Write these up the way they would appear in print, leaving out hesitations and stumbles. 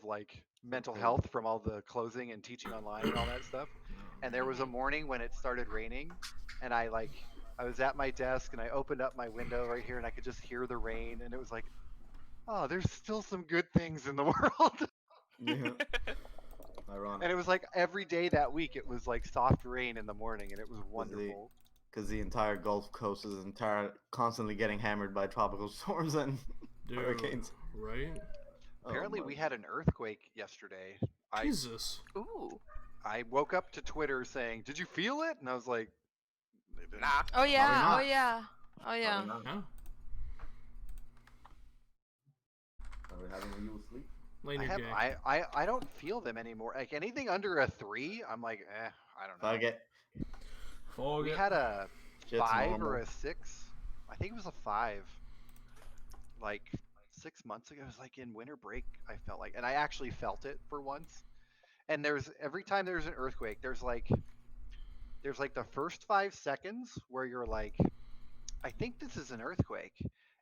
of like mental health from all the closing and teaching online and all that stuff. And there was a morning when it started raining, and I was at my desk and I opened up my window right here and I could just hear the rain, and it was like, oh, there's still some good things in the world. Yeah. Ironic. And it was like every day that week it was like soft rain in the morning, and it was Because wonderful. the entire Gulf Coast is constantly getting hammered by tropical storms and Dude, hurricanes. right? Oh Apparently my. we had an earthquake yesterday. I Jesus. Ooh. I woke up to Twitter saying, "Did you feel it?" And I was like, "They didn't." Nah. Oh yeah. not. Oh yeah. Oh Probably yeah. not. Yeah. Probably having when you was asleep. Lane, I you're have gay. I don't feel them anymore. Like anything under a 3, I'm like, I don't know. Fuck it. Fog We it. had a Shit's 5 or normal. a 6. I think it was a 5. Like 6 months ago, it was like in winter break. I felt like, and I actually felt it for once. And there's every time there's an earthquake, there's like the first 5 seconds where you're like, I think this is an earthquake,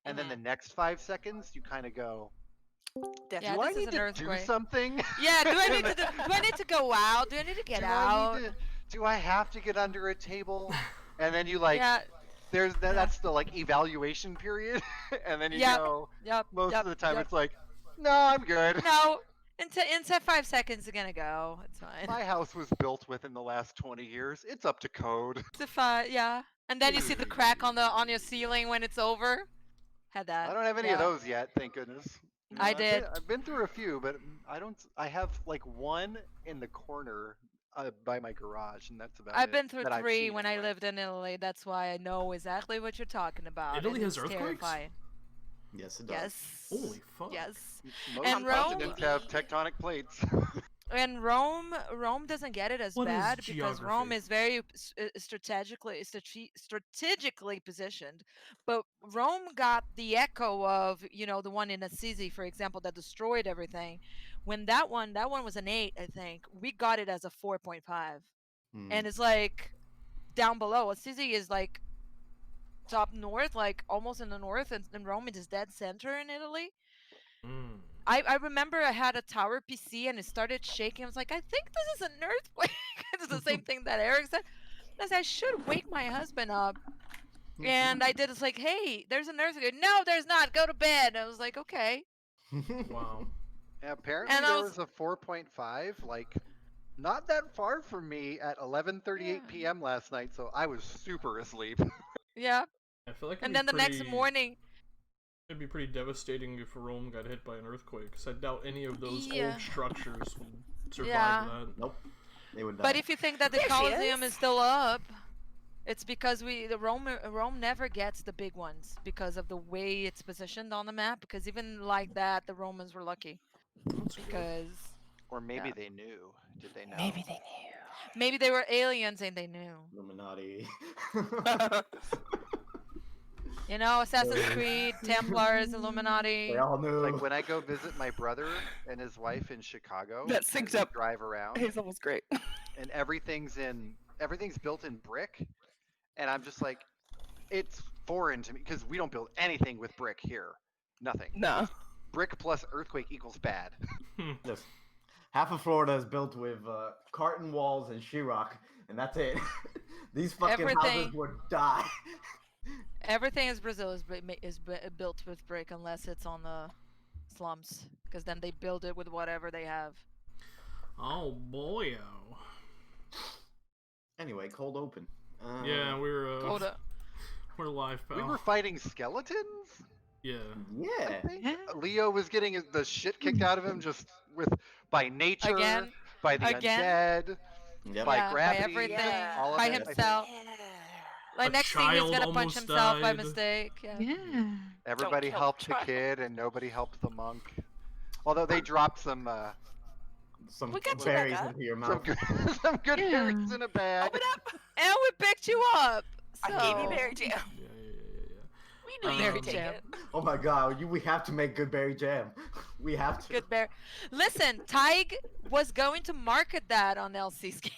and then the next 5 seconds you kind of go, Yeah, do I this is need an to do earthquake. something? Yeah, do I And need to then- do I need to go out? Do I need to get do out? I need to? Do I have to get under a table? And then you like, Yeah, there's that's the like evaluation period, and then you Yep. go. yep. Most yep, of the time, yep. it's like, no, I'm good. No, into 5 seconds are gonna go. It's fine. My house was built within the last 20 years. It's up to code. To 5, yeah. And then you see the crack on your ceiling when it's over. Had that. I don't have any of those yet, thank goodness. You know, I did. I've been through a few, but I don't. I have like one in the corner by my garage, and that's about I've it. been through that I've 3 seen when I anyway. lived in Italy. That's why I know exactly what you're talking about. Italy and has it's earthquakes? terrifying. Yes, it does. Yes. Holy fuck. Yes. Most And Rome- continents have tectonic plates. And Rome doesn't get it as What is bad because Rome geography? is very strategically positioned, but Rome got the echo of the one in Assisi, for example, that destroyed everything. When that one was an 8, I think we got it as a 4.5, Hmm. and it's like down below. Assisi is like top north, like almost in the north, and Rome is dead center in Italy. Mm. I remember I had a tower PC and it started shaking. I was like, I think this is an earthquake. It's the same thing that Eric said. I said, I should wake my husband up. And I did. It's like, hey, there's an earthquake. No, there's not. Go to bed. I was like, okay. Wow. Yeah, apparently And I there was- was a 4.5, like not that far from me at 11:38 Yeah. p.m. last night, so I was super asleep. Yeah. I feel like And then the next morning, it'd be pretty devastating if Rome got hit by an earthquake, because I doubt any of those Yeah. old structures would survive Yeah. that. Nope. They would die. but if you think that the There she Colosseum is. is still up, it's because Rome never gets the big ones because of the way it's positioned on the map. Because even like that, the Romans were lucky That's good. because Or maybe Yeah. they knew. Did they know? Maybe they knew. maybe they were aliens and they knew. Illuminati. Assassin's Creed, Templars, Illuminati. They all knew. Like when I go visit my brother and his wife in Chicago, That and syncs we up. drive around, Hazel was great. and everything's built in brick, and I'm just like, it's foreign to me because we don't build anything with brick here. Nothing. No. Brick plus earthquake equals bad. Yes. Half of Florida is built with carton walls and sheetrock, and that's it. These fucking houses Everything. would die. Everything in Brazil is built with brick unless it's on the slums, because then they build it with whatever they have. Oh boy. Anyway, cold open. Yeah, Hold up. we're live, pal. We were fighting skeletons. Yeah. Yeah. I think Yeah. Leo was getting the shit kicked out of him just by nature, Again? by the Again? undead, Yep. by Yeah, by gravity, everything, Yeah. all of by it, I think. himself. Like A next thing he's child gonna punch almost himself by died. mistake. Yeah. Yeah. Everybody kill the helped the child. kid and nobody helped the monk. Although they dropped some Some We got you berries back up. into your some mouth. good, some good Yeah. berries in a bag. Open up. And we picked you up. I gave you so- berry jam. Yeah. We knew you Berry would take jam. it. Oh my god, we have to make good berry jam. We have to. Good bear. Listen, Tig was going to market that on LC's game.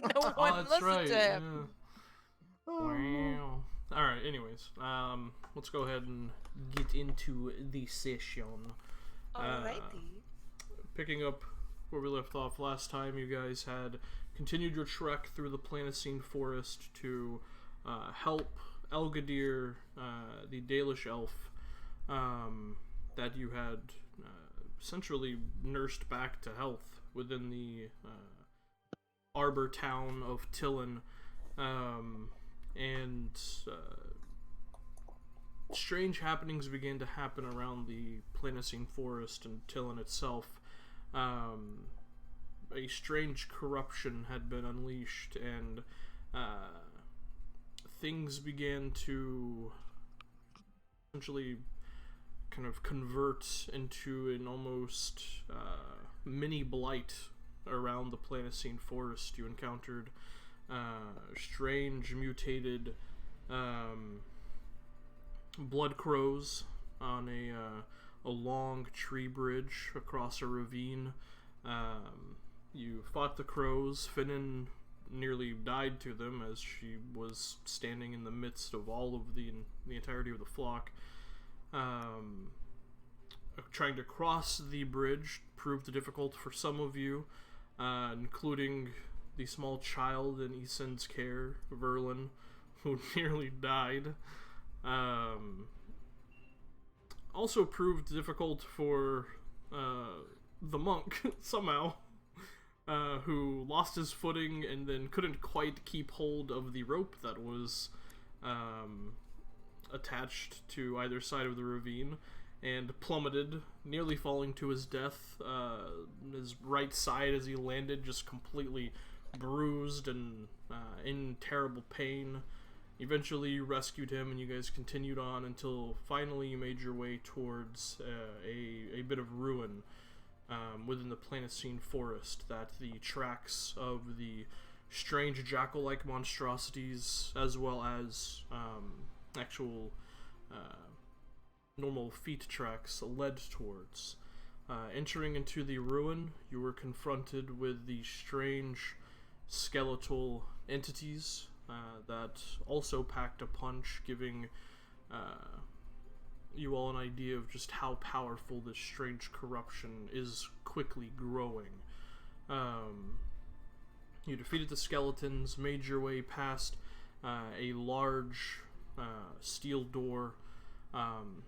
No Oh, one that's listened right. to him. Yeah. Wow. All right. Anyways, let's go ahead and get into the session. Alrighty. picking up where we left off last time, you guys had continued your trek through the Planocene Forest to help Elgadir, the Dalish elf, that you had essentially nursed back to health within the arbor town of Tillin, and strange happenings began to happen around the Planocene Forest and Tillin itself. A strange corruption had been unleashed, and things began to essentially kind of convert into an almost mini blight around the Planocene Forest. You encountered strange mutated blood crows on a long tree bridge across a ravine. You fought the crows. Finnan nearly died to them as she was standing in the midst of all of the entirety of the flock. Trying to cross the bridge proved difficult for some of you, including the small child in Eason's care, Verlin, who nearly died. Also proved difficult for the monk, somehow, who lost his footing and then couldn't quite keep hold of the rope that was attached to either side of the ravine, and plummeted, nearly falling to his death. His right side, as he landed, just completely bruised and in terrible pain. Eventually you rescued him, and you guys continued on until finally you made your way towards a bit of ruin within the Planocene Forest, that the tracks of the strange jackal-like monstrosities, as well as actual normal feet tracks, led towards. Entering into the ruin, you were confronted with the strange skeletal entities that also packed a punch, giving you all an idea of just how powerful this strange corruption is quickly growing. You defeated the skeletons, made your way past a large steel door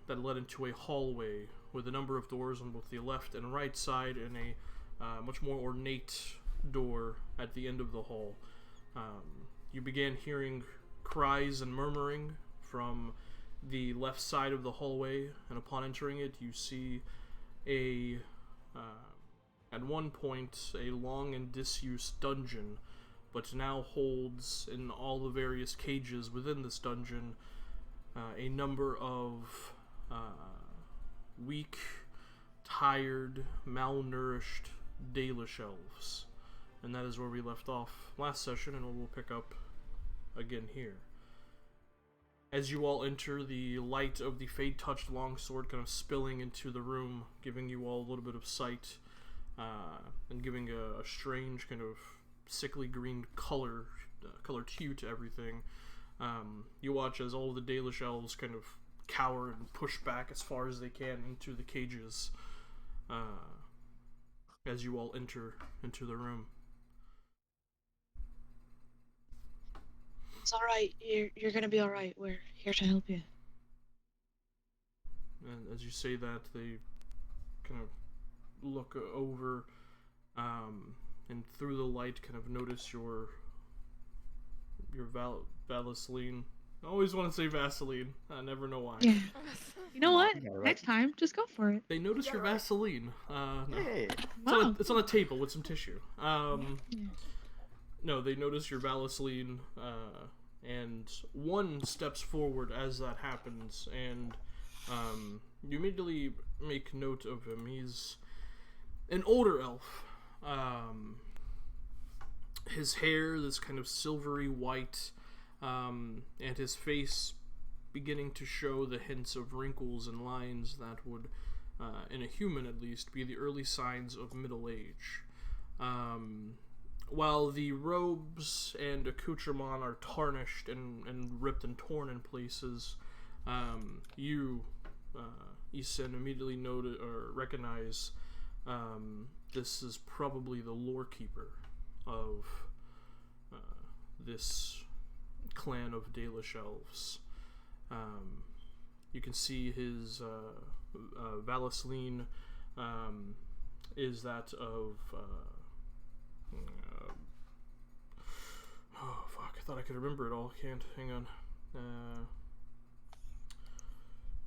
that led into a hallway with a number of doors on both the left and right side, and a much more ornate door at the end of the hall. You began hearing cries and murmuring from the left side of the hallway, and upon entering it, you see at one point, a long and disused dungeon, but now holds, in all the various cages within this dungeon, a number of weak, tired, malnourished Dalish elves. And that is where we left off last session, and we'll pick up again here. As you all enter, the light of the fade-touched longsword kind of spilling into the room, giving you all a little bit of sight, and giving a strange kind of sickly green color hue to everything. You watch as all of the Dalish elves kind of cower and push back as far as they can into the cages, as you all enter into the room. It's alright. You're gonna be alright. We're here to help you. And as you say that, they kind of look over, and through the light kind of notice your Vaseline. I always want to say Vaseline. I never know why. Yeah. You know what? Yeah, right. Next time, just go for it. They notice your Vaseline. No. Hey. Wow. It's on a table with some tissue. No, they notice your Vaseline, and one steps forward as that happens, and you immediately make note of him. He's an older elf. His hair, this kind of silvery white, and his face beginning to show the hints of wrinkles and lines that would, in a human at least, be the early signs of middle age. While the robes and accoutrement are tarnished and ripped and torn in places, you, Isen, immediately noted or recognize This is probably the lore keeper of this clan of Dalish elves. You can see his Valisline is that of oh fuck, I thought I could remember it all. Can't. Hang on.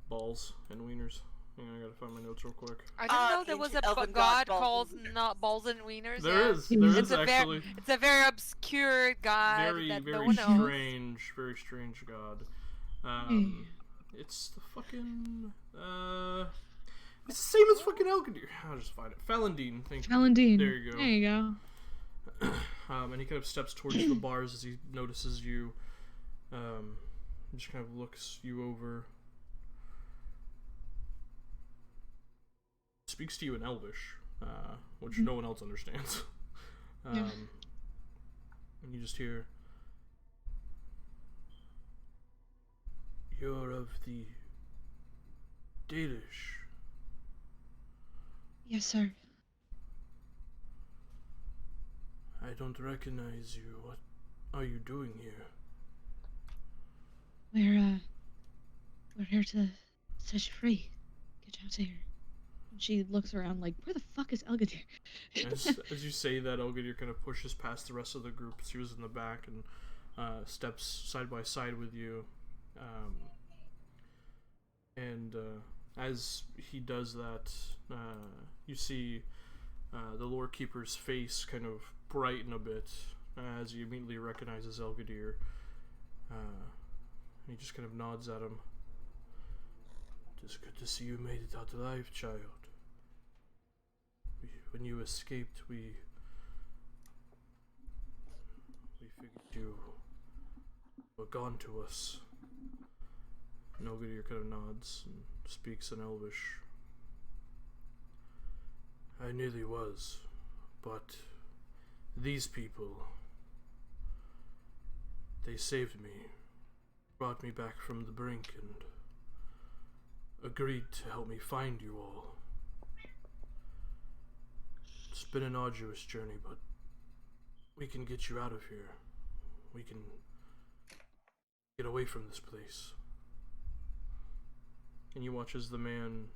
Balls and wieners. Hang on, I gotta find my notes real quick. I didn't know there was a ancient elven god god called balls. not balls and wieners. There yeah. is. There It's is a actually. It's a very obscure god Very, that very no one knows. very strange god. It's the fucking it's the same as fucking Elgadir. I'll just find it. Falandine, thank you. Falandine. There you go. There you go. And he kind of steps towards the bars as he notices you. Just kind of looks you over. Speaks to you in Elvish, which no one else understands. Yeah. And you just hear, "You're of the Dalish." Yes, sir. I don't recognize you. What are you doing here? We're here to set you free. Get you out of here. And she looks around like, where the fuck is Elgadir? As you say that, Elgadir kind of pushes past the rest of the group. She was in the back and steps side by side with you. As he does that, you see the lore keeper's face kind of brighten a bit as he immediately recognizes Elgadir. He just kind of nods at him. "It's good to see you made it out alive, child. When you escaped, we figured you were gone to us." And Elgadir kind of nods and speaks in Elvish. "I nearly was, but these people, they saved me, brought me back from the brink, and agreed to help me find you all. It's been an arduous journey, but we can get you out of here. We can get away from this place." And you watch as the man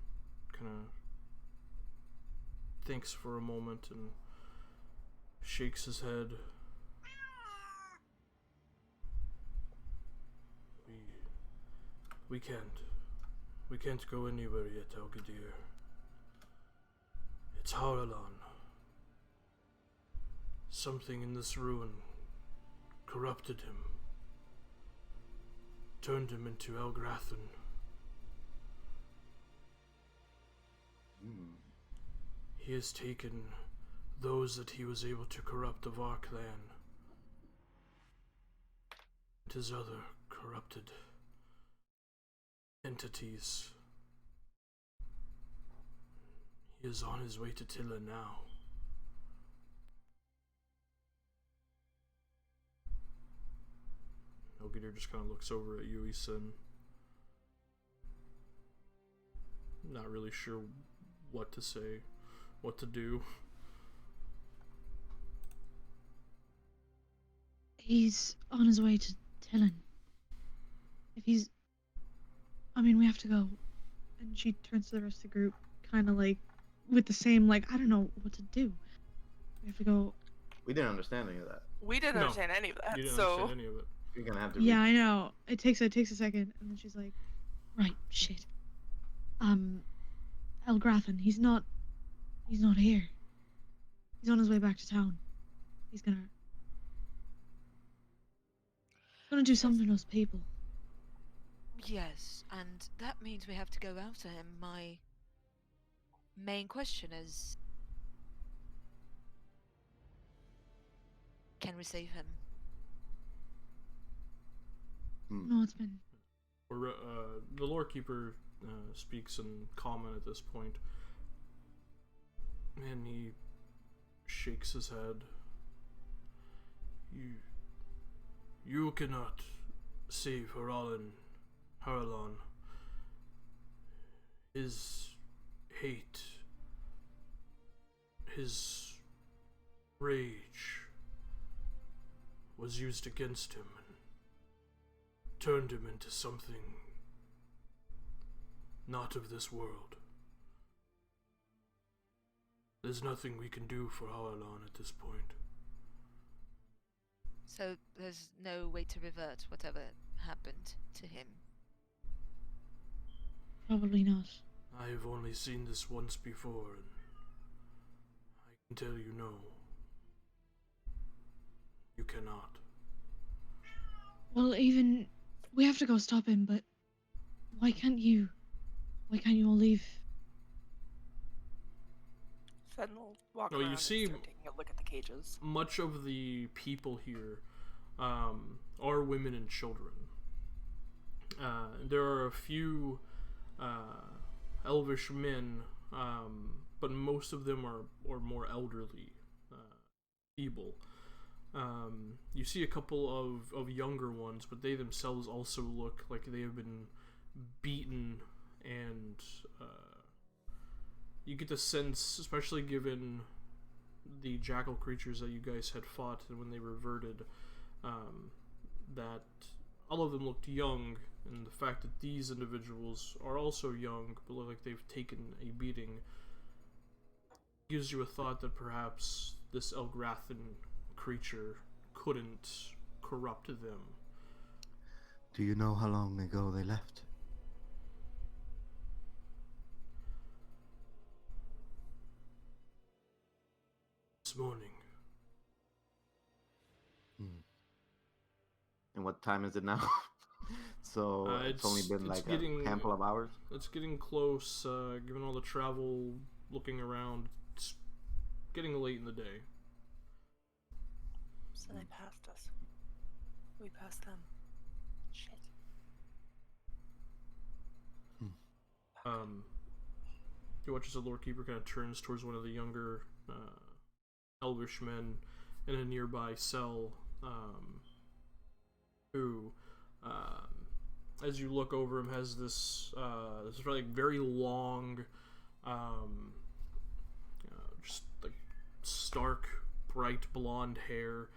kind of thinks for a moment and shakes his head. We can't. We can't go anywhere yet, Elgadir. It's Haralon. Something in this ruin corrupted him. Turned him into Elgrathan. He has taken those that he was able to corrupt of our clan, and his other corrupted entities. He is on his way to Tillin now. Elgadir just kind of looks over at you, Isin. Not really sure what to say, what to do. He's on his way to Tillin. If he's... I mean, we have to go. And she turns to the rest of the group, kind of like, with the same, like, I don't know what to do. We have to go... We didn't understand any of that. We didn't No, understand any of that, You didn't so understand any of it. You're gonna have to. Yeah, I know. It takes a second, and then she's like, right, shit. Elgrathan, he's not here. He's on his way back to town. He's gonna do something to those people. Yes, and that means we have to go after him. My main question is, can we save him? No, it's been... The lore keeper speaks in common at this point, and he shakes his head. You cannot save Haralon. His hate his rage was used against him and turned him into something not of this world. There's nothing we can do for Harlan at this point. So there's no way to revert whatever happened to him. Probably not. I have only seen this once before, and I can tell you no. You cannot. Well, even we have to go stop him, but why can't you? Why can't you all leave? Then we'll walk No, you around and see- start taking a look at the cages. Much of the people here are women and children. There are a few elvish men, but most of them are more elderly, feeble. You see a couple of younger ones, but they themselves also look like they have been beaten, and you get the sense, especially given the jackal creatures that you guys had fought and when they reverted, that all of them looked young, and the fact that these individuals are also young but look like they've taken a beating gives you a thought that perhaps this Elgrathan creature couldn't corrupt them. Do you know how long ago they left? This morning. And what time is it now? So it's only been it's like getting- a handful of hours. It's getting close, given all the travel, looking around. It's getting late in the day. So they passed us. We passed them. Shit. You watch as the Lord Keeper kind of turns towards one of the younger elvish men in a nearby cell, who, as you look over him, has this like very long, just like stark, bright blonde hair,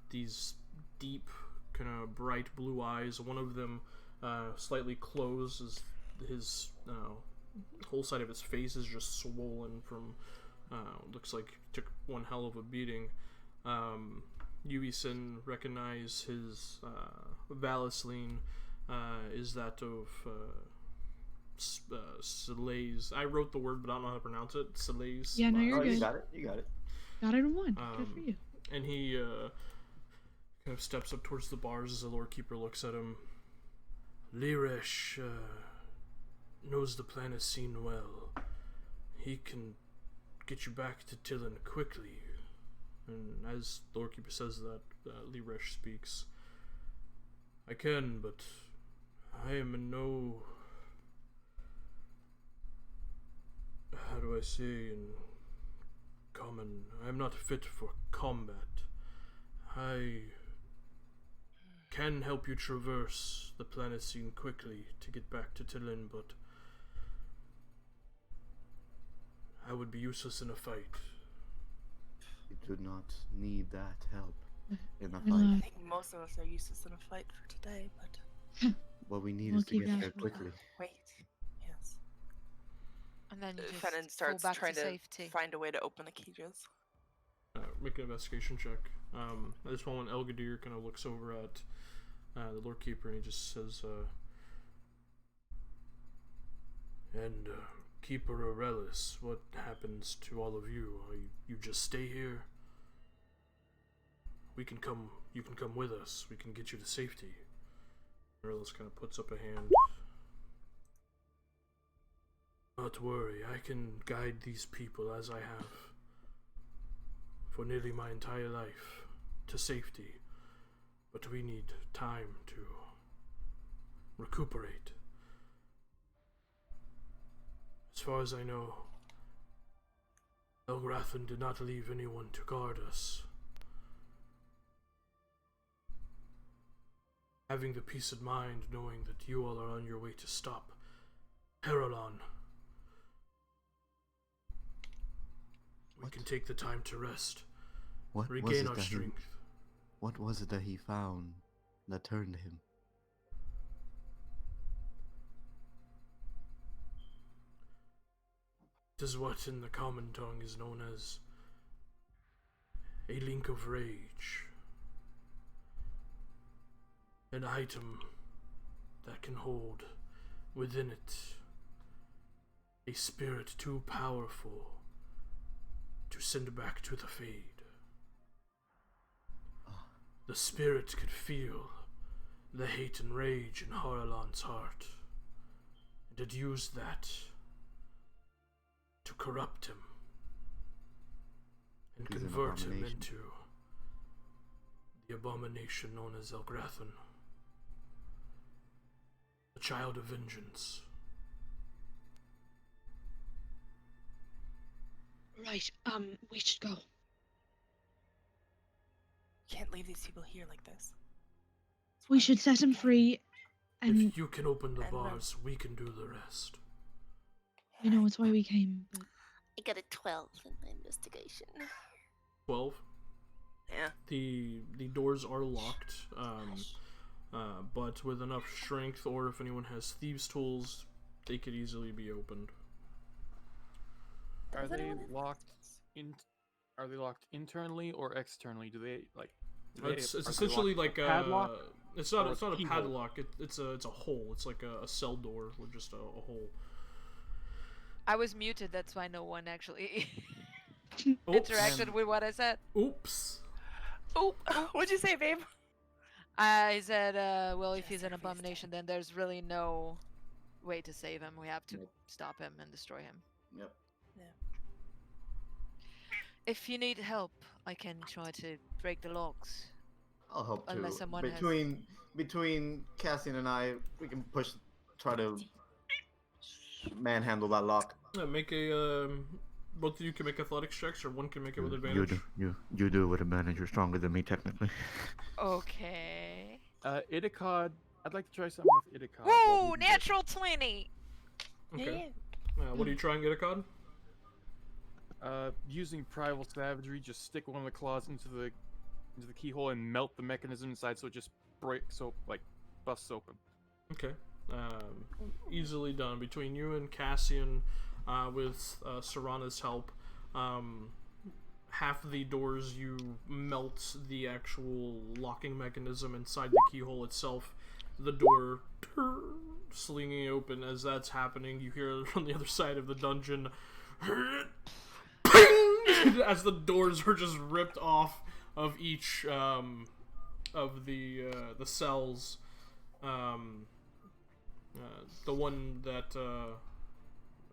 these deep, kind of bright blue eyes. One of them slightly closed, as his whole side of his face is just swollen from looks like he took one hell of a beating. Uvison recognize his Valisline is that of Selays. I wrote the word, but I don't know how to pronounce it. Selays. Yeah, no, you're Oh, good. you got it. You got it. Got it in one. Good for you. And he kind of steps up towards the bars as the Lord Keeper looks at him. Liresh knows the planet scene well. He can get you back to Tillin quickly. And as the Lord Keeper says that, Liresh speaks. I can, but I am in no... How do I say in common? I am not fit for combat. I can help you traverse the planet scene quickly to get back to Tillin, but I would be useless in a fight. You do not need that help in a Relax. fight. I think most of us are useless in a fight for today, but What we need We'll is to keep get that there for quickly. wait. Yes. And then you just Fenton fall starts back trying to to safety. find a way to open the cages. Make an investigation check. At this moment, Elgadir kind of looks over at the Lord Keeper and he just says, and Keeper Aurelis, what happens to all of you? You just stay here? You can come with us. We can get you to safety. Aurelis kind of puts up a hand. Not worry, I can guide these people as I have for nearly my entire life to safety, but we need time to recuperate. As far as I know, Elgrathan did not leave anyone to guard us. Having the peace of mind knowing that you all are on your way to stop Haralon can take the time to rest, What was regain it our that strength. What was it that he found that turned him? It is what in the common tongue is known as a link of rage. An item that can hold within it a spirit too powerful to send back to the Fade. The spirit could feel the hate and rage in Harlan's heart, and had used that to corrupt him and He's an convert him abomination. into the abomination known as Elgrathan, the child of vengeance. Right, we should go. Can't leave these people here like this. We should set him free, and If you can open the and run. bars, we can do the rest. I know it's why we came, but I got a 12 in my investigation. 12. Yeah. The doors are locked, but with enough strength, or if anyone has thieves' tools, they could easily be opened. Are Does they anyone have locked in? Are they locked internally or externally? Do they like? It's essentially like a padlock. It's not or it's not a keyhole? padlock. It's a hole. It's like a cell door with just a hole. I was muted, that's why no one actually Oops. interacted with what I said. Oops. Oh, what'd you say, babe? I said, well, if Just he's an her face abomination, then there's really no way to save him. We have to Nope. stop him and destroy him. Yep. If you need help, I can try to break the locks. I'll help too. Unless someone has- Between Cassian and I, we can try to manhandle that lock. Make a both of you can make athletics checks, or one can make it with You advantage. you do with advantage. You're stronger than me technically. Okay. Idicod. I'd like to try something with Idicod. Woo! Natural 20! Okay. What are you trying to get a cod? Using primal savagery, just stick one of the claws into the keyhole and melt the mechanism inside, so it just breaks busts open. Okay. Easily done. Between you and Cassian, with Serana's help, half of the doors you melt the actual locking mechanism inside the keyhole itself. The door slinging open. As that's happening, you hear from the other side of the dungeon, as the doors are just ripped off of each of the cells. The one that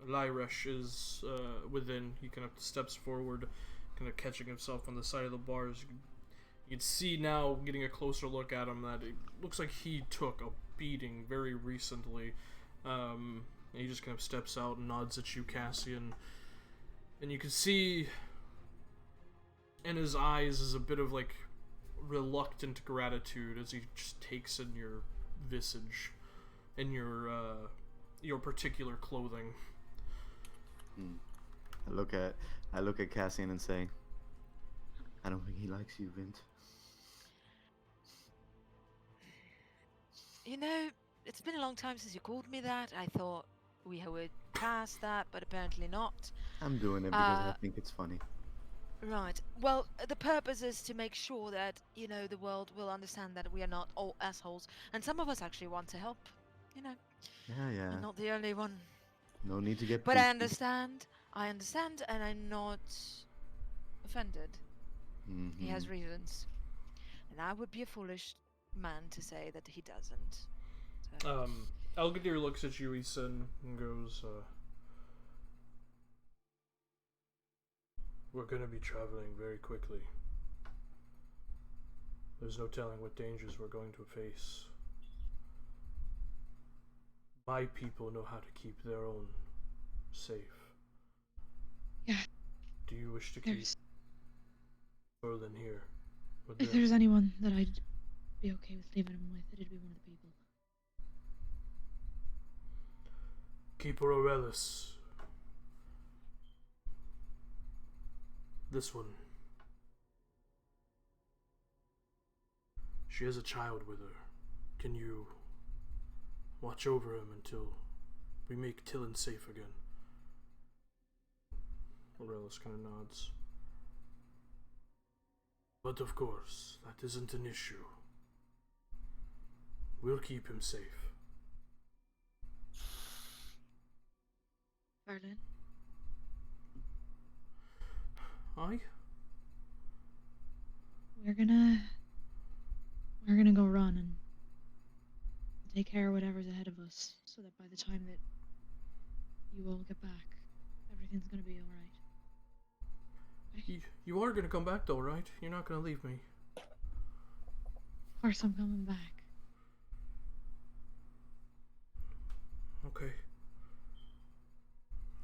Lyresh is within, he kind of steps forward, kind of catching himself on the side of the bars. You can see now, getting a closer look at him, that it looks like he took a beating very recently. And he just kind of steps out and nods at you, Cassian. And you can see in his eyes is a bit of like reluctant gratitude as he just takes in your visage and your particular clothing. I look at Cassian and say, I don't think he likes you, Vint. You know, it's been a long time since you called me that. I thought we would pass that, but apparently not. I'm doing it because I think it's funny. Right. Well, the purpose is to make sure that, you know, the world will understand that we are not all assholes. And some of us actually want to help, you know. Yeah. I'm not the only one. No need to get. But I preachy. understand, and I'm not offended. He has reasons. And I would be a foolish man to say that he doesn't. So. Elgadir looks at you, Isan, and goes, we're gonna be traveling very quickly. There's no telling what dangers we're going to face. My people know how to keep their own safe. Yeah. Do you wish to keep Merlin here? with if them? there's anyone that I'd be okay with leaving him with, it'd be one of the people. Keeper Aurelius. This one. She has a child with her. Can you watch over him until we make Tillin safe again? Aurelius kind of nods. But of course, that isn't an issue. We'll keep him safe. Verlin, Aye? we're gonna go run and take care of whatever's ahead of us, so that by the time that you all get back, everything's gonna be alright. You are gonna come back though, right? You're not gonna leave me. Of course I'm coming back. Okay.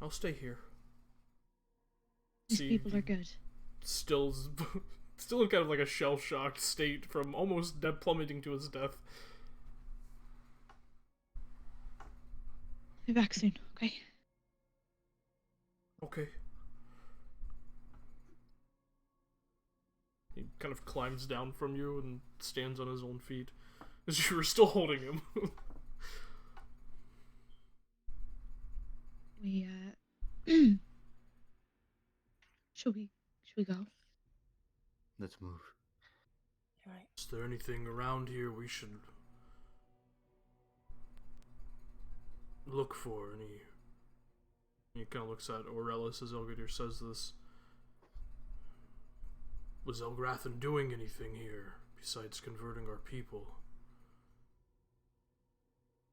I'll stay here. These people are good. Still in kind of like a shell-shocked state from almost plummeting to his death. Be back soon, okay? Okay. He kind of climbs down from you and stands on his own feet as you were still holding him. We should we go? Let's move. You're right. Is there anything around here we should look for? He kind of looks at Aurelius as Elgadir says this. Was Elgrathan doing anything here besides converting our people?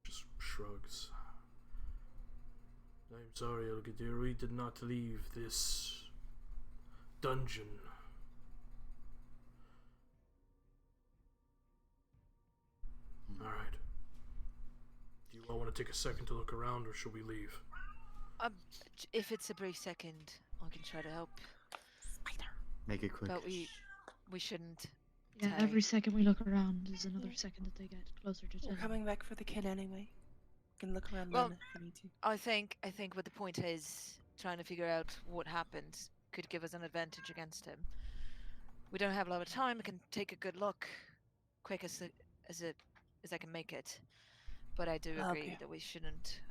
Just shrugs. I'm sorry, Elgadir, we did not leave this dungeon. Alright. Do you all want to take a second to look around, or should we leave? If it's a brief second, I can try to help. Make it quick. But we shouldn't. Yeah, tarry. every second we look around is another second that they get closer to We're Tillin. coming back for the kid anyway. We can look around Well, then if we need to. I think what the point is, trying to figure out what happened could give us an advantage against him. We don't have a lot of time. We can take a good look, quick as I can make it. But I do agree Okay. that we shouldn't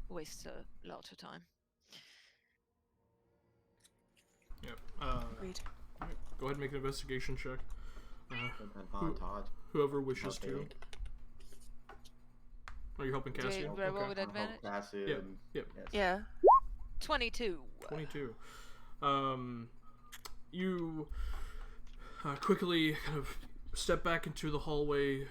waste a lot of time. Yep. Agreed. Alright, go ahead and make an investigation check. Todd. Whoever wishes to. Okay. Are you helping Cassie? Do I roll with advantage? Cassie. Yep. Yep. Yes. Yeah. 22. 22. You quickly kind of step back into the hallway.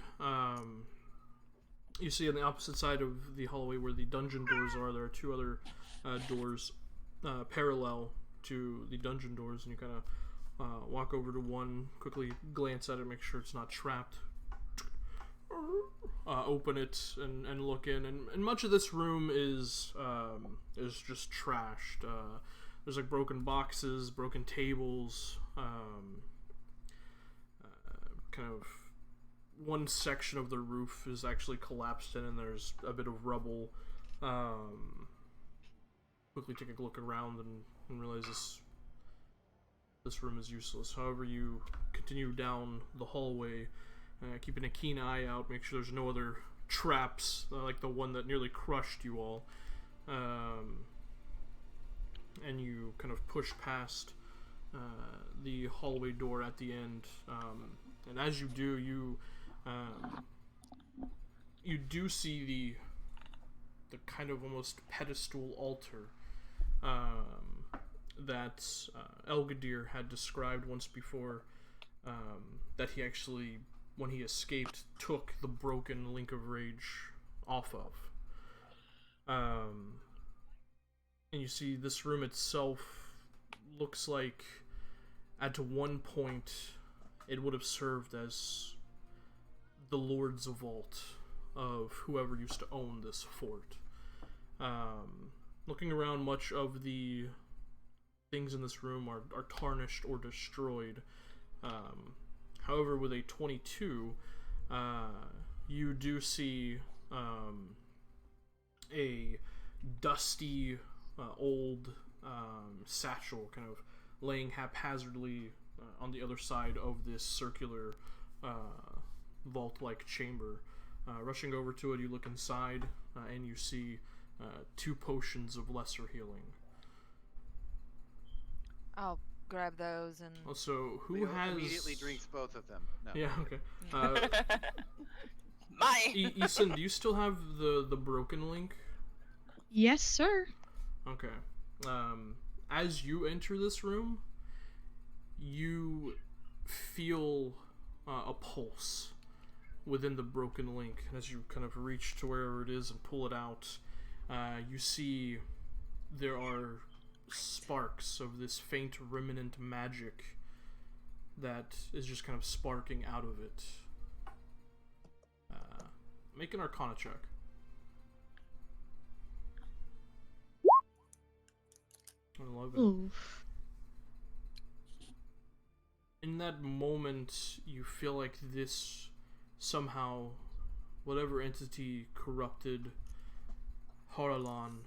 You see on the opposite side of the hallway where the dungeon doors are, there are two other doors parallel to the dungeon doors, and you kind of walk over to one, quickly glance at it, make sure it's not trapped. Open it and look in, and much of this room is just trashed. There's like broken boxes, broken tables, kind of one section of the roof is actually collapsed in, and there's a bit of rubble. Quickly take a look around and realize this room is useless. However, you continue down the hallway, keeping a keen eye out, make sure there's no other traps like the one that nearly crushed you all. And you kind of push past the hallway door at the end, and as you do, you do see the kind of almost pedestal altar that Elgadir had described once before, that he actually, when he escaped, took the broken Link of Rage off of. And you see this room itself looks like at one point it would have served as the Lord's Vault of whoever used to own this fort. Looking around, much of the things in this room are tarnished or destroyed. However, with a 22, you do see a dusty, old satchel kind of laying haphazardly on the other side of this circular vault-like chamber. Rushing over to it, you look inside, and you see 2 potions of lesser healing. I'll grab those and. Also, who Leo has... immediately drinks both of them. No. Yeah, okay. My. Eason, do you still have the broken link? Yes, sir. Okay. As you enter this room, you feel a pulse within the broken link. As you kind of reach to wherever it is and pull it out, you see there are sparks of this faint remnant magic that is just kind of sparking out of it. Make an Arcana check. Oof. In that moment, you feel like this somehow, whatever entity corrupted Haralan,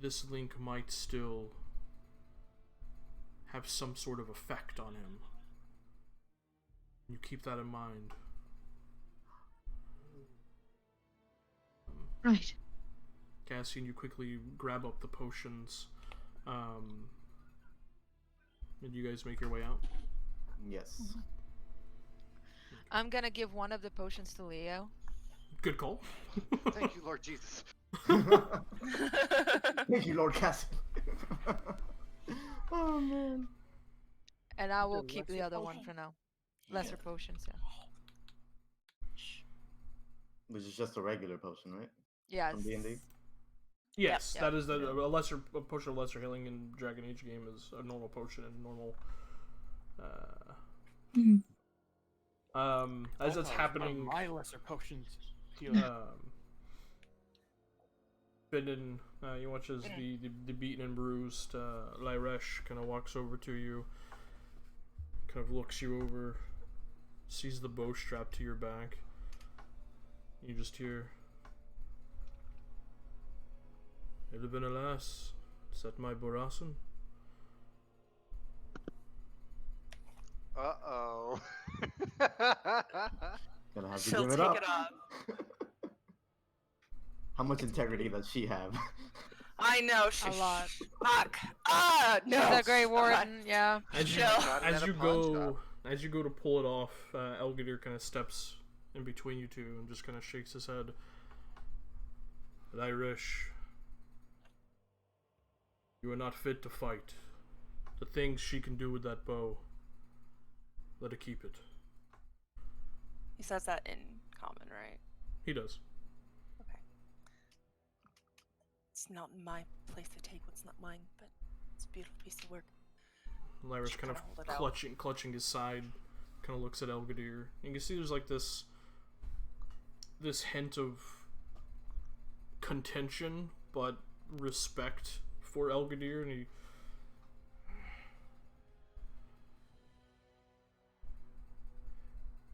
this link might still have some sort of effect on him. You keep that in mind. Right. Cassian, you quickly grab up the potions. Did you guys make your way out? Yes. I'm gonna give one of the potions to Leo. Good call. Thank you, Lord Jesus. Thank you, Lord Cassian. Oh man. And I will The keep the lesser other one potion? for now. Lesser potions, yeah. Which is just a regular potion, right? Yes. From D&D? Yes, Yep. that is a potion of lesser healing in Dragon Age game is a normal potion and normal. As that's happening, My lesser potions. Bindon, you watch as the beaten and bruised Lyresh kind of walks over to you, kind of looks you over, sees the bow strapped to your back. You just hear, "Elvin alas, set my Borasan." Uh-oh. Gonna have to She'll give it take up. it off. How much integrity does she have? I know. A lot. Fuck. Ah, no. The Grey Warden, yeah. As you, Chill. as you go to pull it off, Elgidir kind of steps in between you two and just kind of shakes his head. Lyrish, you are not fit to fight. The things she can do with that bow, let her keep it. He says that in common, right? He does. Okay. It's not my place to take what's not mine, but it's a beautiful piece of work. Lyrish She kind of kinda hold it out. clutching his side, kind of looks at Elgidir. You can see there's like this hint of contention, but respect for Elgidir, and he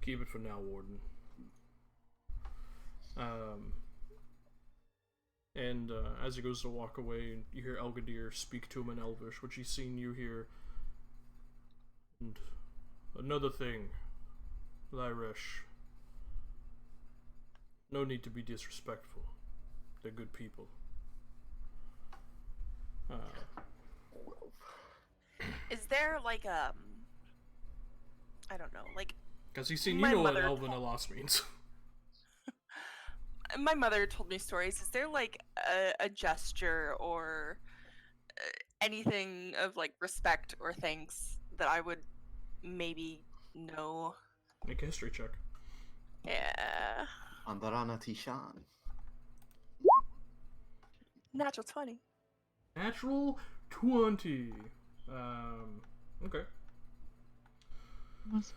keep it for now, Warden. And as he goes to walk away, you hear Elgidir speak to him in Elvish, which he's seen you hear. And another thing, Lyresh, no need to be disrespectful. They're good people. Is there like I don't know, like Because he's seen you My know what mother Elven told- Alas means. my mother told me stories. Is there like a gesture or anything of like respect or thanks that I would maybe know? Make a history check. Yeah. Andarana Tishan. Natural 20. Natural 20. Okay. Mas-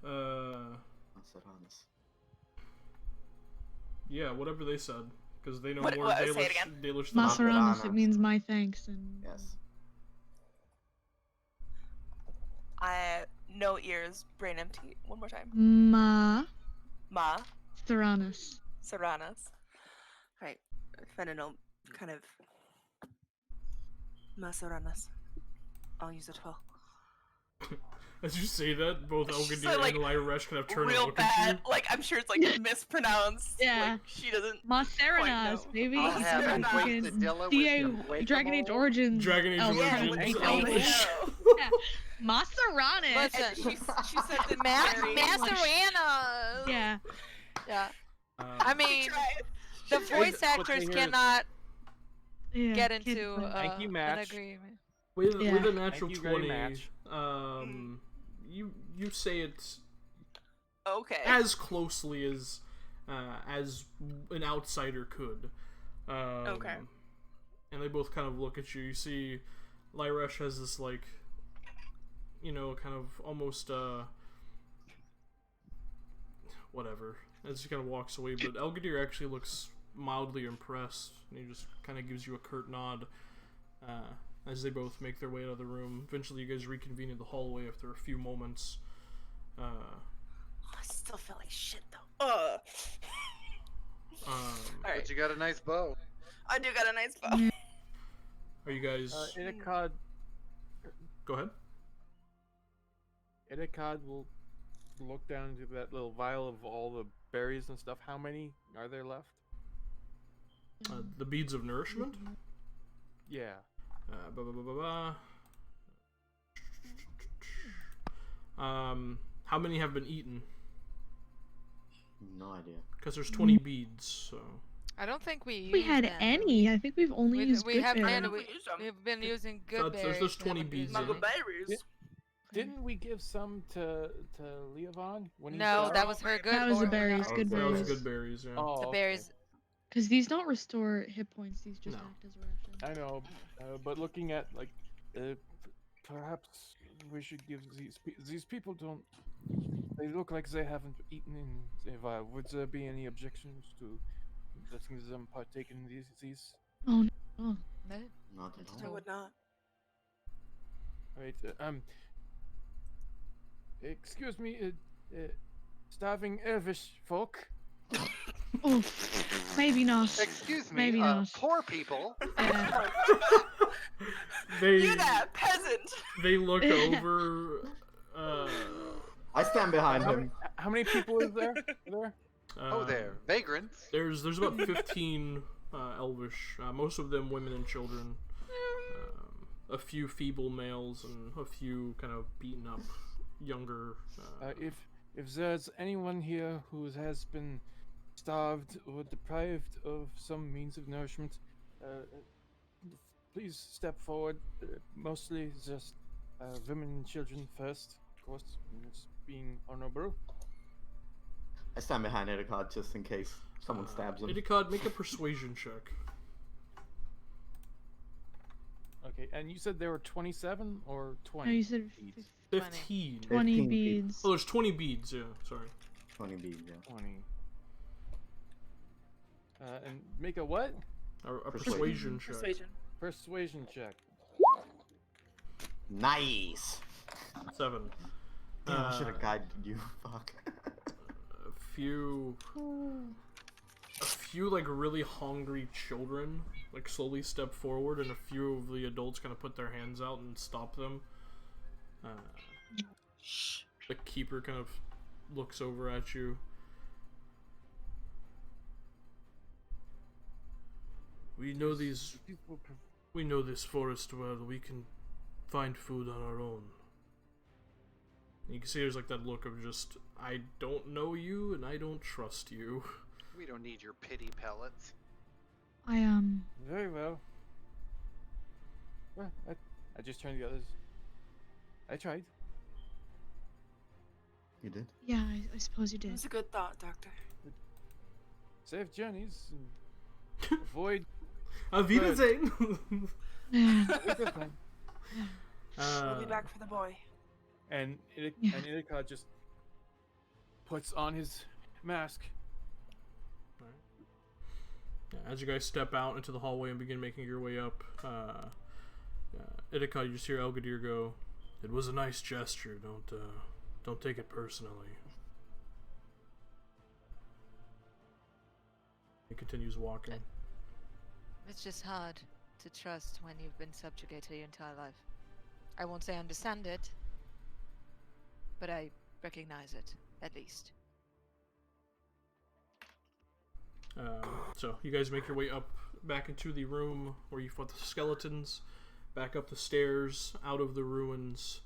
Ansaranas. Yeah, whatever they said, because they know What- more what? Say it Dalish, again. Dalish than I do. Masaranas, Masaranas. it means my thanks, and Yes. No ears, brain empty. One more time. Ma Ma. Theranos. Serranas. Right. Fenanil kind of Masaranas. I'll use it well. As you say that, both She Elgadir said, like, and Lyresh kind of turn and Real look at you. bad. Like, I'm sure it's like mispronounced. Yeah. Like, she doesn't. Maseranas, know. baby. I'll have Sarah him Nas. wait Fucking Sadilla with DA your wake Dragon Age 'em all. Origins. Dragon Age elf kind of Origins, thing. Elvish. Yeah. Maseranas. Listen, And she said it very. Masarana. Yeah. Yeah. She I mean, tried. the Guys, voice what they actors hear is- cannot Yeah. get can't into play. Thank you, an match. agreement. With Yeah. with a natural Thank you very 20, much. you say it Okay. as closely as an outsider could. Okay. And they both kind of look at you. You see, Lyresh has this like, kind of almost whatever. As he kind of walks away, but Elgadir actually looks mildly impressed, and he just kind of gives you a curt nod. As they both make their way out of the room. Eventually, you guys reconvene in the hallway after a few moments. I still feel like shit though. Alright. But you got a nice bow. I do got a nice bow. Are you guys? Idikad, Go ahead. Idikad will look down into that little vial of all the berries and stuff. How many are there left? The beads of nourishment. Yeah. How many have been eaten? No idea. Because there's 20 beads, so. I don't think we We used had them. any. I think we've only used We good have berries. been, We use 'em. we've been using So good berries. there's 20 haven't beads been in Mango it. using- berries. Didn't we give some to Leovon when he No, died? that was her good. That was the boy. berries, Oh, good That was berries. good berries, yeah. Oh, The okay. berries. Because these don't restore hit points. These just No. act as rations. I know, but looking at like, perhaps we should give these people don't. They look like they haven't eaten in a while. Would there be any objections to letting them partake in these? Oh no. Oh. No, Not at It's I all. would not. Right. Excuse me, starving elvish folk. Oh, maybe not. Excuse me, Maybe not. poor people. Yeah. They You that peasant! they look over. I stand behind him. How many people is there? Oh, there, vagrants. There's about 15 Elvish, most of them women and children. A few feeble males and a few kind of beaten up younger. If there's anyone here who has been starved or deprived of some means of nourishment, please step forward. Mostly just women and children first, of course. It's being honorable. I stand behind Idikad just in case someone stabs him. Idikad, make a persuasion check. Okay, and you said there were 27 or 20? No, you said beads? 15. 20 15 beads. Oh, there's 20 beads. Yeah, sorry. 20 beads, yeah. 20. And make a what? A Persuasion. persuasion check. Persuasion. Persuasion check. Nice! 7. Damn, I should have guided you. Fuck. A few like really hungry children like slowly step forward, and a few of the adults kind of put their hands out and stop them. The keeper kind of looks over at you. We know these. People We know this forest well. We can find food on our own. You can see there's like that look of just, I don't know you and I don't trust you. We don't need your pity pellets. Very well. Well, I just turned the others. I tried. You did? Yeah, I suppose you It did. was a good thought, Doctor. Safe journeys and avoid Auf Wiedersehen! Yeah. everything. We'll be back for the boy. And Yeah. Idikad just puts on his mask. Yeah, as you guys step out into the hallway and begin making your way up, Idikad, you just hear Elgadir go, "It was a nice gesture. Don't take it personally." He continues walking. It's just hard. to trust when you've been subjugated your entire life. I won't say I understand it, but I recognize it, at least. So you guys make your way up back into the room where you fought the skeletons, back up the stairs, out of the ruins,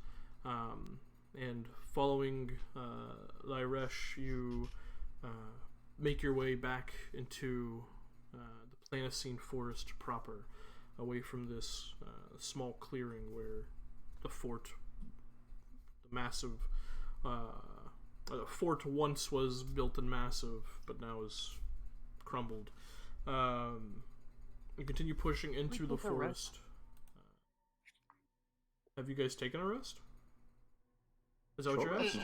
and following Lyresh, you make your way back into the Planocene forest proper, away from this small clearing where the fort, the massive, the fort once was built and massive, but now is crumbled. You continue pushing into the forest. Have you guys taken a rest? Is that what you're asking?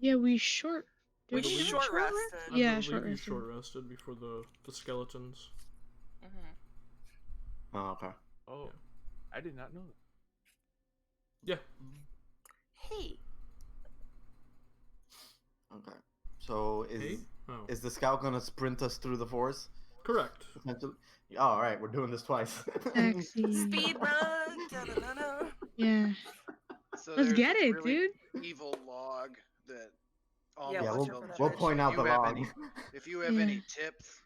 Yeah, we short. We did short rested. I Yeah, believe short you rested. short rested before the skeletons. Oh, okay. Oh, I did not know that. Yeah. Hey. Okay. So Hey? Oh. is the scout gonna sprint us through the forest? Correct. Essentially. Oh, all right, we're doing this twice. Sexy. Speed run. Da-da-da-da. Yeah. So Let's there's get this it, really dude. evil log that Yeah, Yeah, almost watch we'll, out for that we'll bitch. point out If the you have log. if you have Yeah. any tips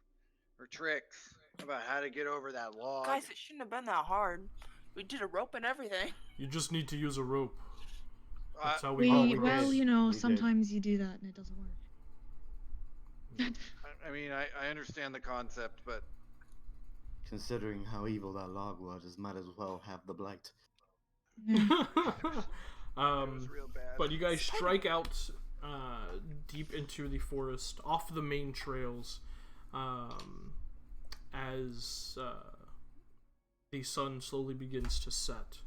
or tricks about how to get over that log, Guys, it shouldn't have been that hard. We did a rope and everything. You just need to use a rope. uh, That's how We, we did. well, you know, We did. sometimes you do that and it doesn't work. I mean, I understand the concept, but Considering how evil that log was, it might as well have the blight. Yeah. it was real bad. But you guys strike out deep into the forest, off the main trails, as the sun slowly begins to set.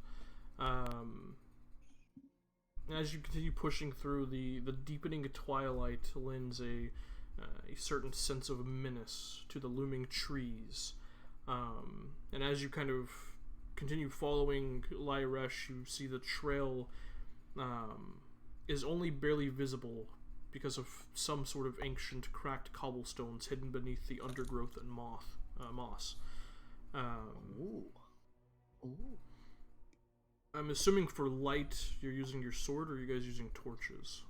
As you continue pushing through, the deepening twilight lends a certain sense of menace to the looming trees. And as you kind of continue following Lyresh, you see the trail is only barely visible because of some sort of ancient cracked cobblestones hidden beneath the undergrowth and moss. Ooh. Ooh. I'm assuming for light you're using your sword, or are you guys using torches?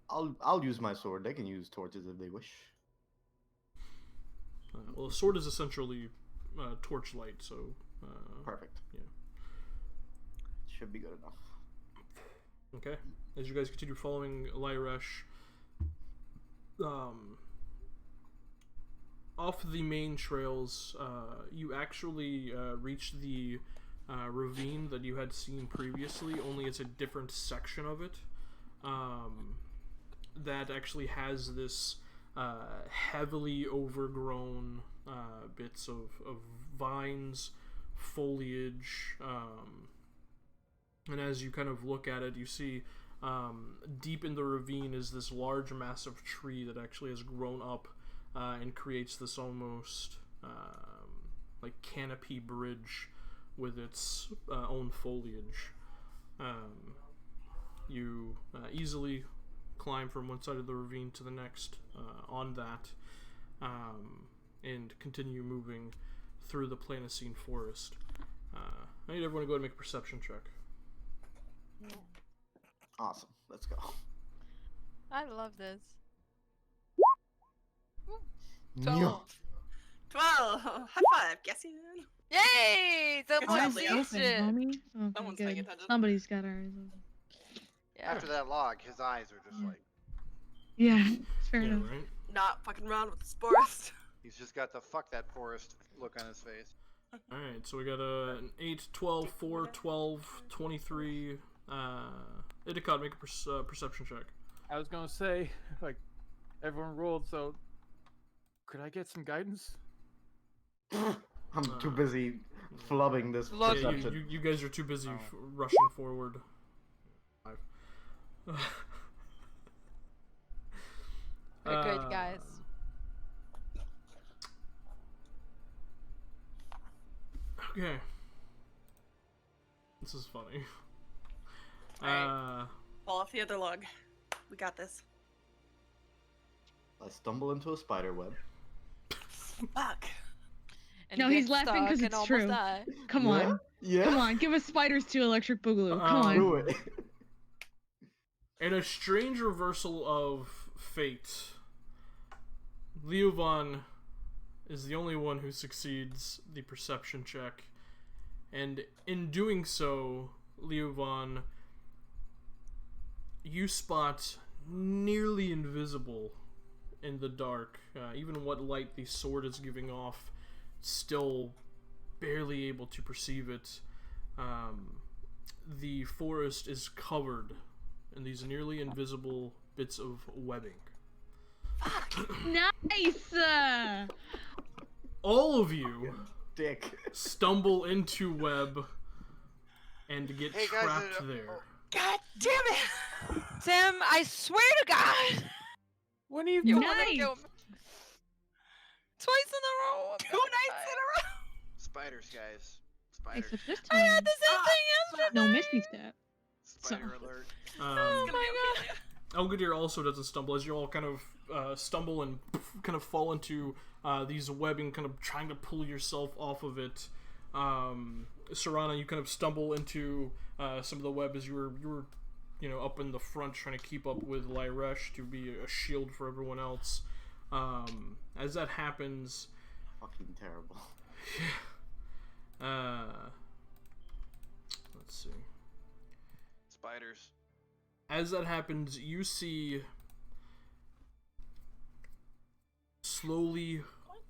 I'll use my sword. They can use torches if they wish. Well, a sword is essentially torchlight, so Perfect. yeah. Should be good enough. Okay. As you guys continue following Lyresh, off the main trails, you actually reach the ravine that you had seen previously, only it's a different section of it. That actually has this heavily overgrown bits of vines, foliage, and as you kind of look at it, you see deep in the ravine is this large, massive tree that actually has grown up and creates this almost like canopy bridge with its own foliage. You easily climb from one side of the ravine to the next on that, and continue moving through the Planocene forest. I need everyone to go ahead and make a perception check. Awesome. Let's go. I love this. No. 12. High five. Guess you. Yay! So Good much job, Eyes Leo. open, leadership. homie. Okay, Someone's paying good. attention. Somebody's got our eyes open. Yeah. after that log, his eyes are just Yeah. like Yeah, fair Yeah, enough. right? Not fucking around with this forest. he's just got the fuck that forest look on his face. Alright, so we got an 8, 12, 4, 12, 23. Idicott, make a perception check. I was gonna say, like, everyone rolled, so could I get some guidance? I'm too busy flubbing this Look- Yeah, perception. you guys are too busy Oh. rushing forward. 5. We're good, guys. Okay. This is funny. Alright. Fall off the other log. We got this. I stumble into a spider web. Fuck. and No, get he's laughing stuck 'cause and it's almost true. die. Come Yeah? on. Yeah. Come on. Give us spiders to electric boogaloo. Come on. Do it. In a strange reversal of fate, Leovan is the only one who succeeds the perception check, and in doing so, Leovan, you spot nearly invisible in the dark. Even what light the sword is giving off, still barely able to perceive it. The forest is covered in these nearly invisible bits of webbing. Nice! All of you Dick. stumble into web and get Hey, guys, trapped there. God damn it! Tim, I swear to God, When are you you going? want to Nice. kill me twice in a row. I'm 2 gonna nights die. in a row. Spiders, guys. Spiders. Except this I time. had the same thing yesterday. No Misty Step. Spider So- alert. Oh my God. Elgadir also doesn't stumble as you all kind of stumble and kind of fall into these webbing, kind of trying to pull yourself off of it. Serana, you kind of stumble into some of the web as you were up in the front trying to keep up with Lyresh to be a shield for everyone else. As that happens, Fucking terrible. let's see. Spiders. As that happens, you see slowly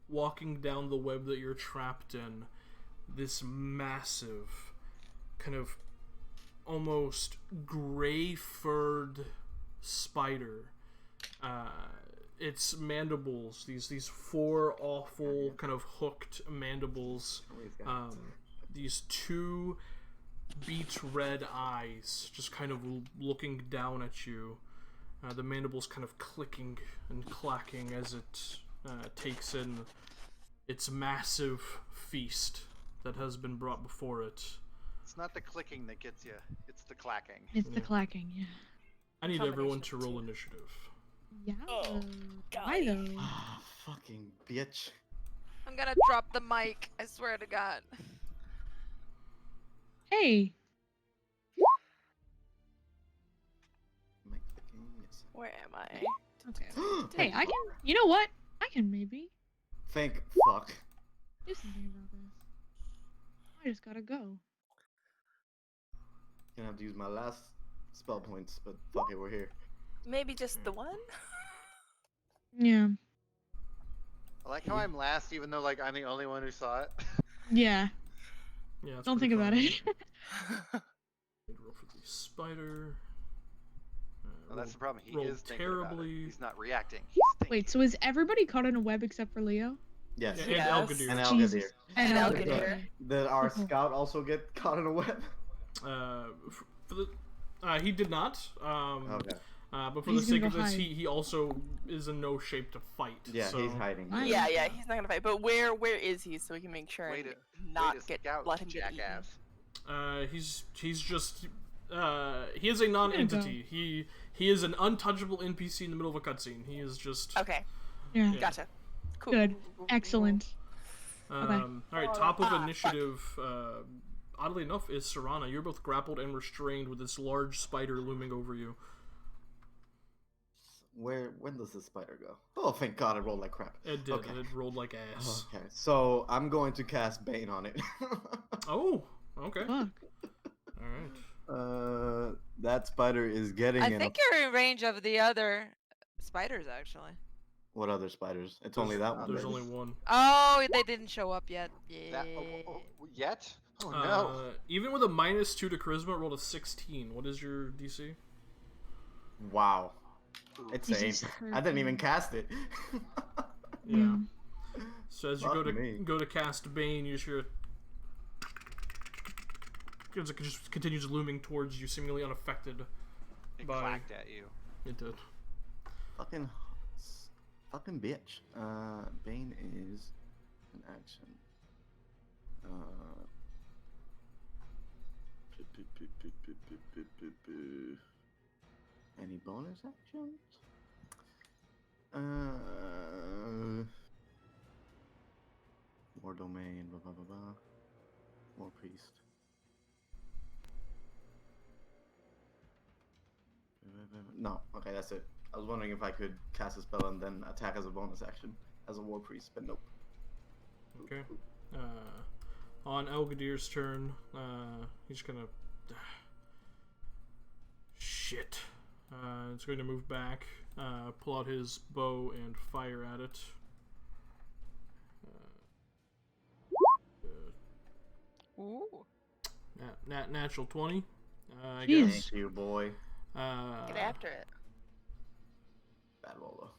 walking down the web that you're trapped in, this massive, kind of almost gray-furred spider. Its mandibles, these four awful kind of hooked mandibles, these two beet red eyes just kind of looking down at you, the mandibles kind of clicking and clacking as it takes in its massive feast that has been brought before it. It's not the clicking that gets you. It's the clacking. It's the Yeah. clacking, yeah. I need Combination everyone of to the roll two. initiative. Yeah. Oh, Why golly. though? Ah, fucking bitch. I'm gonna drop the mic. I swear to God. Hey. My clicking is- Where am I? Okay. Hey, I can. You know what? I can maybe Thank fuck. do something about this. I just gotta go. Gonna have to use my last spell points, but fuck it, we're here. Maybe just the one? Yeah. I like how I'm last, even though like I'm the only one who saw it. Yeah. Yeah, that's Don't pretty think about fine. it. Roll for the spider. Well, that's the problem. He roll is thinking about terribly. it. He's not reacting. He's thinking. Wait, so is everybody caught in a web except for Leo? Yes. Yeah, Yes. and Elgadir. And Jesus. Algadir. And Elgadir. Elgadir. Okay. Did our Cool. scout also get caught in a web? For the, he did not. Okay. But for He's the gonna sake of go this, hide. he also is in no shape to fight. Yeah, so, he's hiding. Fine. Yeah, yeah, he's not gonna fight. But where is he so we can make sure Way and to not scout, let him get eaten? jackass. He's just he is a non-entity. He is an untouchable NPC in the middle of a cutscene. He is just Okay, Yeah. Yeah. gotcha. Cool. Good. cool, cool, cool. Excellent. All right. Top of initiative. Oddly enough, is Serana. You're both grappled and restrained with this large spider looming over you. When does this spider go? Oh, thank God, it rolled like crap. It did. Okay. It rolled like ass. Okay, so I'm going to cast Bane on it. Oh, okay. Fuck. All right. That spider is getting I in. think you're in range of the other spiders, actually. What other spiders? It's only that one. There's right? only one. Oh, they didn't show up yet. Yeah. That yet? Oh no. Even with a -2 to charisma, it rolled a 16. What is your DC? Wow. Ooh. It's This a. is I didn't even cast it. Yeah. So as you Fuck me. go to cast Bane, you hear it just continues looming towards you, seemingly unaffected. It by- clacked at you. It did. Fucking bitch. Bane is an action. Any bonus actions? or domain, blah blah blah blah. More priest. No, okay, that's it. I was wondering if I could cast a spell and then attack as a bonus action as a war priest, but nope. Okay. On Elgadir's turn, he's gonna. Shit. It's going to move back, pull out his bow and fire at it. Ooh. Natural 20. I Jeez. guess. Thank you, boy. Get after it. Bad roll though.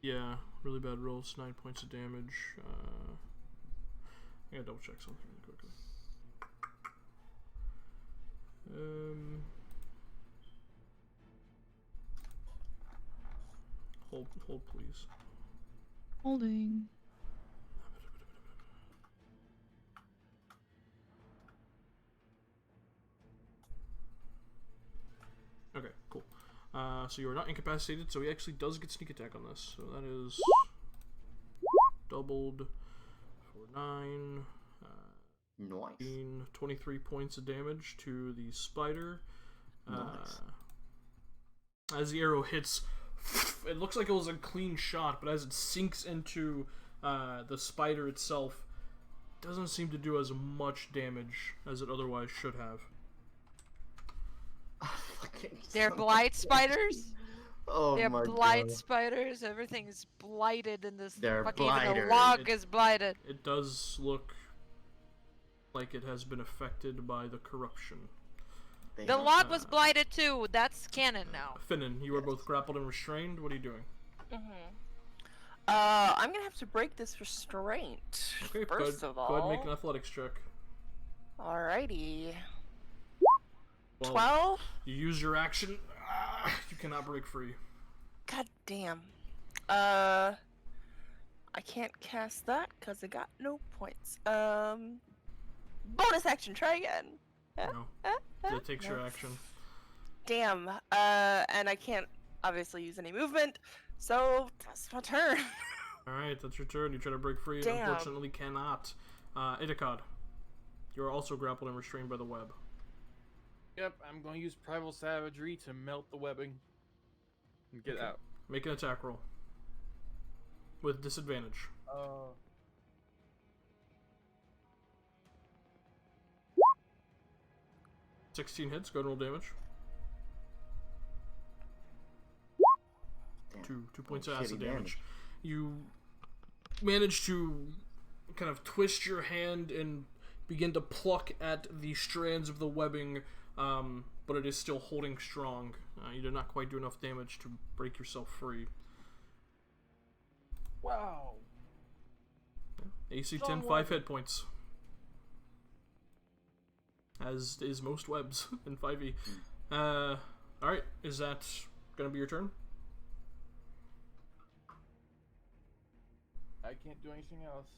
Yeah, really bad rolls. 9 points of damage. I gotta double check something really quickly. Hold please. Holding. Okay, cool. So you are not incapacitated, so he actually does get sneak attack on this. So that is doubled for 9. Nice. 23 points of damage to the spider. Nice. As the arrow hits, it looks like it was a clean shot, but as it sinks into the spider itself, it doesn't seem to do as much damage as it otherwise should have. They're blight spiders. Oh They're my blight god. spiders. Everything is blighted in this. They're Fucking even blighter. the log is blighted. It does look like it has been affected by the corruption. They The have- log was blighted too. That's canon now. Finnan, you are both grappled and restrained. What are you doing? I'm gonna have to break this restraint. Okay, First of all. go ahead and make an athletics check. Alrighty. Well, 12? You use your action. You cannot break free. God damn. I can't cast that because I got no points. Bonus action, try again. No. That takes your No. action. Damn. And I can't obviously use any movement, so that's my turn. Alright, that's your turn. You try to break free. Damn. Unfortunately cannot. Itakad, you are also grappled and restrained by the web. Yep, I'm going to use Primal Savagery to melt the webbing and get Okay. out. Make an attack roll. With disadvantage. 16 hits, go and roll damage. Damn. 2 points of Shitty acid damage. You manage to kind of twist your hand and begin to pluck at the strands of the webbing, but it is still holding strong. You did not quite do enough damage to break yourself free. Wow. AC Strong 10, 5 webbing. hit points. As is most webs in 5e. Alright, is that gonna be your turn? I can't do anything else.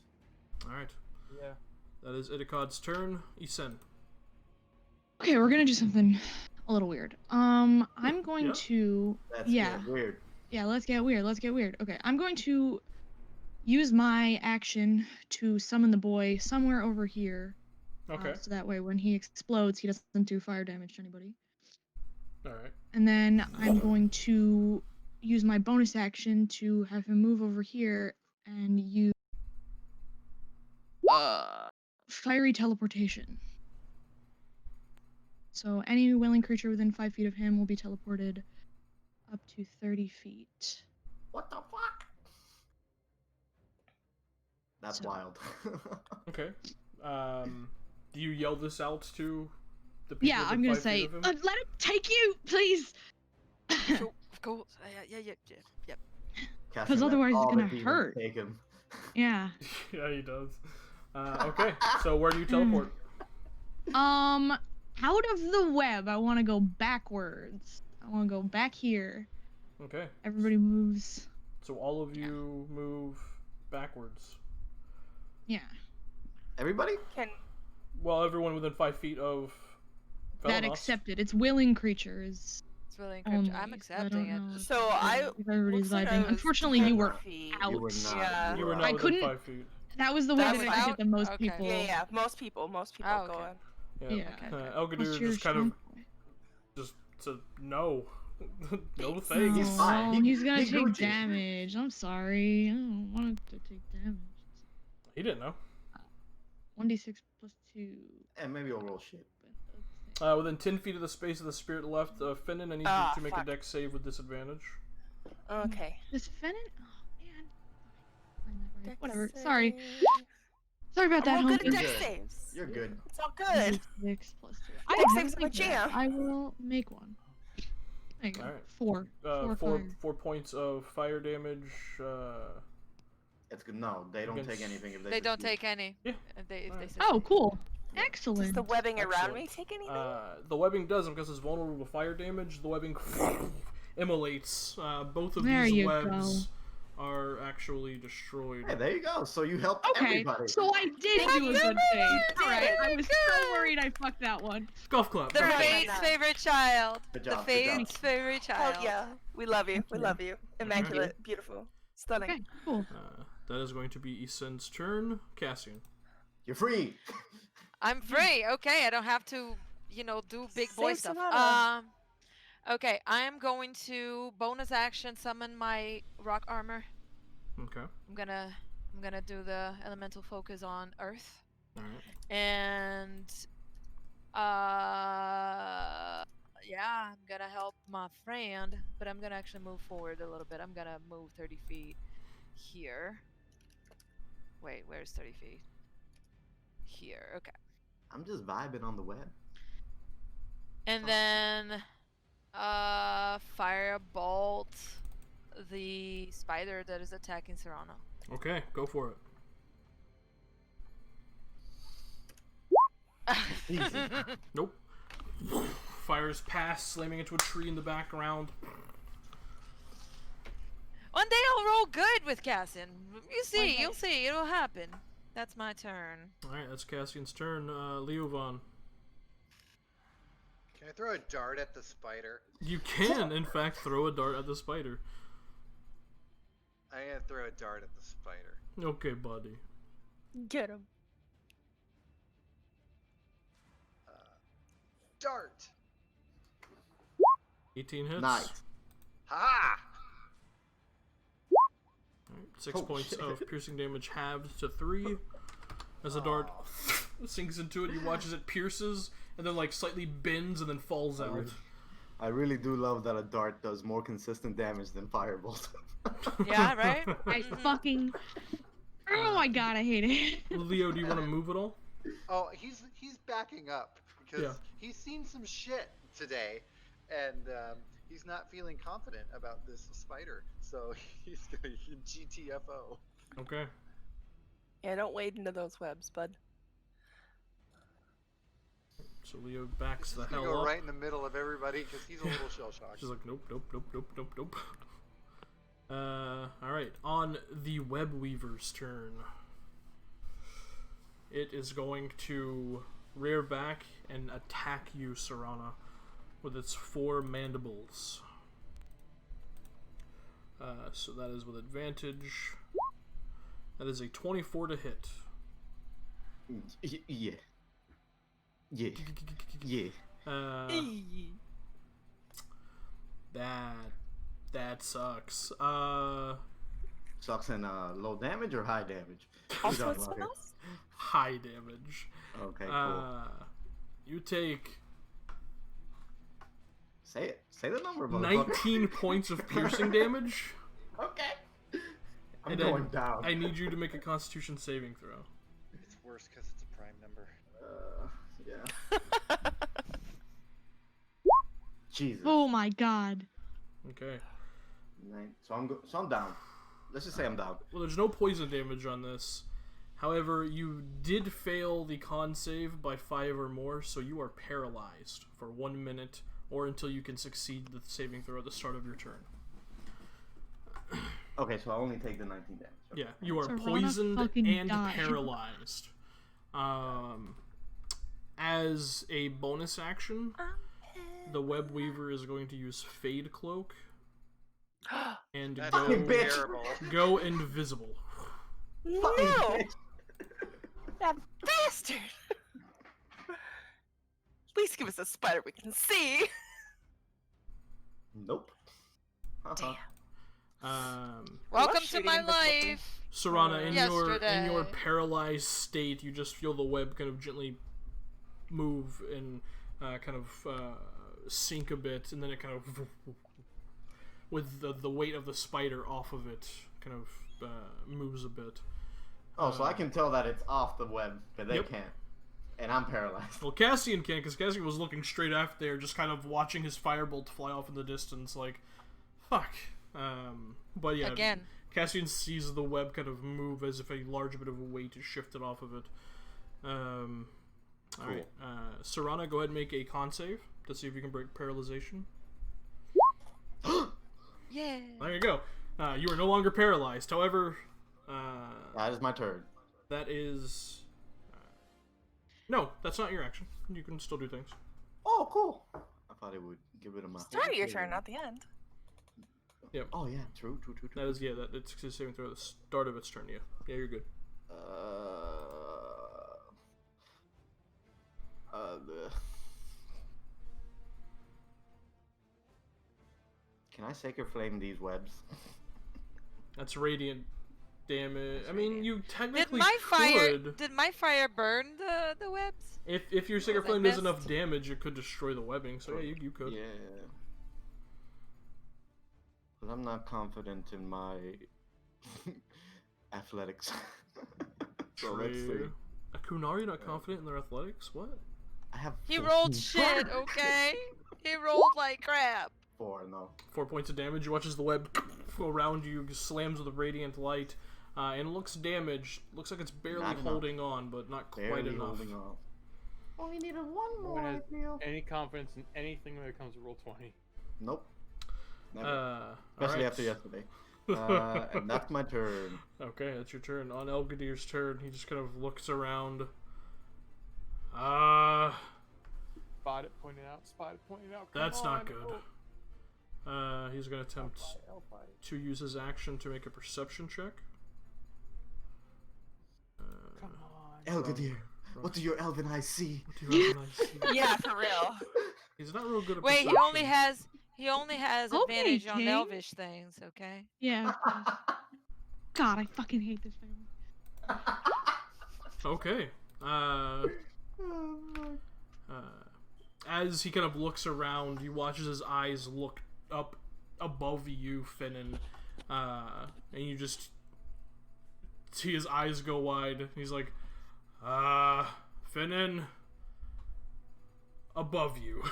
Alright, Yeah. that is Itakad's turn. Isen. Okay, we're gonna do something a little weird. I'm going Yeah. to. That's Yeah. weird. Yeah, let's get weird. Let's get weird. Okay, I'm going to use my action to summon the boy somewhere over here. Okay, So that way, when he explodes, he doesn't do fire damage to anybody. alright. And then I'm going to use my bonus action to have him move over here and use fiery teleportation. So any willing creature within 5 feet of him will be teleported up to 30 feet. What the fuck? That's So- wild. Okay. Do you yell this out to the people Yeah, within I'm gonna 5 feet say, of him? let him take you, please. Cool. Yeah. Casting that otherwise it's all the gonna demons hurt. Take him. Yeah. Yeah, he does. Okay, so where do you teleport? Out of the web, I want to go backwards. I want to go back here. Okay, Everybody moves. so all of you move backwards. Yeah. Everybody? Can Well, everyone within 5 feet of That Velanos. accepted. It's willing creatures. It's really encouraging. I'm only, so I accepting don't it. know so I if everybody's looks like I vibing. was Unfortunately, 10 you were feet. out. You were not. Yeah. You were out. not I within couldn't- 5 feet. That was the way That that was I out? hit the most Okay. people. Yeah. Most people Oh, go okay. on. Yeah. Yeah. Elgadir What's your just kind of strong just said no. No Thanks. thanks. He's fine. Oh, he's gonna he take Gucci. damage. I'm sorry. I don't want to take damage. He didn't know. 1d6 plus 2. And maybe we'll roll shit. Within 10 feet of the space of the spirit left, Finnan, I need Ah, you to make fuck. a dex save with disadvantage. Okay. This Fennin? Oh, man. Find that right. Dex Whatever. save. Sorry. Sorry about that, I'm real good homie. at You're dex good. saves. You're good. It's all good. 6 plus 2. Dex will saves are my make that. jam. I will make one. There you go. Alright. 4. 4 4 fire. points of fire damage. It's good. No, they don't take anything if They don't succeed. take any. Yeah. If they Alright. succeed. Oh, cool. Does Excellent. the webbing around Excellent. me take anything? The webbing doesn't because it's vulnerable to fire damage. The webbing immolates. Both of There these you webs are actually destroyed. Hey, there you go. So you helped Okay, everybody. so I did Thank do a you. good thing. You Alright, did. I was Good. so worried I fucked that one. Golf club. The Right. Fate's Nice. favorite child. Good The job, good Fate's job. favorite Hell child. yeah. We love you. We you. love you. Immaculate. Beautiful. Stunning. Okay, cool. That is going to be Isen's turn. Cassian. You're free. I'm free. Okay, I don't have to, do big boy Save stuff. Sonata. Okay, I am going to bonus action summon my rock armor. Okay. I'm gonna do the elemental focus on Earth, Alright. and yeah, I'm gonna help my friend, but I'm gonna actually move forward a little bit. I'm gonna move 30 feet here. Wait, where's 30 feet? Here. Okay. I'm just vibing on the web. And then firebolt the spider that is attacking Serrano. Okay, go for it. Easy. Nope. Fires past, slamming into a tree in the background. One day I'll roll good with Cassian. You see, day. you'll see, it'll happen. That's my turn. Alright, that's Cassian's turn. Leovan. Can I throw a dart at the spider? You can, in fact, throw a dart at the spider. I'm gonna throw a dart at the spider. Okay, buddy. Get him. Dart! 18 hits. Nice. Ha! Alright, 6 Oh, points shit. of piercing damage halved to 3. As the dart sinks into it, you watch as it pierces, and then slightly bends and then falls out. I really do love that a dart does more consistent damage than firebolt. Yeah, right? I fucking. Oh my god, I hate it. Leo, do you want to move at all? Oh, he's backing up because Yeah. he's seen some shit today, and he's not feeling confident about this spider. So he's going GTFO. Okay. Yeah, don't wade into those webs, bud. So Leo backs the He's gonna hell go up. right in the middle of everybody because he's a little shell shocked. She's like, nope, nope, nope, nope, nope, nope. Alright, on the web weaver's turn. It is going to rear back and attack you, Serana, with its 4 mandibles. So that is with advantage. That is a 24 to hit. Yeah. Yeah. Yeah. That sucks. Sucks in low damage or high damage? Also, We it's don't know someone here. else? High damage. Okay, cool. You take Say it. Say the number, motherfucker. 19 points of piercing damage. Okay. I'm And going down. I need you to make a Constitution saving throw. It's worse because it's a prime number. Yeah. Jesus. Oh my god. Okay. So I'm down. Let's just say I'm down. Well, there's no poison damage on this. However, you did fail the con save by 5 or more, so you are paralyzed for 1 minute or until you can succeed the saving throw at the start of your turn. Okay, so I only take the 19 damage. Okay. Yeah, you are Serana poisoned fucking and died. paralyzed. As a bonus action, the web weaver is going to use Fade Cloak and That's go, Fucking bitch. terrible. go invisible. Fucking No! bitch. That bastard! At least give us a spider we can see. Nope. Damn. Welcome to shooting my invisible life. Serana, in your Yesterday. paralyzed state, you just feel the web kind of gently move and kind of sink a bit, and then it kind of, with the weight of the spider off of it, kind of moves a bit. Oh, so I can tell that it's off the web, but they Yep. can't. And I'm paralyzed. Well, Cassian can, because Cassian was looking straight after there, just kind of watching his firebolt fly off in the distance, like, fuck. But yeah, Again. Cassian sees the web kind of move as if a large bit of a weight is shifted off of it. Alright, Serana, go ahead and make a con save to see if you can break paralyzation. Yeah. There you go. You are no longer paralyzed. However, That is my turn. that is... no, that's not your action. You can still do things. Oh, cool. I thought it would get rid of my... Start of your turn, not the end. Yep. Oh, yeah. True. That is, it's a saving throw at the start of its turn, yeah. Yeah, you're good. Can I Sacred Flame these webs? That's radiant damage. I mean, you technically Did my fire burn the webs? If your Sacred Was I Flame does missed? enough damage, it could destroy the webbing, so yeah, you could. Yeah. But I'm not confident in my athletics. So let's see. True. A Kunari not confident in their athletics? What? I have He 14 rolled shit, okay? He rolled like crap. 4, no. 4 points of damage. You watch as the web around you slams with a radiant light, and looks damaged. Looks like it's barely Not enough. holding on, but not quite Barely enough. holding on. Only needed one No more, one I has feel. any confidence in anything when it comes to roll 20. Nope. Never. alright. Especially after yesterday. And that's my turn. Okay, that's your turn. On Elgadir's turn, he just kind of looks around. Spot it, point it out. Spot it, point it out. Come That's not on, good. oh. He's gonna attempt Hellfire. to use his action to make a perception check. Come on. Elgadir, what do your elven eyes see? What do you recognize? Yeah, for real. He's not real good at Wait, perception. he only has Okay, advantage on King. elvish things, okay? Yeah. God, I fucking hate this family. Okay. As he kind of looks around, you watch as his eyes look up above you, Finnan, and you just see his eyes go wide. He's like, Finnan, above you.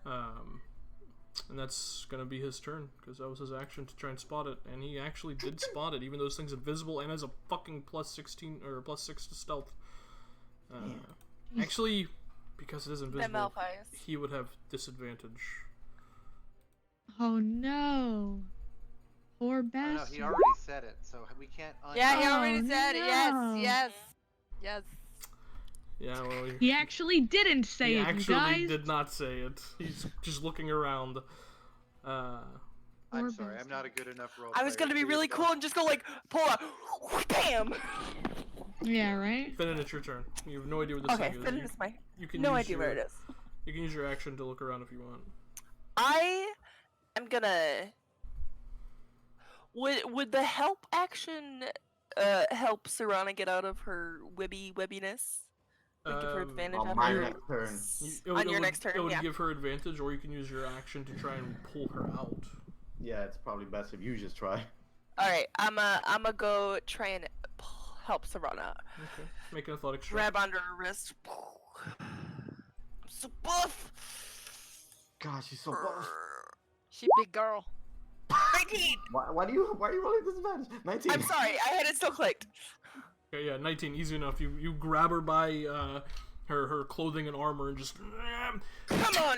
And that's gonna be his turn, because that was his action to try and spot it, and he actually did spot it, even though this thing's invisible and has a fucking +16 or +6 to stealth. Actually, because it is invisible, Malphite. he would have disadvantage. Oh no. Poor I know, bastard. he already said it, so we can't. Yeah, he Oh, already said it. Yes, no. yes, yes. Yeah, well, He actually didn't say he it, you actually guys. did not say it. He's just looking around. I'm Poor sorry, I'm bastard. not a good enough role. I was gonna be player. really cool and just go like, pull out, bam! Yeah, right? Finnan, it's your turn. You have no idea where this Okay, thing is. then You- it's my. you can No use idea your, where it is. You can use your action to look around if you want. I am gonna. Would the help action help Serana get out of her webbiness? Like give her advantage on on my her next turn. on your next turn. It would Yeah. give her advantage, or you can use your action to try and pull her out. Yeah, it's probably best if you just try. All right, I'ma go try and help Serana. Okay. Make an athletics check. Grab onto her wrist. I'm so buff. Gosh, she's so buff. She big girl. 19. Why are you rolling disadvantage? 19. I'm sorry, I had it still clicked. Okay, yeah, 19, easy enough. You grab her by her clothing and armor and just. Come on.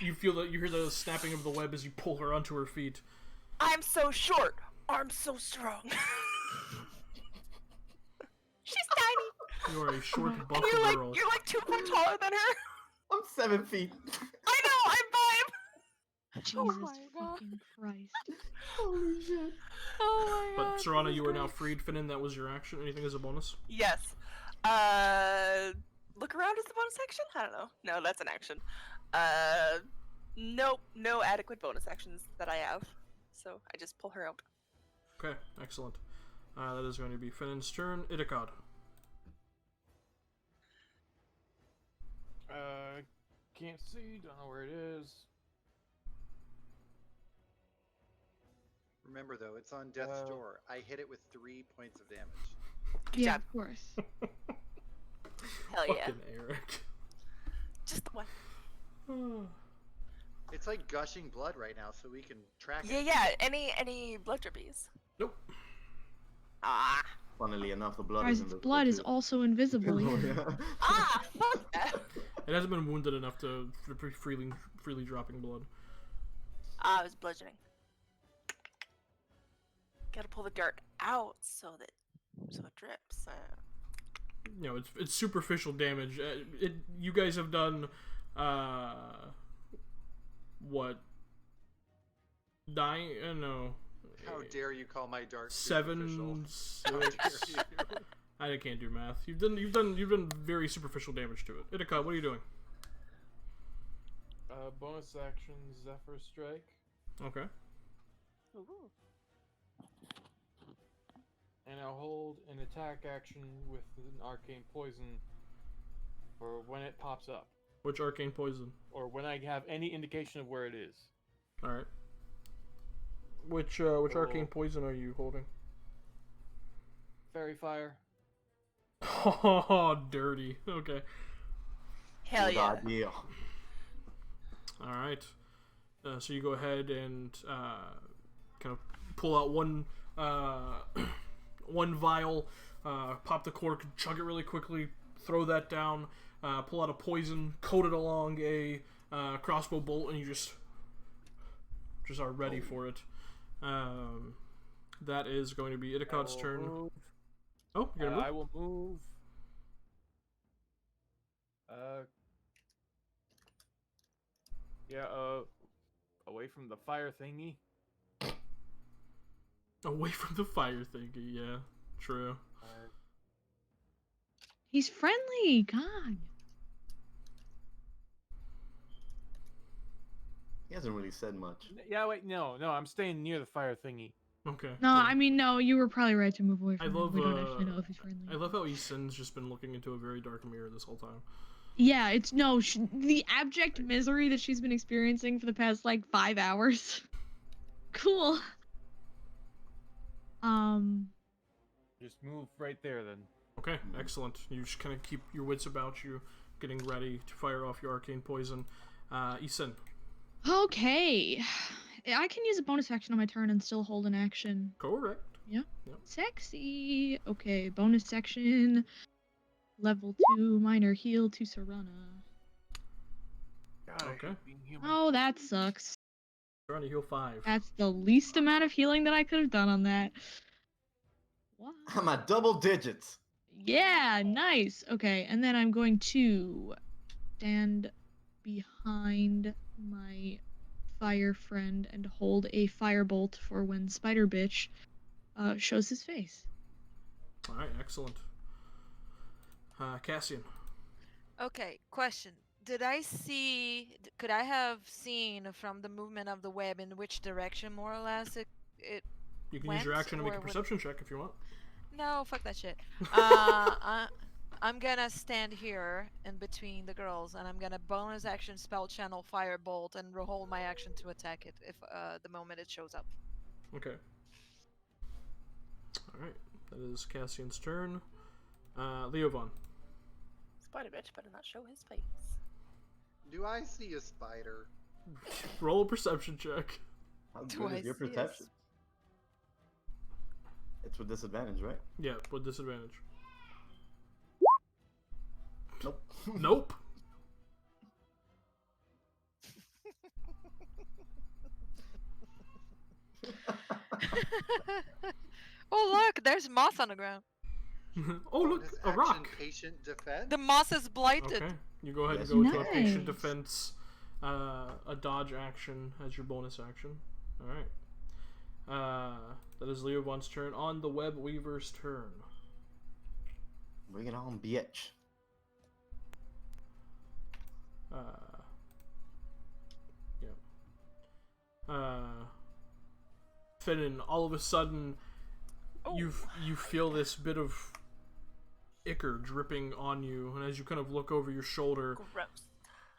You hear the snapping of the web as you pull her onto her feet. I'm so short. Arms so strong. She's tiny. You are a short, buff And you're girl. like 2 foot taller than her. I'm 7 feet. I know. I'm 5. Jesus my God. fucking Christ. Holy shit. Oh my But God. Serana, this is you are now great. freed. Finnan, that was your action. Anything as a bonus? Yes. Look around is the bonus action? I don't know. No, that's an action. Nope. No adequate bonus actions that I have. So I just pull her out. Okay, excellent. That is going to be Finnan's turn. Itakad. Can't see. Don't know where it is. Remember though, it's on death's door. I hit it with 3 points of damage. Good Yeah, job. of course. Hell yeah. Fucking Eric. Just the one. It's like gushing blood right now, so we can track Yeah, it. yeah. Any blood drippies? Nope. Ah. Funnily enough, the blood Guys, is its invisible blood is too. also invisible. Oh, Yeah. yeah. Ah, fuck that. It hasn't been wounded enough to be freely dropping blood. Ah, I was bludgeoning. Gotta pull the dirt out so it drips. You know, it's superficial damage. You guys have done, what? 9? No. How dare you call my dart 7, superficial? 6. I can't do math. You've done very superficial damage to it. Itakad, what are you doing? Bonus action Zephyr Strike. Okay. Ooh. And I'll hold an attack action with an arcane poison for when it pops up. Which arcane poison? Or when I have any indication of where it is. Alright. Which arcane poison are you holding? Fairy Fire. Oh, dirty. Okay. Hell Good yeah. idea. Alright. So you go ahead and kind of pull out one vial, pop the cork, chug it really quickly, throw that down, pull out a poison, coat it along a crossbow bolt, and you just are ready for it. That is going to be Itakad's turn. Move. Oh, you're gonna move? I will move. Yeah, away from the fire thingy. Away from the fire thingy, yeah. True. He's friendly. God. He hasn't really said much. Yeah, wait, no, I'm staying near the fire thingy. Okay. No, yeah. I mean, no, you were probably right to move away I from love, him. We don't actually know if he's friendly. I love how Easton's just been looking into a very dark mirror this whole time. Yeah, it's no, the abject misery that she's been experiencing for the past, like, 5 hours. Cool. Just move right there then. Okay, excellent. You just kind of keep your wits about you, getting ready to fire off your arcane poison. Eason. Okay. I can use a bonus action on my turn and still hold an action. Correct. Yep. Yep. Sexy. Okay, bonus action. Level 2 minor heal to Serana. God, I Okay. hate being human. Oh, that sucks. Trying to heal 5. That's the least amount of healing that I could have done on that. What? I'm at double digits. Yeah, nice. Okay, and then I'm going to stand behind my fire friend and hold a firebolt for when Spider Bitch shows his face. Alright, excellent. Cassian. Okay, question. Could I have seen from the movement of the web in which direction more or less it You can use your went, action to make a or would- perception check if you want. No, fuck that shit. I'm gonna stand here in between the girls, and I'm gonna bonus action spell channel firebolt and hold my action to attack it if the moment it shows up. Okay. Alright, that is Cassian's turn. Leovon. Spider bitch better not show his face. Do I see a spider? Roll a perception check. How Do good I is your see a perception? It's with disadvantage, right? Yeah, with disadvantage. Nope. Nope. Oh look, there's moss on the ground. Oh look, Bonus a action, rock. Patient defense. The moss is blighted. Okay, you go ahead Yes, and go you to a patient Nice. defense. a dodge action as your bonus action. All right. That is Leobon's turn. On the Web Weaver's turn. Bring it on, bitch. Finnan, all of a sudden, you feel this bit of ichor dripping on you, and as you kind of look over your shoulder, Gross.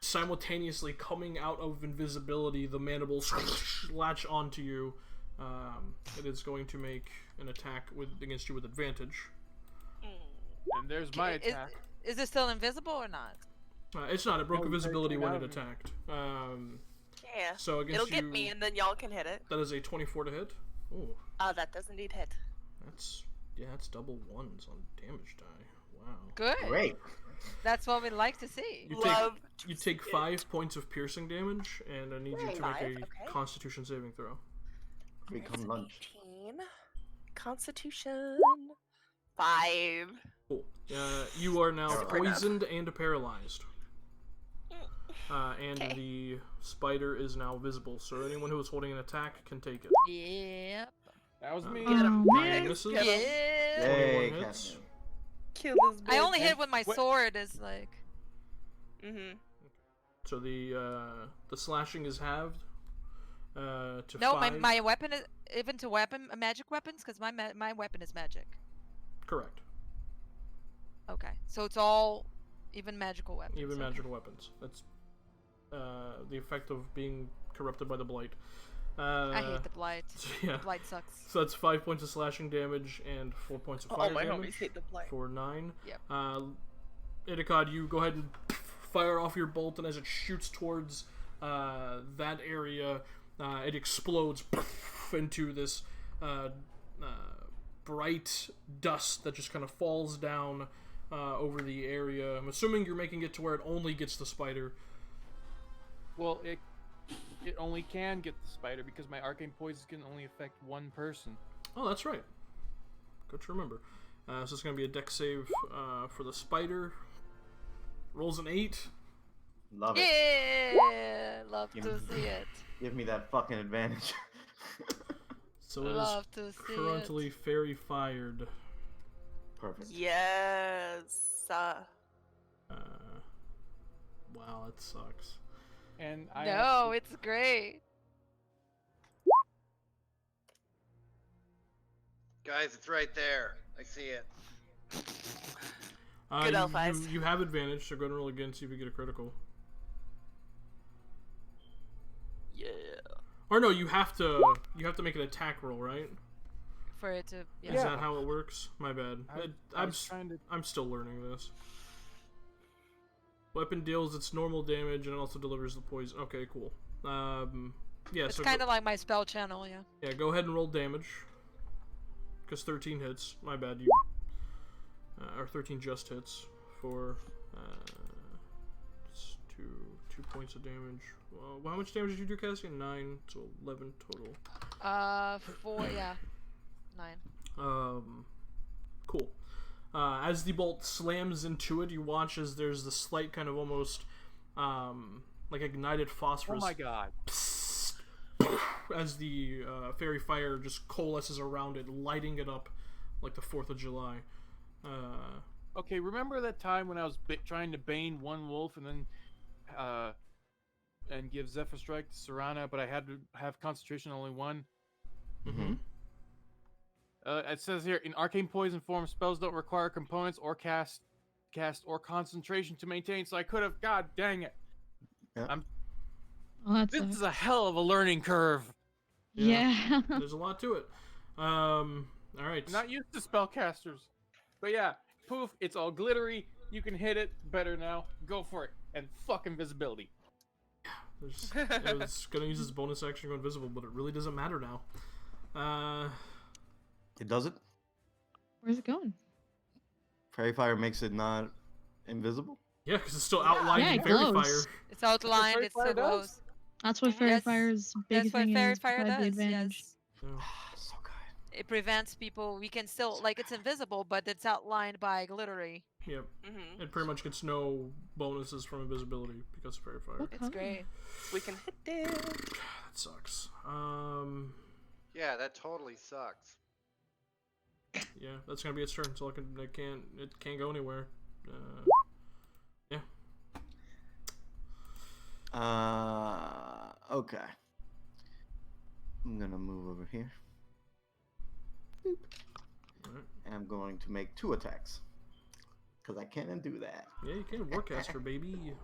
simultaneously coming out of invisibility, the mandibles latch onto you. It is going to make an attack against you with advantage. And there's my attack. Is it still invisible or not? It's not. It broke Oh, invisibility when it out of me. attacked. Yeah. So against It'll get you, me, and then y'all can hit it. that is a 24 to hit. Oh, That does indeed hit. that's double ones on damage die. Wow. Good. Great. That's what we like to see. You take 5 points of piercing damage, and I need you to make Five, a okay. Constitution saving throw. Become lunch. 18. Constitution. 5. Cool. You are now Paralyzed. poisoned and paralyzed. And Okay. the spider is now visible, so anyone who is holding an attack can take it. Yep. That was me. Oh, Nine man. misses. Yeah. Yay, 21 hits. Catherine. Kill this bitch. I only hit with my What- sword. Is like. Mm-hmm. So the slashing is halved. To No, 5. my weapon is even to magic weapons, because my weapon is magic. Correct. Okay, so it's all even magical weapons. Even okay. magical weapons. That's the effect of being corrupted by the blight. I hate the blight. Yeah. The blight sucks. So that's 5 points of slashing damage and 4 points of fire Oh, my damage homies hate the blight. for 9. Yep. Idikad, you go ahead and fire off your bolt, and as it shoots towards that area, it explodes into this bright dust that just kind of falls down over the area. I'm assuming you're making it to where it only gets the spider. Well, it only can get the spider because my arcane poison can only affect one person. Oh, that's right. Good to remember. So it's going to be a dex save for the spider. Rolls an 8. Love it. Yeah, love Give to me- see it. Give me that fucking advantage. So it is Love to see currently fairy fired. Perfect. Yes. Wow, that sucks. And it. I No, it's great. Guys, it's right there. I see it. Good you, elf eyes. you have advantage, so go ahead and roll again, see if you get a critical. Yeah. Or no, you have to make an attack roll, right? For it to. Yeah. Is that how it works? My bad. I was trying to. I'm still learning this. Weapon deals its normal damage and it also delivers the poison. Okay, cool. Yeah, It's so kind of like my spell channel, yeah. yeah, go ahead and roll damage. Because 13 hits. My bad, you. Or 13 just hits for it's 2 points of damage. Well, how much damage did you do, Cassie? 9, so 11 total. 4, yeah. 9. Cool. As the bolt slams into it, you watch as there's the slight kind of almost like ignited Oh phosphorus my god. as the fairy fire just coalesces around it, lighting it up like the 4th of July. Okay, remember that time when I was trying to bane one wolf and then and give Zephyr Strike to Serana, but I had to have concentration on only one? Mm-hmm. It says here, in arcane poison form, spells don't require components or cast or concentration to maintain, so I could have, god dang it. Well, that's This is a hell of a learning curve. yeah. There's a lot to it. Alright. I'm not used to spellcasters. But yeah, poof, it's all glittery. You can hit it better now. Go for it. And fuck invisibility. I was gonna use this bonus action to go invisible, but it really doesn't matter now. It doesn't? Where's it going? Fairy fire makes it not invisible? Yeah, because it's still outlined Yeah, in it fairy glows. fire. It's outlined, Fairy it's Fire so does? close. That's what Fairy Yes, Fire's big That's what thing Fairy is. Fire provide the does, advantage. yes. So, So good. It prevents people, we can still, like, it's invisible, but it's outlined by glittery. Yep. Mm-hmm. It pretty much gets no bonuses from invisibility because of fairy fire. What It's color? great. We can hit it. That sucks. Yeah, that totally sucks. Yeah, that's gonna be its turn. So it can't go anywhere. Yeah. Okay. I'm gonna move over here. Boop. Alright. And I'm going to make 2 attacks. Because I can do that. Yeah, you can Warcaster, baby.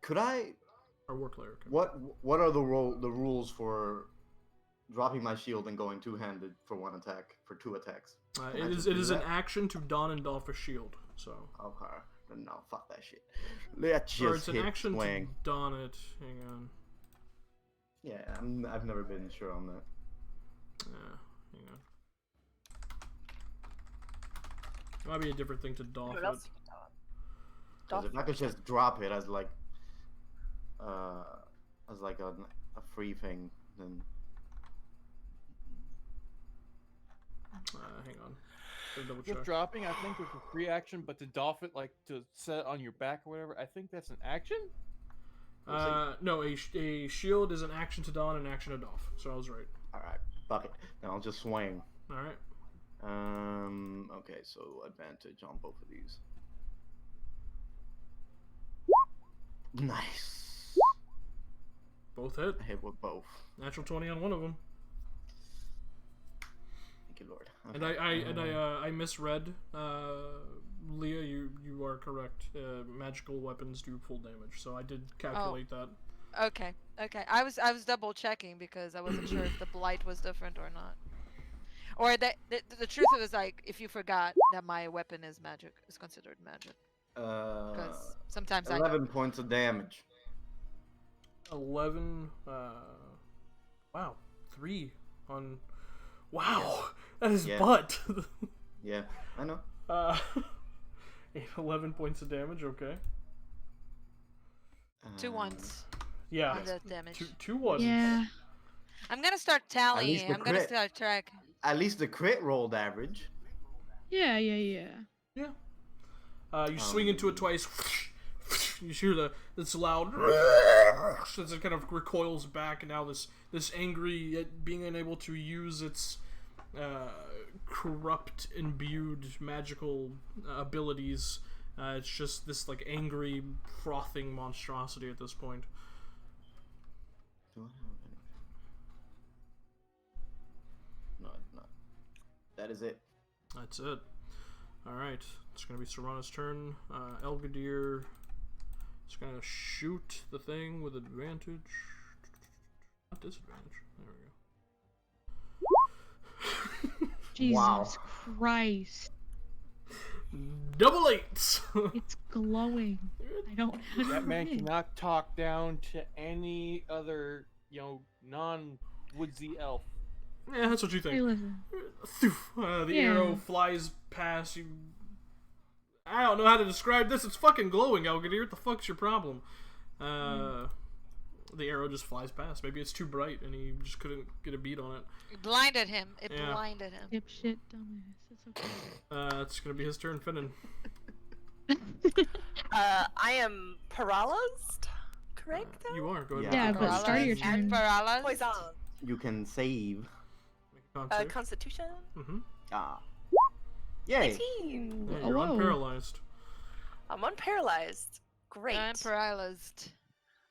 Could I... Or War Cleric. What are the rules for dropping my shield and going two-handed for 1 attack, for 2 attacks? It is an action to don and doff a shield, so... Okay. No, fuck that shit. Let's just Or it's an hit action swing. to don it. Hang on. Yeah, I've never been sure on that. Hang on. It might be a different thing to doff What it. else you can tell him? Because if I could just drop it as like a free thing, then Hang on. Gotta double Just check. dropping, I think, was a free action, but to doff it, like to set it on your back or whatever, I think that's an action. No, a shield is an action to don and an action to doff. So I was right. all right, fuck it. Then I'll just swing. All right. Okay, so advantage on both of these. Nice. Both hit. I hit with both. Natural 20 on one of them. Thank you, Lord. And I misread. Leah, you are correct. Magical weapons do full damage, so I did calculate that. Okay. I was double checking because I wasn't sure if the blight was different or not. Or the truth of it is, like, if you forgot that my weapon is considered magic. Because sometimes 11 points of damage. 11. Wow. 3 on. Wow, that is butt. Yeah, I know. 11 points of damage. Okay. 2 ones Yeah. on the damage. Two ones. Yeah. I'm gonna start tallying. I'm gonna start track. At least the crit rolled average. Yeah. Yeah. You swing into it twice. You hear this loud. As it kind of recoils back, and now this angry, being unable to use its corrupt, imbued magical abilities. It's just this like angry, frothing monstrosity at this point. Do I have anything? No, it's not. That is it. That's it. Alright, it's going to be Serana's turn. Elgadir is going to shoot the thing with advantage. Not disadvantage. There we go. Jesus Wow. Christ. Double 8s! It's glowing. I don't have That man it. cannot talk down to any other, non-woodsy elf. Yeah, that's what you Hey, think. listen. The Yeah. arrow flies past you. I don't know how to describe this. It's fucking glowing, Elgadir. What the fuck's your problem? The arrow just flies past. Maybe it's too bright and he just couldn't get a beat on it. It blinded him. It Yeah. blinded him. Dipshit dumbass. It's okay. It's gonna be his turn, Finnan. I am paralyzed, correct? You are. Go ahead. Yeah, and but make a start your constitution. turn. Paralyzed. Poison. You can save. Make a con save. Constitution. Mm-hmm. Ah. Yay. 18. Yeah, you're Whoa. unparalyzed. I'm unparalyzed. Great. I'm paralyzed.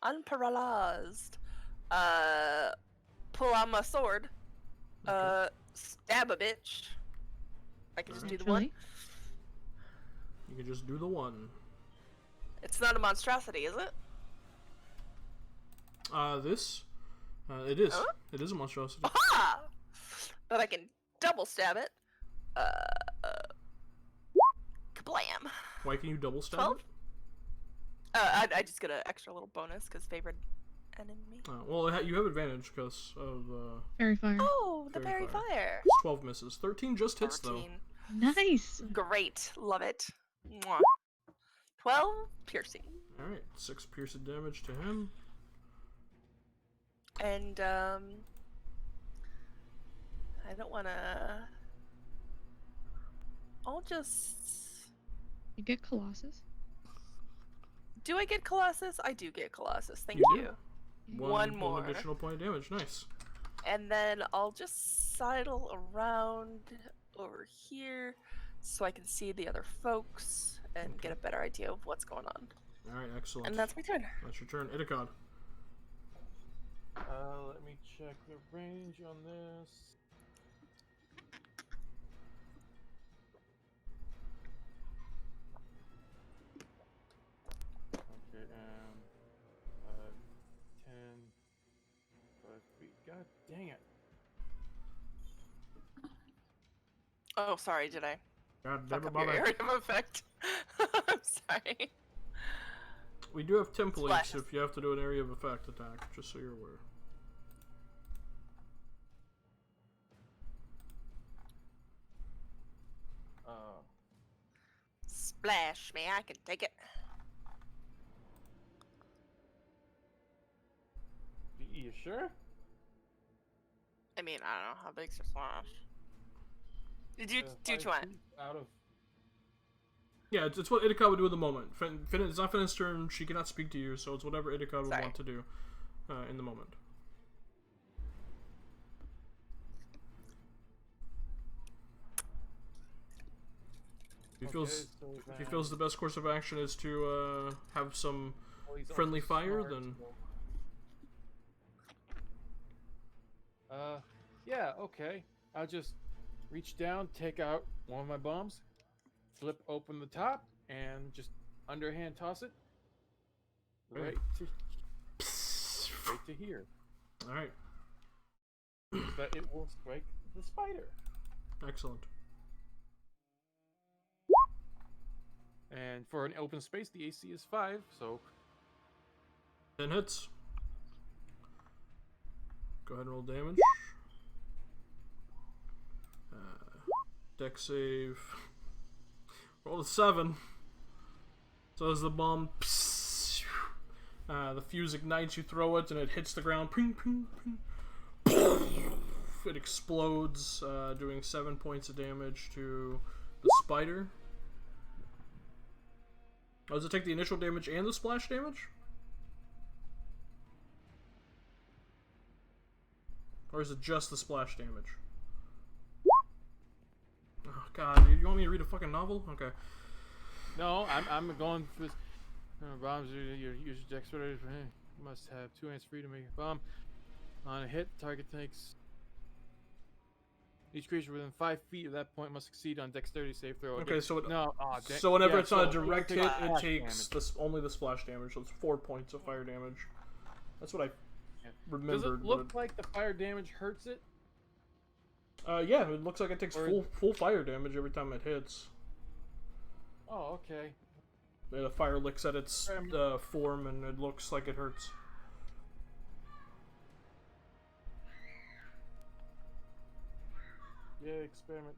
Unparalyzed. Pull out my sword. Stab a bitch. I can just do the one. Actually, You can just do the one. It's not a monstrosity, is it? It is. Huh? It is a monstrosity. Aha! But I can double stab it. Kablam. Why can you double stab 12? it? I just get an extra little bonus because favored enemy. Well, you have advantage because of fairy fire. Oh, the Fairy berry fire. fire. 12 misses. 13 just hits 13. Nice. Great. Love it. Mwah. 12 piercing. though. All right, 6 piercing damage to him. And I don't want to. I'll just. You get Colossus. Do I get Colossus? I do get Colossus. Thank You you. do. One more. One additional point of damage. Nice. And then I'll just sidle around over here so I can see the other folks and get a better idea of what's going on. All right, excellent. And that's my turn. That's your turn. Itakon. Let me check the range on this. Okay, 10, 5 feet. God dang it. Oh, sorry, did I God fuck damn it, up your Bobby. area of effect? I'm sorry. We do have templates Splash. if you have to do an area of effect attack, just so you're aware. Splash me, I can take it. You sure? I mean, I don't know, how big's your splash? Did you do 5 20? feet out of. Yeah, it's what Itakon would do in the moment. It's not Finna's turn, she cannot speak to you, so it's whatever Itakon would want to do in the moment. If he feels the best course of action is to have some friendly fire, then... Yeah, okay. I'll just reach down, take out one of my bombs, flip open the top, and just underhand toss it right to here. Alright. But it will strike the spider. Excellent. And for an open space, the AC is 5, so... 10 hits. Go ahead and roll damage. Deck save. Roll a 7. So as the bomb... the fuse ignites, you throw it, and it hits the ground. Ping, ping, ping. It explodes, doing 7 points of damage to the spider. Oh, does it take the initial damage and the splash damage? Or is it just the splash damage? Oh god, you want me to read a fucking novel? Okay. No, I'm going for bombs. Your dexterity must have 2 hands free to make a bomb. On a hit, target takes. Each creature within 5 feet of that point must succeed on dexterity save throw. Okay, so so whenever it's not a direct hit, it takes only the splash damage. So it's 4 points of fire damage. That's what I remembered. Does it look like the fire damage hurts it? Yeah, it looks like it takes full fire damage every time it hits. Oh, okay. The fire licks at its form, and it looks like it hurts. Yeah, experiment.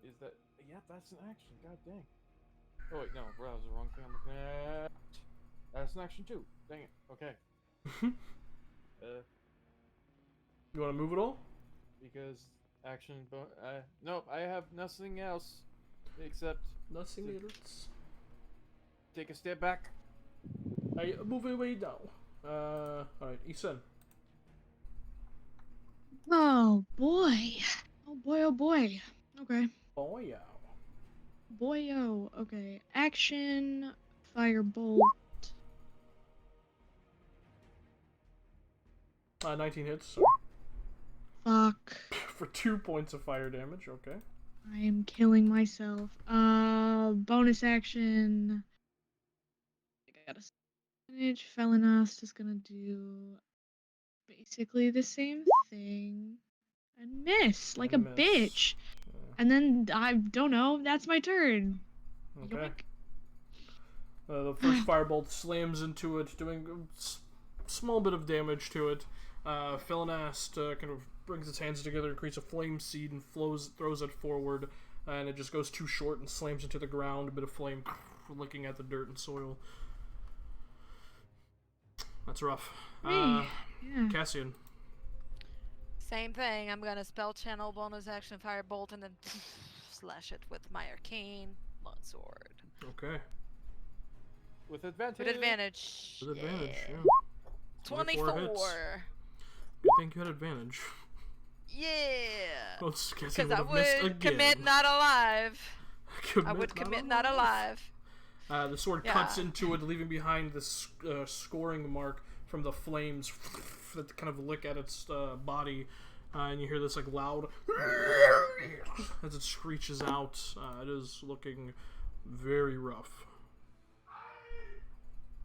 Is that... Yeah, that's an action. God dang. Oh, wait, no. Bro, that was the wrong thing I'm looking at. That's an action, too. Dang it. Okay. You want to move it all? Because action... nope, I have nothing else. Except... Nothing else. Take a step back. I move away now. Alright, Isan. Oh boy. Oh boy, oh boy. Okay. Boyo. Boyo. Okay. Action. Firebolt. 19 hits. So. Fuck. For 2 points of fire damage, okay. I am killing myself. Bonus action. I got a advantage. Felinast is gonna do basically the same thing and miss like a bitch. Yeah. And then I don't know. That's my turn. Okay. Yoink. The first firebolt slams into it, doing a small bit of damage to it. Felinast kind of brings its hands together and creates a flame seed and throws it forward, and it just goes too short and slams into the ground. A bit of flame licking at the dirt and soil. That's rough. Yeah. Cassian. Same thing. I'm gonna spell channel bonus action firebolt and then slash it with my arcane longsword. Okay. With advantage. With advantage. With advantage, yeah. 24. hits. Good thing you had advantage. Yeah. I was guessing Because I would have missed would again. commit not alive. I would commit not alive. The sword cuts into it, leaving behind this scoring mark from the flames that kind of lick at its body. And you hear this like loud as it screeches out. It is looking very rough.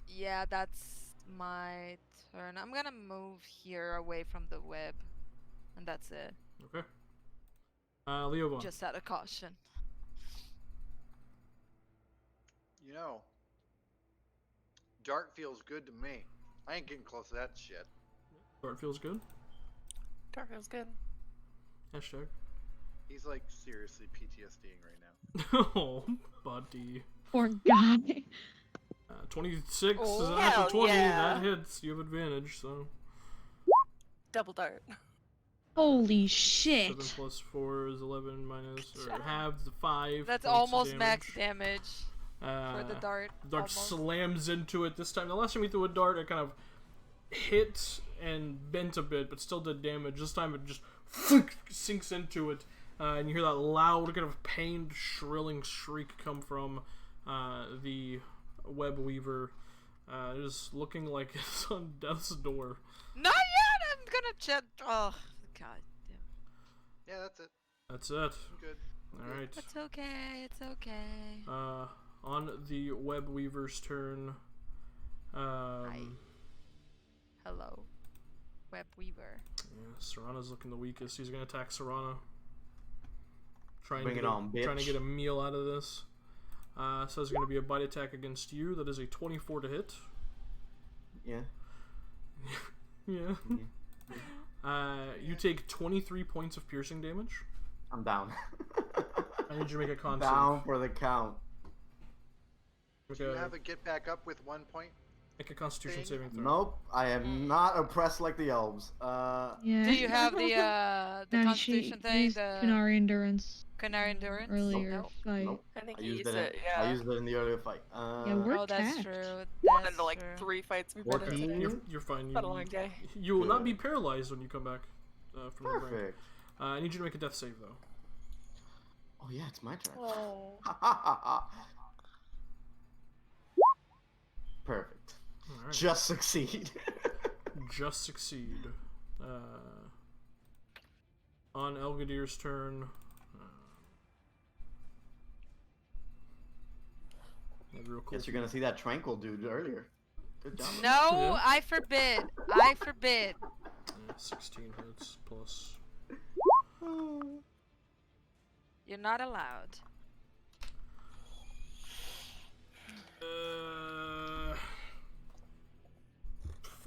Yeah, that's my turn. I'm gonna move here away from the web. And that's it. Okay. Leovon. Just out of caution. You know, Dart feels good to me. I ain't getting close to that shit. Dart feels good. Dart feels good. Hashtag. He's like seriously PTSDing right now. Oh, buddy. Poor guy. 26 Oh, is an natural 20. yeah. That hits. You have advantage, so. Double dart. Holy shit. 7 plus 4 is 11 minus, or halves the 5. That's points of almost damage. max damage for the dart. The dart almost. slams into it this time. The last time you threw a dart, it kind of hit and bent a bit, but still did damage. This time it just sinks into it, and you hear that loud, kind of pained, shrilling shriek come from the web weaver. It is looking like it's on death's door. Not yet! I'm gonna check. Oh, god damn. Yeah, that's it. That's it. I'm good. Alright. It's okay, it's okay. On the web weaver's turn. Hi. Hello. Web weaver. Yeah, Serana's looking the weakest. He's gonna attack Serana. Trying Bring to it on, bitch. Trying to get a meal out of this. So it's gonna be a bite attack against you. That is a 24 to hit. Yeah. Yeah. You take 23 points of piercing damage. I'm down. I need you to make a con Down save. for the count. Do you have a get back up with 1 point? Make a Constitution saving throw. Nope, I am not oppressed like the elves. Yeah. Do you have the No, Constitution she thing? used The Canary Endurance Canary Endurance? earlier Nope. fight. Nope. I think I you used used it. it, yeah. I used it in the earlier fight. Yeah, we're Oh, that's tapped. true. One That's into like true. 3 fights we've been in 14. today. You're fine. Not a long day. You will not be paralyzed when you come back from the break. Perfect. I need you to make a death save though. Oh yeah, it's my turn. Oh. Perfect. Alright. Just succeed. Just succeed. On Elgadir's turn. Real cool. Guess you're gonna see that tranquil dude earlier. Good job. No, Yeah. I forbid. I forbid. 16 hits plus. You're not allowed.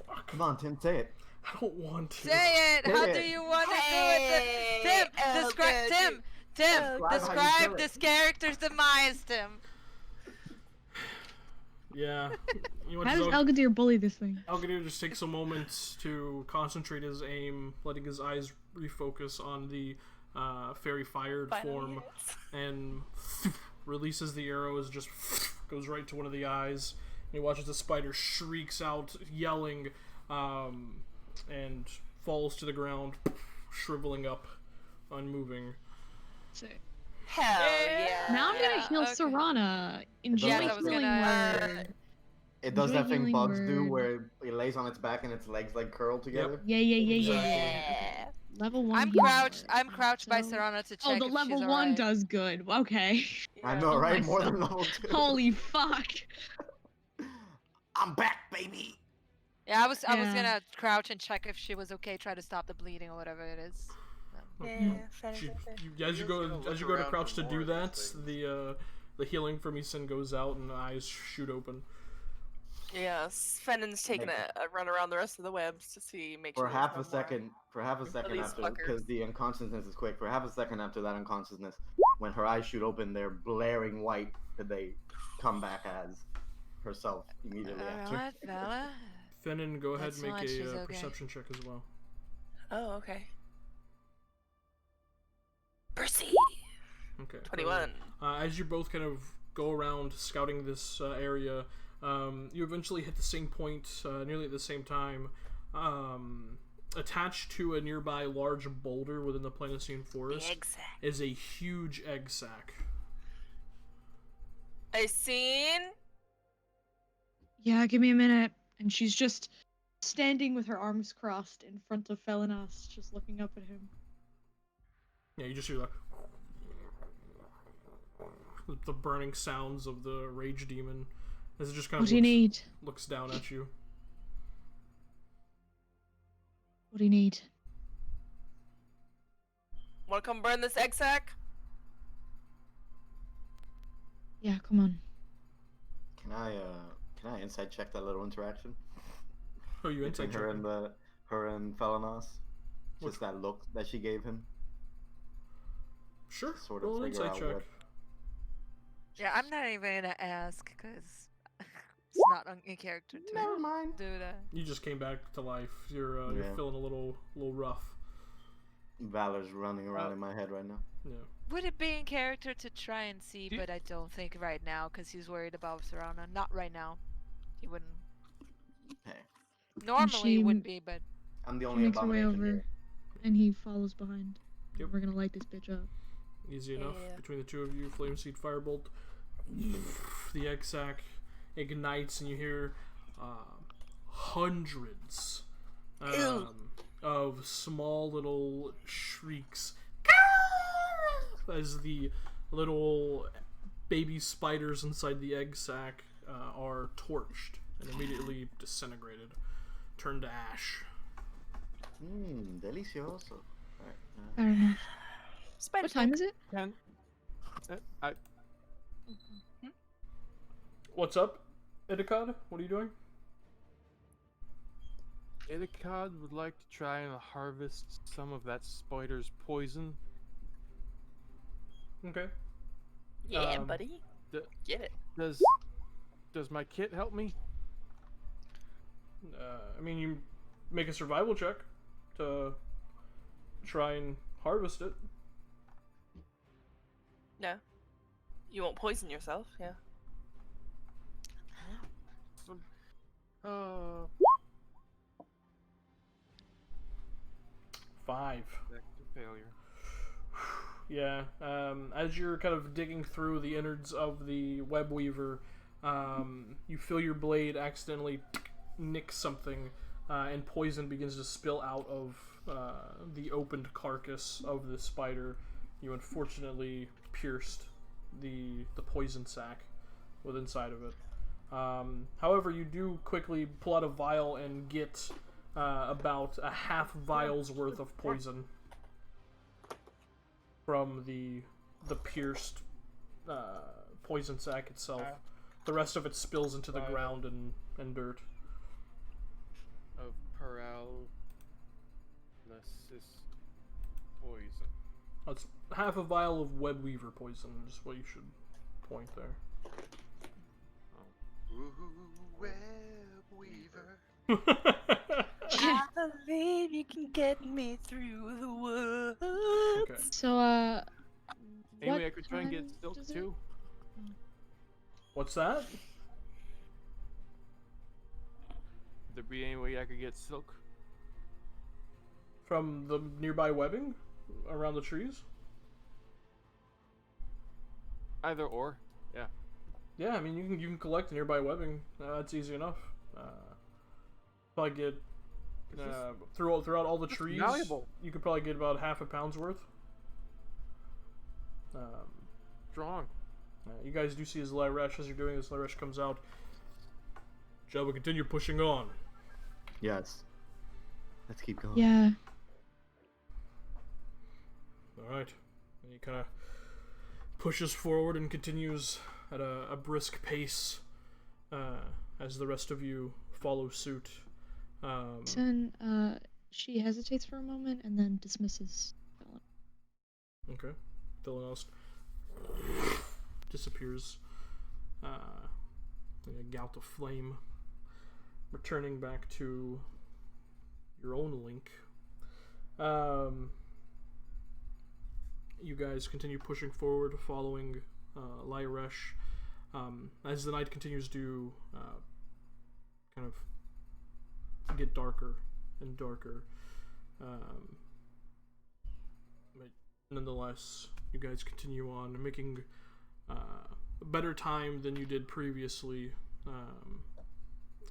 Fuck. Come on, Tim, say it. I don't want to. Say it. Say How it. do you want to Hey, do it? Tim, describe. Tim. Describe how you Describe kill it. this character's demise, Tim. Yeah. You want How to does Elgadir bully this thing? Elgadir just takes a moment to concentrate his aim, letting his eyes refocus on the fairy fired Finally form, hits. and releases the arrows, just goes right to one of the eyes. And he watches the spider shrieks out, yelling, and falls to the ground, shriveling up, unmoving. Sick. Hell yeah. Now I'm gonna heal okay. Serana. Enjoy Yeah, I was healing gonna- word. It does Enjoy that thing healing bugs do word. where it lays on its back and its legs like curl together. Yeah, yeah, yeah, yeah, Exactly. yeah. Level 1 I'm healing crouched. word. I'm crouched by So- Serana to check Oh, the if level she's 1 alright. does good. Okay. I Yeah. know, Oh right? my More than son. level 2. Holy fuck. I'm back, baby. Yeah, I was Yeah. gonna crouch and check if she was okay. Try to stop the bleeding or whatever it is. Yeah, fair, She, fair, fair. as you Just go gonna look as you go to around crouch for to do more of that, these things. the healing from Isin goes out and the eyes shoot open. Yeah, Fennon's taking a run around the rest of the webs to see, make For sure half a there's no more. second, these after, fuckers. because the unconsciousness is quick. For half a second after that unconsciousness, when her eyes shoot open, they're blaring white. That they come back as herself immediately after. Alright, fella. Fennon, go ahead That's and make fine, she's a okay. perception check as well. Oh, okay. Proceed. Okay. 21. As you both kind of go around scouting this area, you eventually hit the same point nearly at the same time. Attached to a nearby large boulder within the Planocene forest egg sac. is a huge egg sac. I seen. Yeah, give me a minute. And she's just standing with her arms crossed in front of Felinas, just looking up at him. Yeah, you just hear the burning sounds of the rage demon as it just kind What of do you need? looks down at you. What do you need? Wanna come burn this egg sac? Yeah, come on. Can I insight check that little interaction? Oh, you Between insight check. her and Felinas? Which- Just that look that she gave him. Sure. Sort of Roll an figure insight out check. what. Yeah, I'm not even gonna ask because it's not in character to Never mind. do that. You just came back to life. You're Yeah. feeling a little rough. Valor's running around in my head right now. Yeah. Would it be in character to try and see, Do you- but I don't think right now because he's worried about Serana. Not right now. He wouldn't. Hey, Normally she it would m- be, but I'm the She only makes her way abomination over, here. and he follows behind. Yep. We're gonna light this bitch up. Easy enough. Yeah. Between the two of you, flame seed firebolt. The egg sac ignites, and you hear hundreds of small little shrieks as the little baby spiders inside the egg sac are torched and immediately disintegrated, turned to ash. Delicioso. Alright. Fair enough. Spider What time is it? Can I? What's up, Idicod? What are you doing? Idicod would like to try and harvest some of that spider's poison. Okay. Yeah, Um, buddy. the- Get it. Does my kit help me? I mean, you make a survival check to try and harvest it. No. You won't poison yourself, yeah. Uh, 5. back to failure. Yeah. As you're kind of digging through the innards of the web weaver, you feel your blade accidentally nick something, and poison begins to spill out of the opened carcass of the spider. You unfortunately pierced the poison sac with inside of it. However, you do quickly pull out a vial and get about a half vial's worth of poison from the pierced poison sac itself. The rest of it spills into the ground and dirt. Of paralysis poison. That's half a vial of web weaver poison is what you should point there. Ooh, web weaver. I believe you can get me through the woods. Okay. So, Maybe what I could try and get time silk does it- too. What's that? Would there be any way I could get silk? From the nearby webbing around the trees? Either or. Yeah. Yeah, I mean you can collect nearby webbing. That's easy enough. Probably get throughout all the That's trees. valuable. You could probably get about half a pound's worth. Strong. You guys do see as Lyresh, as you're doing this, Lyresh comes out. Shall we continue pushing on? Yes. Let's keep going. Yeah. Alright. He kind of pushes forward and continues at a brisk pace as the rest of you follow suit. Then, she hesitates for a moment and then dismisses Felon. Okay. Tillin disappears in a gout of flame, returning back to your own link. you guys continue pushing forward, following Lyresh. As the night continues to kind of get darker and darker. But nonetheless, you guys continue on, making a better time than you did previously.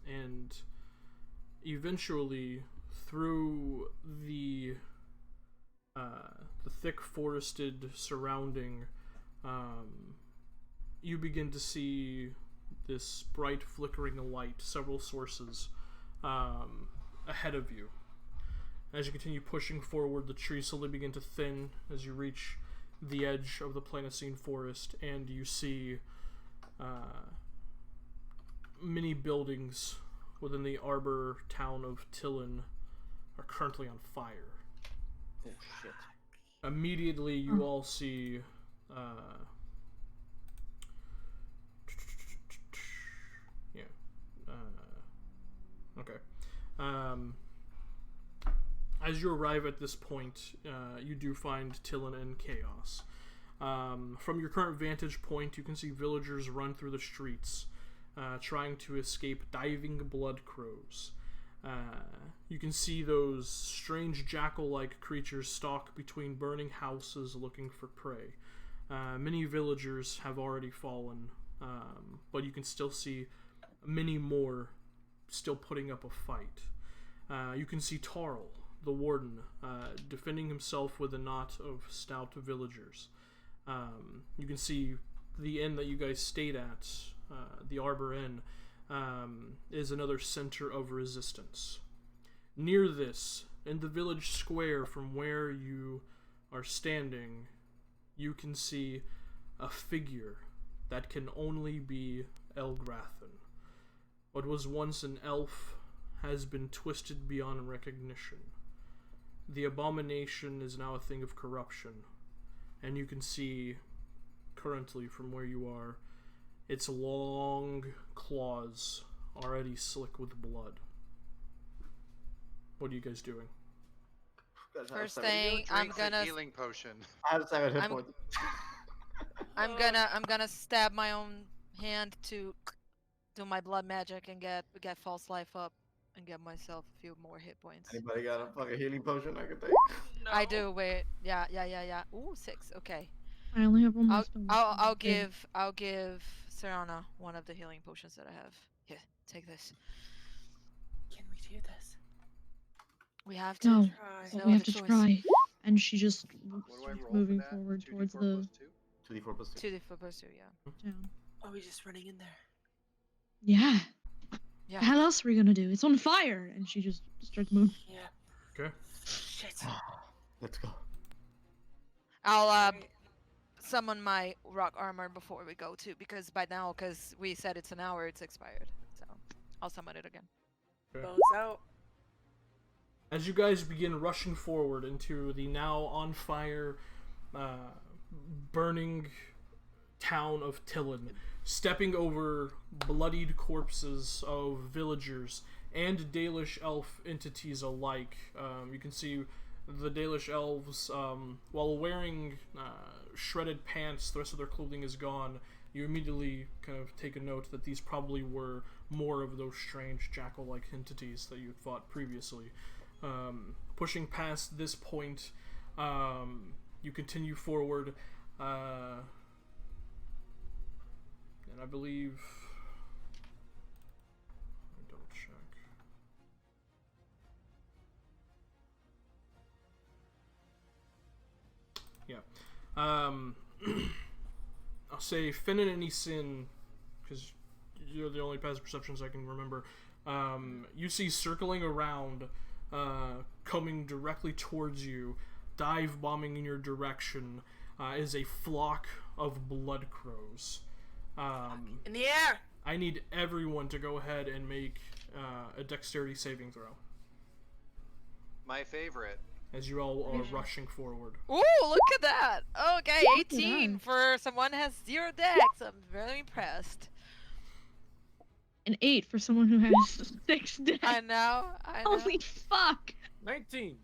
And eventually, through the thick forested surrounding, you begin to see this bright flickering light, several sources ahead of you. As you continue pushing forward, the trees slowly begin to thin as you reach the edge of the Planocene forest, and you see many buildings within the arbor town of Tillin are currently on fire. Oh shit. Immediately, you all see okay. As you arrive at this point, you do find Tillin in chaos. From your current vantage point, you can see villagers run through the streets, trying to escape diving blood crows. You can see those strange jackal-like creatures stalk between burning houses looking for prey. Many villagers have already fallen, but you can still see many more still putting up a fight. You can see Tarl, the warden, defending himself with a knot of stout villagers. You can see the inn that you guys stayed at, the Arbor Inn, is another center of resistance. Near this, in the village square from where you are standing, you can see a figure that can only be Elgrathen. What was once an elf has been twisted beyond recognition. The abomination is now a thing of corruption, and you can see, currently from where you are, its long claws already slick with blood. What are you guys doing? First thing, I'm Drinks a gonna healing potion. I have 7 hit I'm- points. I'm gonna stab my own hand to do my blood magic and get false life up and get myself a few more hit points. Anybody got a fucking healing potion I could take? I do. Wait. Yeah. Ooh, 6. Okay. I only have one more I'll spell. I'll Okay. give Serana one of the healing potions that I have. Here, take this. Can we do this? We have to. No, Try. There's but no we have other to choice. try. And she just What do I starts roll moving for that? forward 2d4 towards plus the 2? 2d4 plus 2. 2 for plus 2. Yeah. town. Are we just running in there? Yeah. Yeah. The hell else are we gonna do? It's on fire! And she just starts moving. Yeah. Okay. Shit. Let's go. I'll Alright. summon my rock armor before we go too, because by now, because we said it's an hour, it's expired. So I'll summon it again. Bows out. As you guys begin rushing forward into the now on fire, burning town of Tillin, stepping over bloodied corpses of villagers and Dalish elf entities alike, you can see the Dalish elves, while wearing shredded pants, the rest of their clothing is gone. You immediately kind of take a note that these probably were more of those strange jackal-like entities that you had fought previously. Pushing past this point, you continue forward, and I believe... Let me double check. Yeah. I'll say Finnan and Isin, because you're the only passive perceptions I can remember. You see circling around, coming directly towards you, dive bombing in your direction, is a flock of blood crows. In the air! I need everyone to go ahead and make a dexterity saving throw My favorite. as you all are rushing forward. Ooh, look at that! Okay, Look at 18 that. for someone who has 0 dex. I'm very impressed. An 8 for someone who has 6 deaths. I know. Holy fuck! 19.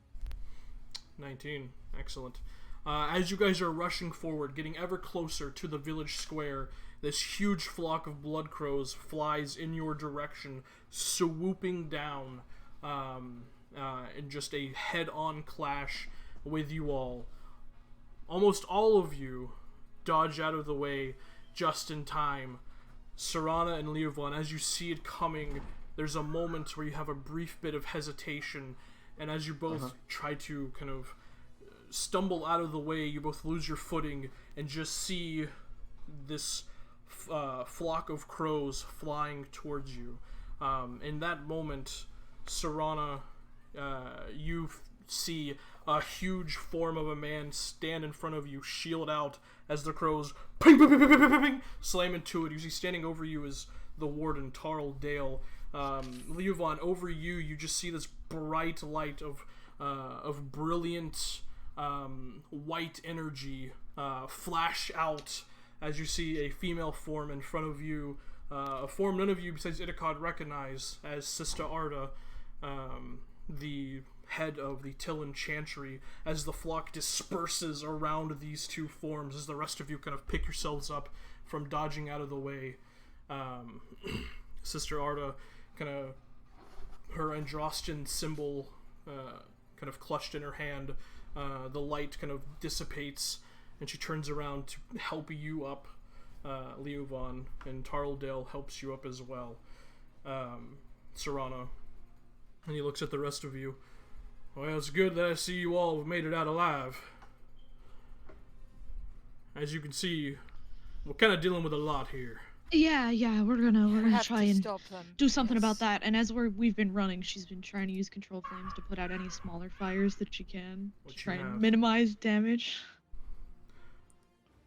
19. Excellent. As you guys are rushing forward, getting ever closer to the village square, this huge flock of blood crows flies in your direction, swooping down in just a head-on clash with you all. Almost all of you dodge out of the way just in time. Serana and Leovon, as you see it coming, there's a moment where you have a brief bit of hesitation, and as you both try to kind of stumble out of the way, you both lose your footing and just see this flock of crows flying towards you. In that moment, Serana, you see a huge form of a man stand in front of you, shield out, as the crows ping, ping, ping, ping, ping, ping, ping, slam into it. You see standing over you is the warden, Tarl Dale. Leovon, over you, you just see this bright light of brilliant white energy flash out as you see a female form in front of you, a form none of you besides Itakad recognize as Sister Arda, the head of the Tillin Chantry, as the flock disperses around these two forms, as the rest of you kind of pick yourselves up from dodging out of the way. Sister Arda, kind of her Androstian symbol kind of clutched in her hand, the light kind of dissipates, and she turns around to help you up, Leovon, and Tarldale helps you up as well. Serana, and he looks at the rest of you. Well, it's good that I see you all have made it out alive. As you can see, we're kind of dealing with a lot here. Yeah, we're gonna have try to and stop them. do something Yes. about that. And as we've been running, she's been trying to use controlled flames to put out any smaller fires that she can What to you try and have. minimize damage.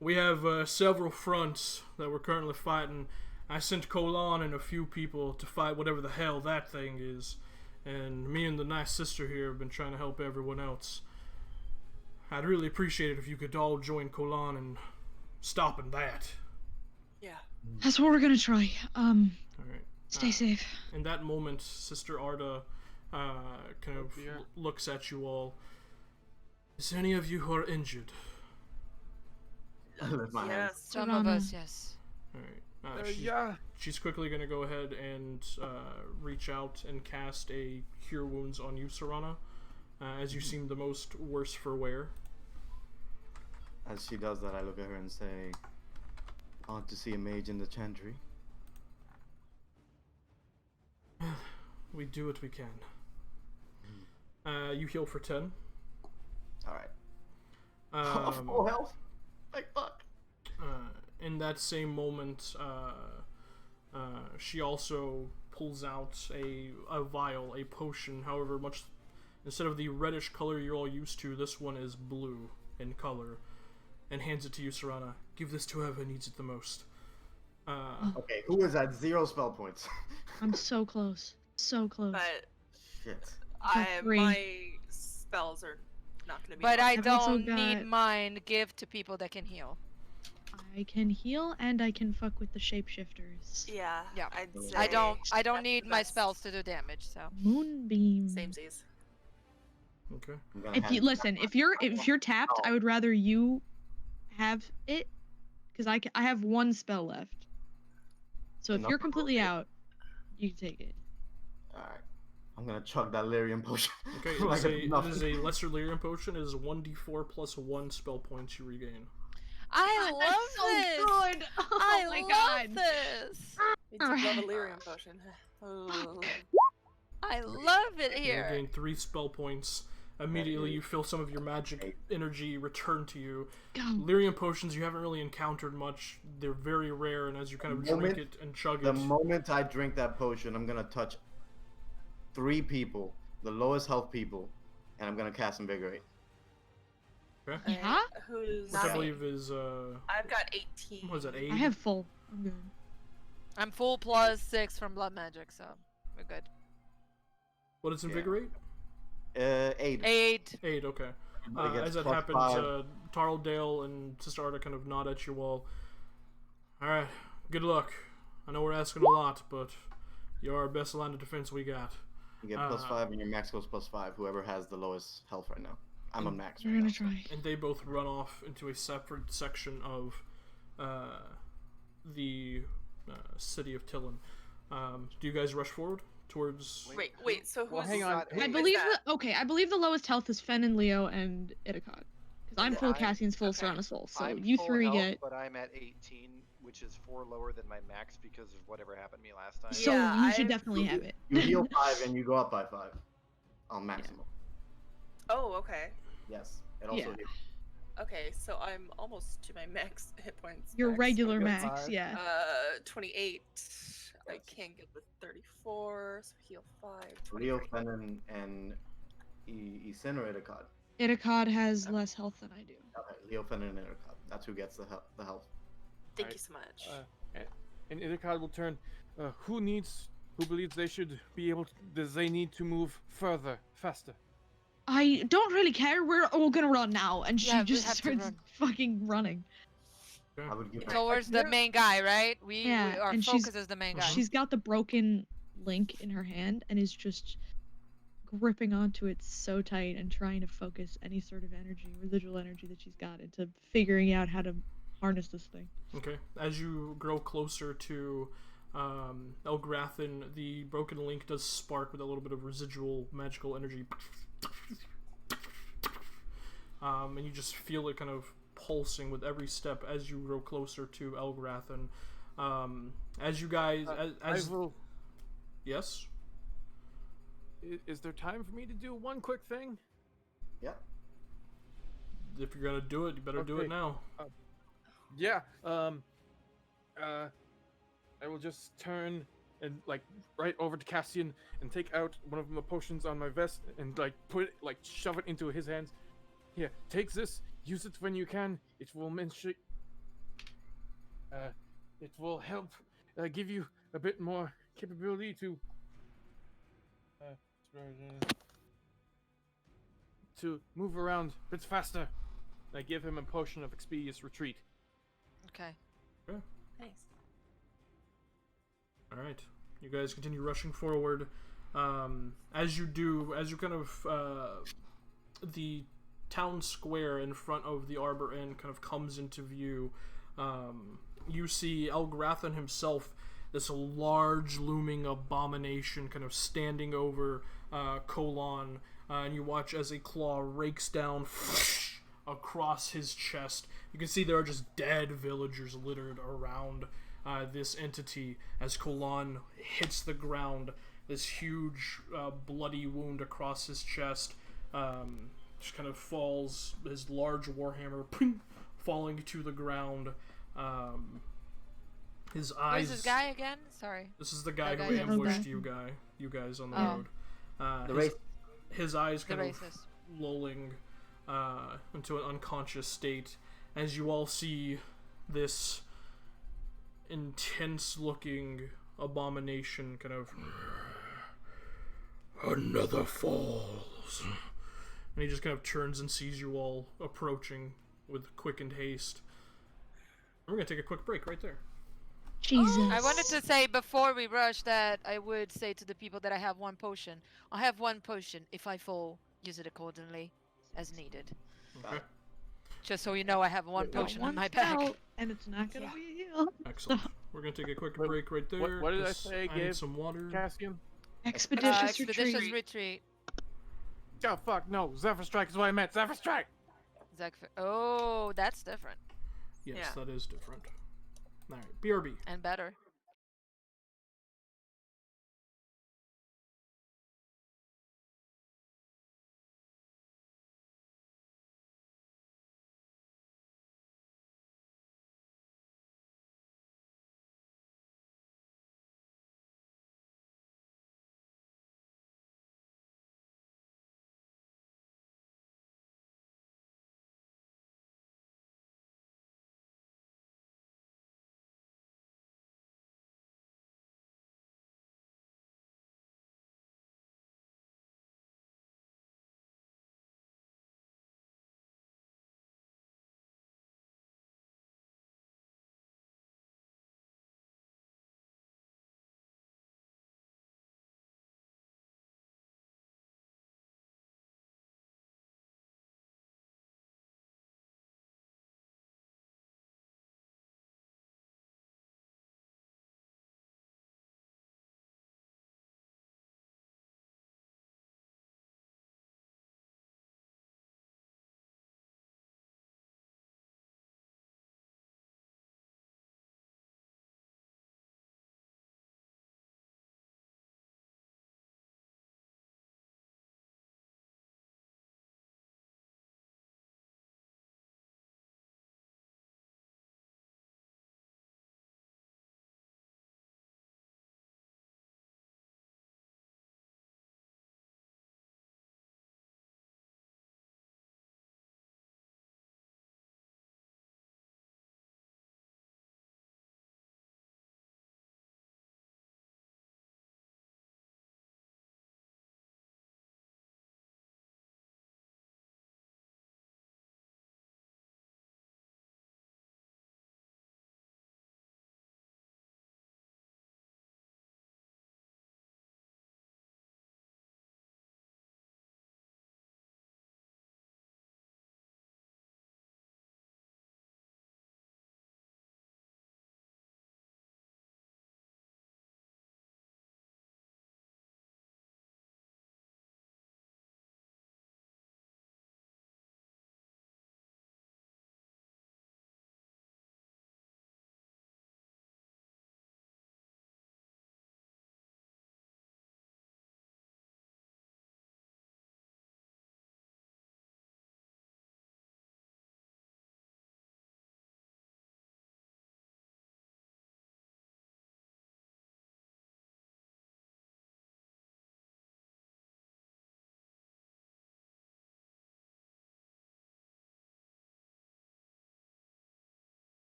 We have several fronts that we're currently fighting. I sent Kolan and a few people to fight whatever the hell that thing is. And me and the nice sister here have been trying to help everyone else. I'd really appreciate it if you could all join Kolan in stopping that. Yeah. That's what we're gonna try. Alright. Stay safe. In that moment, Sister Arda kind of looks at you all. Is there any of you who are injured? I lift my hand. Yes. Some of Serana. us, yes. Alright. Yeah. She's quickly going to go ahead and reach out and cast a Cure Wounds on you, Serana, as you seem the most worse for wear. As she does that, I look at her and say, I want to see a mage in the chantry. We do what we can. You heal for 10. Alright. Full health? Like, fuck. In that same moment, she also pulls out a vial, a potion. However, much instead of the reddish color you're all used to, this one is blue in color, and hands it to you, Serana. Give this to whoever needs it the most. Okay, who is at 0 spell points? I'm so close. So close. But Shit. Three. my spells are not going to be. But I I've also don't need got- mine. Give to people that can heal. I can heal and I can fuck with the shapeshifters. Yeah. Yeah. I'd say I don't that's need the my best. spells to do damage. So Moonbeam. Samesies. Okay. I'm gonna If hand you it listen, back. if you're tapped, I would rather you have it, because I have one spell left. So if Enough you're for completely both. out, you can take it. Alright. I'm gonna chug that lyrium potion. Okay, it Like is, it's nothing. it is a lesser lyrium potion. It is 1d4 plus 1 spell points you regain. I love this. Good. Oh I my love god. this. We do love a Alright. lyrium potion. Oh. I love it You here. regain 3 spell points. Immediately, you feel some of your magic energy return to you. Go. Lyrium potions you haven't really encountered much. They're very rare, and as you kind of drink Moment- it and chug The it, moment I drink that potion, I'm gonna touch 3 people, the lowest health people, and I'm gonna cast Invigorate. Yeah? Who's? which I believe is I've got 18. what is that, 8? I have full. I'm good. I'm full plus 6 from blood magic, so we're good. What is invigorate? 8. 8. 8. Okay. Everybody gets As that plus happens, 5. Tarldale and Sister Arda kind of nod at you all. Alright, good luck. I know we're asking a lot, but you're our best line of defense we got. You get plus 5 and your max goes plus 5, whoever has the lowest health right now. I'm on max. We're right gonna now, so- try. And they both run off into a separate section of the city of Tillin. Do you guys rush forward towards? Wait. So Well, who's hang on. who I is believe that? I believe the lowest health is Fen and Leo and Itakot. Because I'm Yeah, full Cassian's full okay. Serana Soul. So I'm you full three health, get. but I'm at 18, which is 4 lower than my max because of whatever happened to me last time. So Yeah, you should I've- definitely have it. You heal 5 and you go up by 5 on maximum. Oh, okay. Yes. It also Yeah. heals. Okay, so I'm almost to my max hit points. Your max. regular Heal max, 5. yeah. 28. I can't get the 34, so heal 5. Leo, 23. Fennon, and Isin or Itakad? Itakod has less health than I do. Okay, Leo, Fennon, and Itakad. That's who gets the health. Thank Right. you so much. And Itakad will turn. Who believes they should be able to? Does they need to move further, faster? I don't really care. We're all gonna run now, and she Yeah, we just have to starts run. fucking running. I would give Towards the main guy, right? Yeah, Our and focus is the main guy. She's got the broken link in her hand and is just gripping onto it so tight and trying to focus any sort of energy, residual energy that she's got into figuring out how to harness this thing. Okay. As you grow closer to Elgrathan, the broken link does spark with a little bit of residual magical energy. And you just feel it kind of pulsing with every step as you grow closer to Elgrathan. As you guys, I will. Yes. Is there time for me to do one quick thing? Yep. If you're gonna do it, you better do it Okay. now. Yeah. I will just turn and like right over to Cassian and take out one of the potions on my vest and like shove it into his hands. Here, take this. Use it when you can. It will it will help give you a bit more capability to move around a bit faster. I give him a potion of expeditious retreat. Okay. Nice. All right, you guys continue rushing forward. As you kind of the town square in front of the Arbor Inn kind of comes into view. You see Elgrathan himself, this large looming abomination, kind of standing over Colon, and you watch as a claw rakes down across his chest. You can see there are just dead villagers littered around this entity as Colon hits the ground. This huge bloody wound across his chest just kind of falls, his large warhammer falling to the ground. His eyes. Who's this guy again? Sorry. This is the guy That who guy ambushed yesterday. you guys on the Oh. road. His eyes The kind of racist. lulling into an unconscious state as you all see this intense-looking abomination kind of another falls, and he just kind of turns and sees you all approaching with quickened haste. We're gonna take a quick break right there. Jesus. I wanted to say before we rush that I would say to the people that I have one potion. I have one potion. If I fall, use it accordingly as needed. Okay. Just so you know, I have one Got potion one on my back. spell, and it's not gonna Yeah. be a heal. Excellent. We're gonna take a quick Wait, break right there. what did I 'cause say I I need gave some water. Cassian? Expeditious Expeditious retreat. retreat. Oh fuck no! Zephyr Strike is what I meant. Zephyr Strike. Oh, that's different Yes, Yeah. that is different. All right, BRB. and better.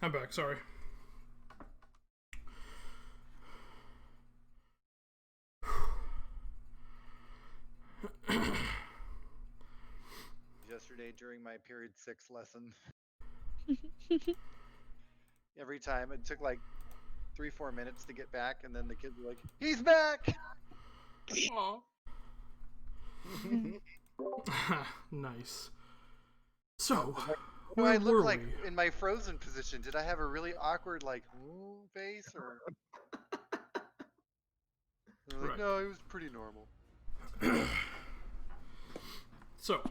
I'm back, sorry. Yesterday during my period 6 lesson, every time it took like 3-4 minutes to get back, and then the kids were like, "He's back!" Aw. Nice. So, Do where I look were like we? in my frozen position? Did I have a really awkward like face, or? They're like, Right. no, it was pretty normal. So,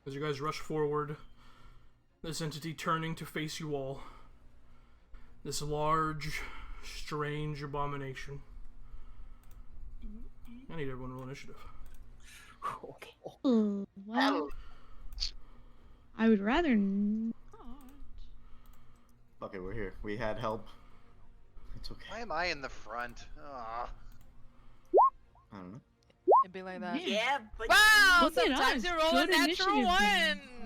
as you guys rush forward, this entity turning to face you all, this large, strange abomination. I need everyone to roll initiative. Oh, well, I would rather not. Okay, we're here. We had help. It's okay. Why am I in the front? Ah. I don't know. It'd be like that. Yeah, but Wow! Look at Sometimes us, you roll a good natural initiative one.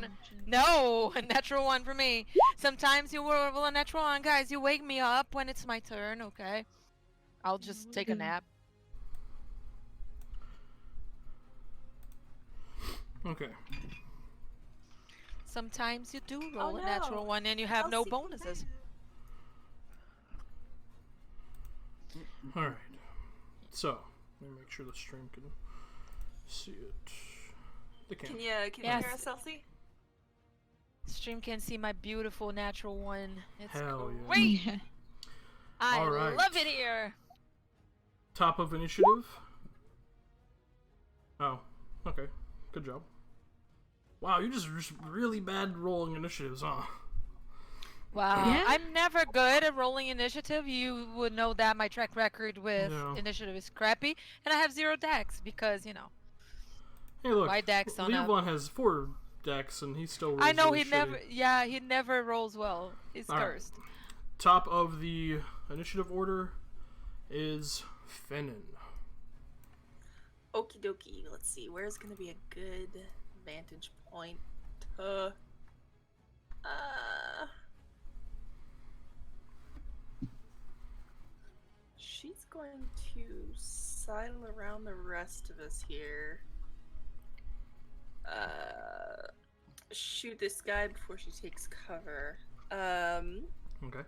then. No, a natural one for me. Sometimes you roll a natural one, guys. You wake me up when it's my turn, okay? I'll just take a Okay. nap. Okay. Sometimes you do Oh, roll a natural no. one and you have I'll no see bonuses. Alright. So, let me make sure the stream can see it. They can. Can you Yes. hear us, Elsie? Stream can see my beautiful natural one. It's Hell yeah. great. Yeah. I Alright. love it here. Top of initiative? Oh, okay. Good job. Wow, you just really bad rolling initiatives, huh? Wow. Yeah? I'm never good at rolling initiative. You would know that my track record with Yeah. initiative is crappy. And I have 0 dex because, you know. Hey, look. My dex on up. Leoblon has 4 decks, and he still rolls I know really he never. shitty. Yeah, he never rolls well. He's All right. cursed. Top of the initiative order is Finnan. Okie dokie. Let's see. Where's gonna be a good vantage point? She's going to sidle around the rest of us here. Shoot this guy before she takes cover. Okay.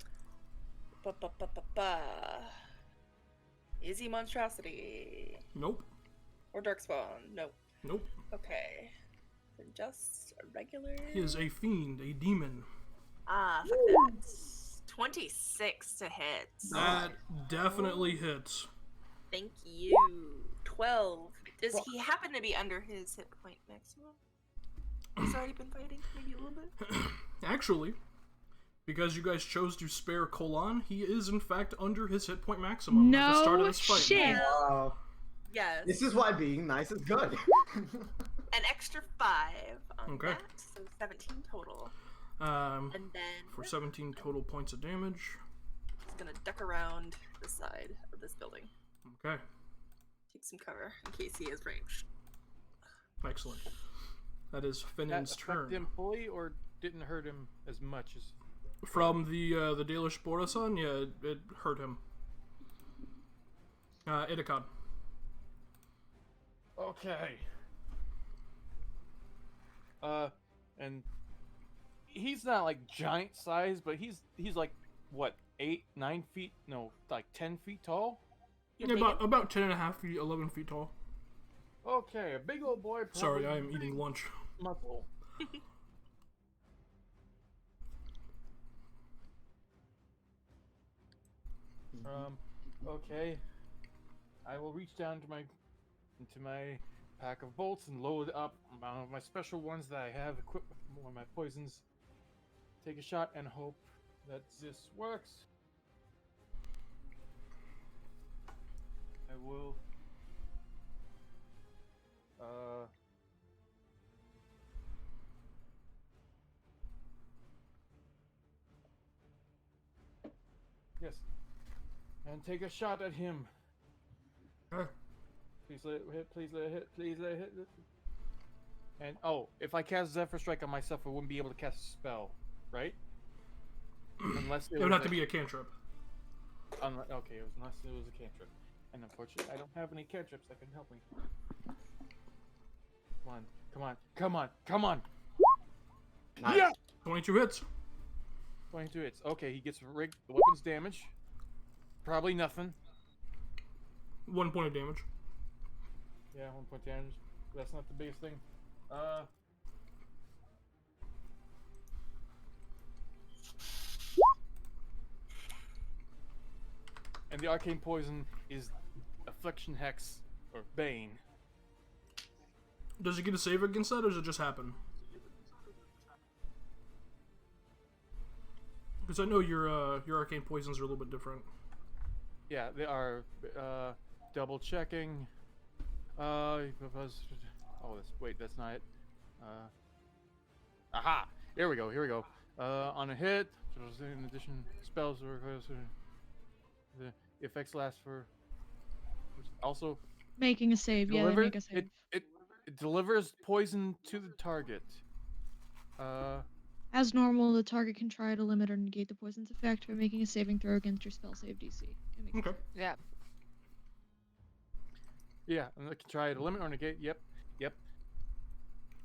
Is he monstrosity? Nope. Or darkspawn? Nope. Nope. Okay. Then just a regular. He is a fiend, a demon. Ah, fuck that. 26 to hit. That definitely hits. Thank you. 12. Does he happen to be under his hit point maximum? He's already been fighting, maybe a little bit. Actually, because you guys chose to spare Colon, he is in fact under his hit point maximum at the start of No this fight. shit. Wow. Yes. This is why being nice is good. An extra 5 on Okay. that, so 17 total. Um, And then for 17 total points of damage. he's gonna duck around the side of this building. Okay, Take some cover in case he is ranged. excellent. That is That Finnan's affect turn. him fully or didn't hurt him as much as. From the Dalish Borasan, yeah, it hurt him. Idakon. Okay. And he's not like giant size, but he's like what, 8, 9 feet? No, like 10 feet tall. Yeah, about 10 and a half feet, 11 feet tall. Okay, a big old boy. Sorry, probably I am eating lunch. muscle. Okay. I will reach down to my pack of bolts and load up my special ones that I have equipped with one of my poisons. Take a shot and hope that this works. I will. Yes. And take a shot at him. Okay. Please let it hit, please let it hit, please let it hit. And, oh, if I cast Zephyr Strike on myself, I wouldn't be able to cast a spell, right? Unless It would have to be a cantrip. Okay, unless it was a cantrip. And unfortunately, I don't have any cantrips that can help me. Come on. Nice. Yeah! 22 hits. 22 hits. Okay, he gets the weapon's damage. Probably nothing. 1 point of damage. Yeah, 1 point damage. That's not the biggest thing. And the arcane poison is Affliction Hex, or Bane. Does he get a save against that, or does it just happen? Because I know your arcane poisons are a little bit different. Yeah, they are double checking. That's not it. Aha! Here we go. On a hit, in addition, spells or the effects last for. Also, Making a save. Yeah, they make a save. It delivers poison to the target. As normal, the target can try to limit or negate the poison's effect by making a saving throw against your spell save DC. It makes Okay. sense. Yeah. Yeah, and they can try to limit or negate. Yep.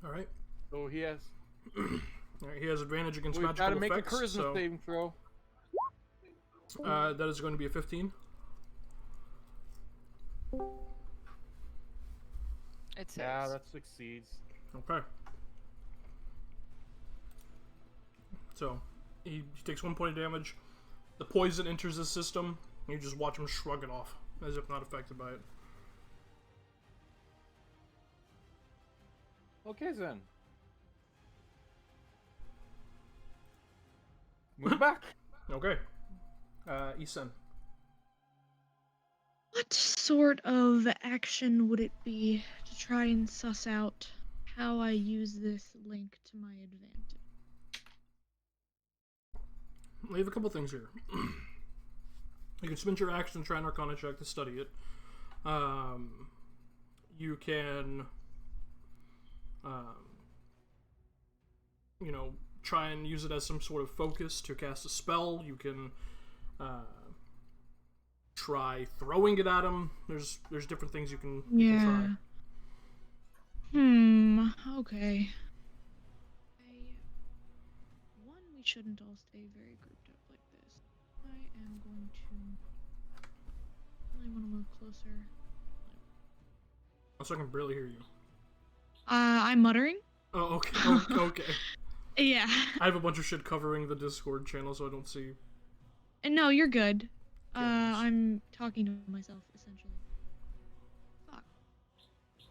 All right. So he has. All right. He has advantage against We've magical got to make effects. a charisma saving throw. That is going to be a 15. It's Yeah, that succeeds. Okay. So, he takes 1 point of damage. The poison enters his system, and you just watch him shrug it off, as if not affected by it. Okay, then. Move back. Okay. Isen. What sort of action would it be to try and suss out how I use this link to my advantage? We have a couple things here. You can spend your action to try an Arcana check to study it. You can, try and use it as some sort of focus to cast a spell. You can try throwing it at him. There's different things you can try. Okay. We shouldn't all stay very grouped up like this. I am going to really want to move closer. Also, I can barely hear you. I'm muttering. Oh, okay. Okay. Yeah. I have a bunch of shit covering the Discord channel, so I don't see. And no, you're good. Goodness. I'm talking to myself, essentially. Fuck.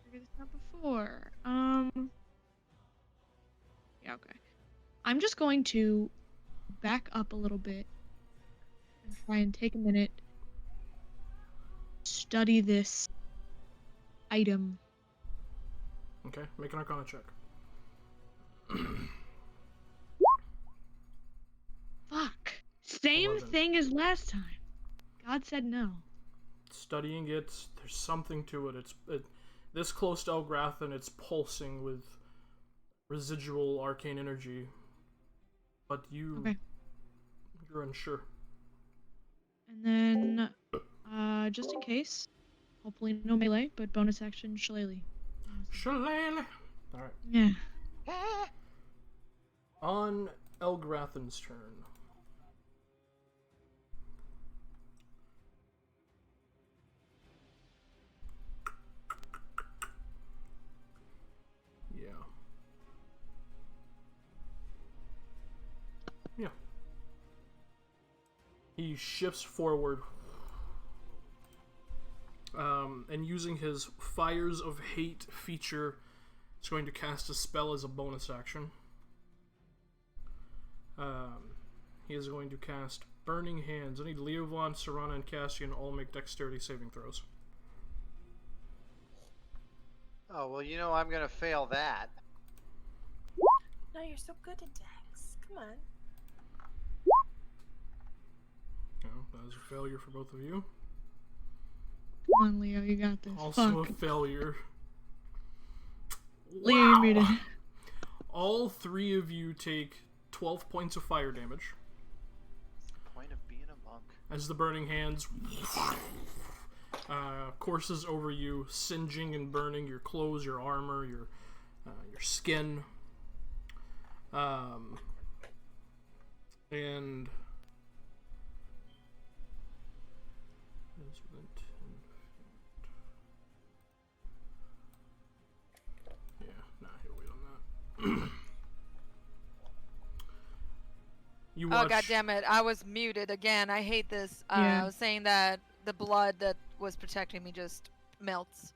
Figured this out before. Yeah, okay. I'm just going to back up a little bit and try and take a minute, study this item. Okay, make an Arcana check. Fuck. Same 11. thing as last time. God said no. Studying it, there's something to it. It's this close to Elgrath, it's pulsing with residual arcane energy. But you're unsure. And then, just in case, hopefully no melee, but bonus action shillelagh. Shillelagh! Alright. Yeah. On Elgrathan's turn. Yeah. He shifts forward. And using his Fires of Hate feature, he's going to cast a spell as a bonus action. He is going to cast Burning Hands. I need Leovon, Serana, and Cassian all make dexterity saving throws. Oh, well, I'm going to fail that. No, you're so good at Dex. Come on. No, that is a failure for both of you. Come on, Leo, you got this. Also Fuck. a failure. Leo, you're muted. All three of you take 12 points of fire damage. as the burning hands courses over you, singeing and burning your clothes, your armor, your skin. And he'll wait on that. You watch. Oh god damn it! I was muted again. I hate this. Yeah. I was saying that the blood that was protecting me just melts.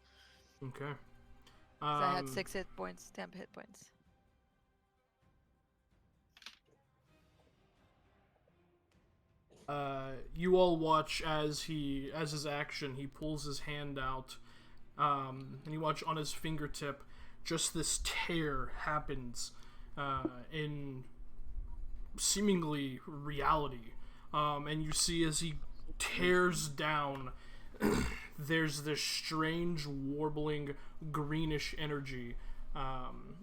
Okay. So I had 6 hit points, 10 hit points. You all watch as his action, he pulls his hand out, and you watch on his fingertip, just this tear happens, in seemingly reality, and you see as he tears down, there's this strange warbling greenish energy,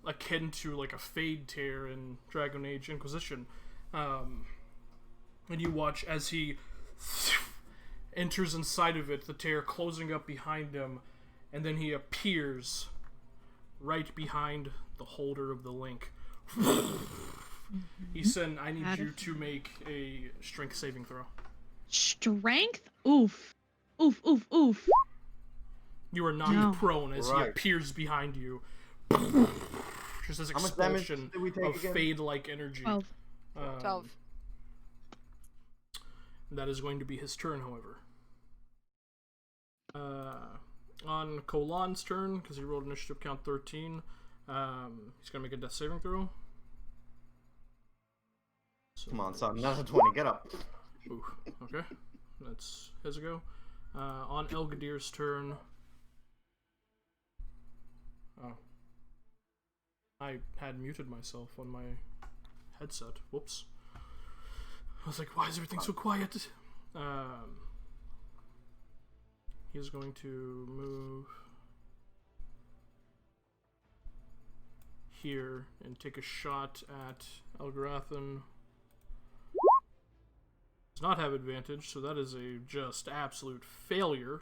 akin to like a fade tear in Dragon Age Inquisition, and you watch as he enters inside of it, the tear closing up behind him, and then he appears right behind the holder of the link. Ethan, I need you to make a strength saving throw. Strength? Oof. Oof, oof, oof. You are knocked prone as he appears behind you. Just this explosion of fade-like energy. 12. 12. That is going to be his turn, however. On Kolan's turn, because he rolled initiative count 13, he's going to make a death saving throw. So Come on, son. That's a 20. Get up. Ooh, okay. That's his go. On Elgadir's turn. Oh. I had muted myself on my headset. Whoops. I was like, why is everything so quiet? He's going to move here and take a shot at Elgarathan. Does not have advantage, so that is a just absolute failure.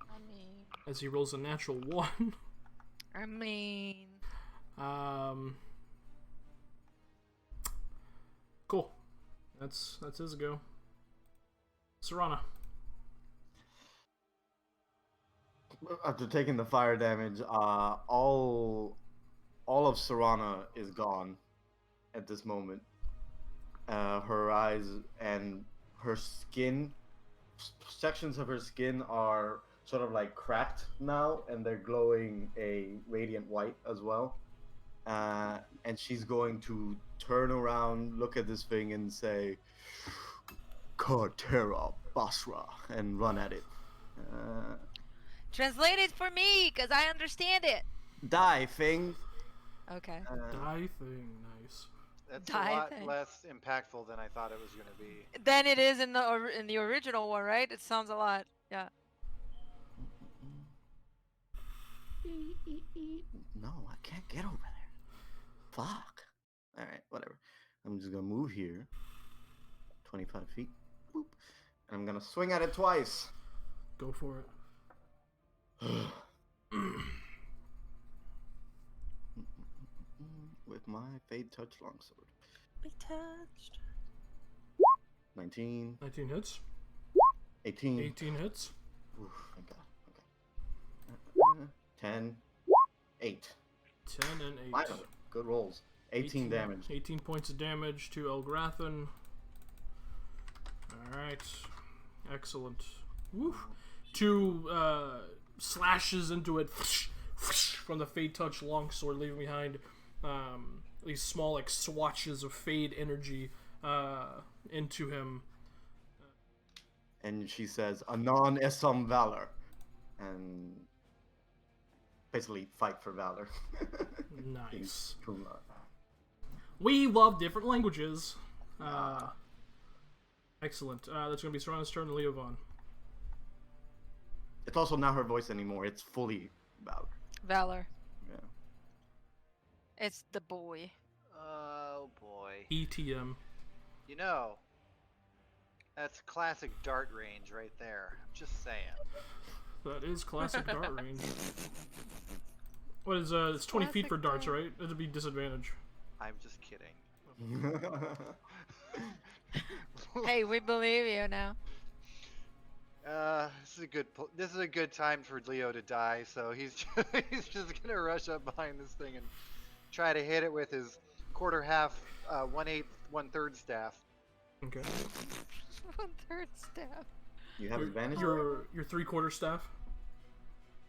I mean... As he rolls a natural 1. I mean... Cool. That's his go. Serana. After taking the fire damage, all of Serana is gone at this moment. Her eyes and her skin, sections of her skin are sort of like cracked now, and they're glowing a radiant white as well. And she's going to turn around, look at this thing, and say, Cartera Basra, and run at it. Translate it for me, because I understand it. Die, thing. Okay. Die thing, nice. That's Die a lot thing. less impactful than I thought it was going to be. Then it is in the original one, right? It sounds a lot. Yeah. No, I can't get over there. Fuck. Alright, whatever. I'm just gonna move here. 25 feet. Boop. And I'm gonna swing at it twice. Go for it. With my Fade Touch Longsword. We touched. 19. 19 hits. 18. 18 hits. Oof, thank God. Okay. 10. 8. 10 and 8. Finally. Good rolls. 18 damage. 18 points of damage to Elgarathan. Alright. Excellent. Woo. 2 slashes into it from the Fade Touch Longsword, leaving behind these small like swatches of Fade energy into him. And she says, Anon Esam Valor. And basically fight for valor. Nice. We love different languages. Excellent. That's going to be Serana's turn, Leovon. It's also not her voice anymore. It's fully valor. Valor. Yeah. It's the boy. Oh boy. ETM. You know, that's classic dart range right there. I'm just saying. That is classic dart range. What is it's 20 feet for Classic darts, dart. right? It'd be disadvantage. I'm just kidding. Hey, we believe you now. This is a good time for Leo to die. So he's he's just gonna rush up behind this thing and try to hit it with his quarter half, 1/8, 1/3 staff. Okay. 1/3 staff. You have advantage. Your 3/4 staff.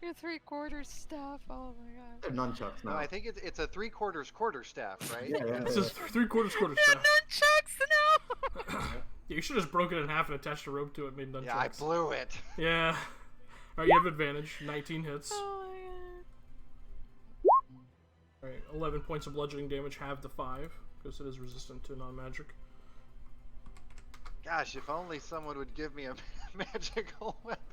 Your 3/4 staff. Oh my god. They're nunchucks No, now. I think it's a 3/4 quarter staff, right? Yeah. This is 3/4 quarter staff. Nunchucks now. Yeah, you should have just broken it in half and attached a rope to it, made nunchucks. Yeah, I blew it. Yeah. Alright, you have advantage. 19 hits. Oh my god. Alright, 11 points of bludgeoning damage, halved to 5, because it is resistant to non-magic. Gosh, if only someone would give me a magical weapon.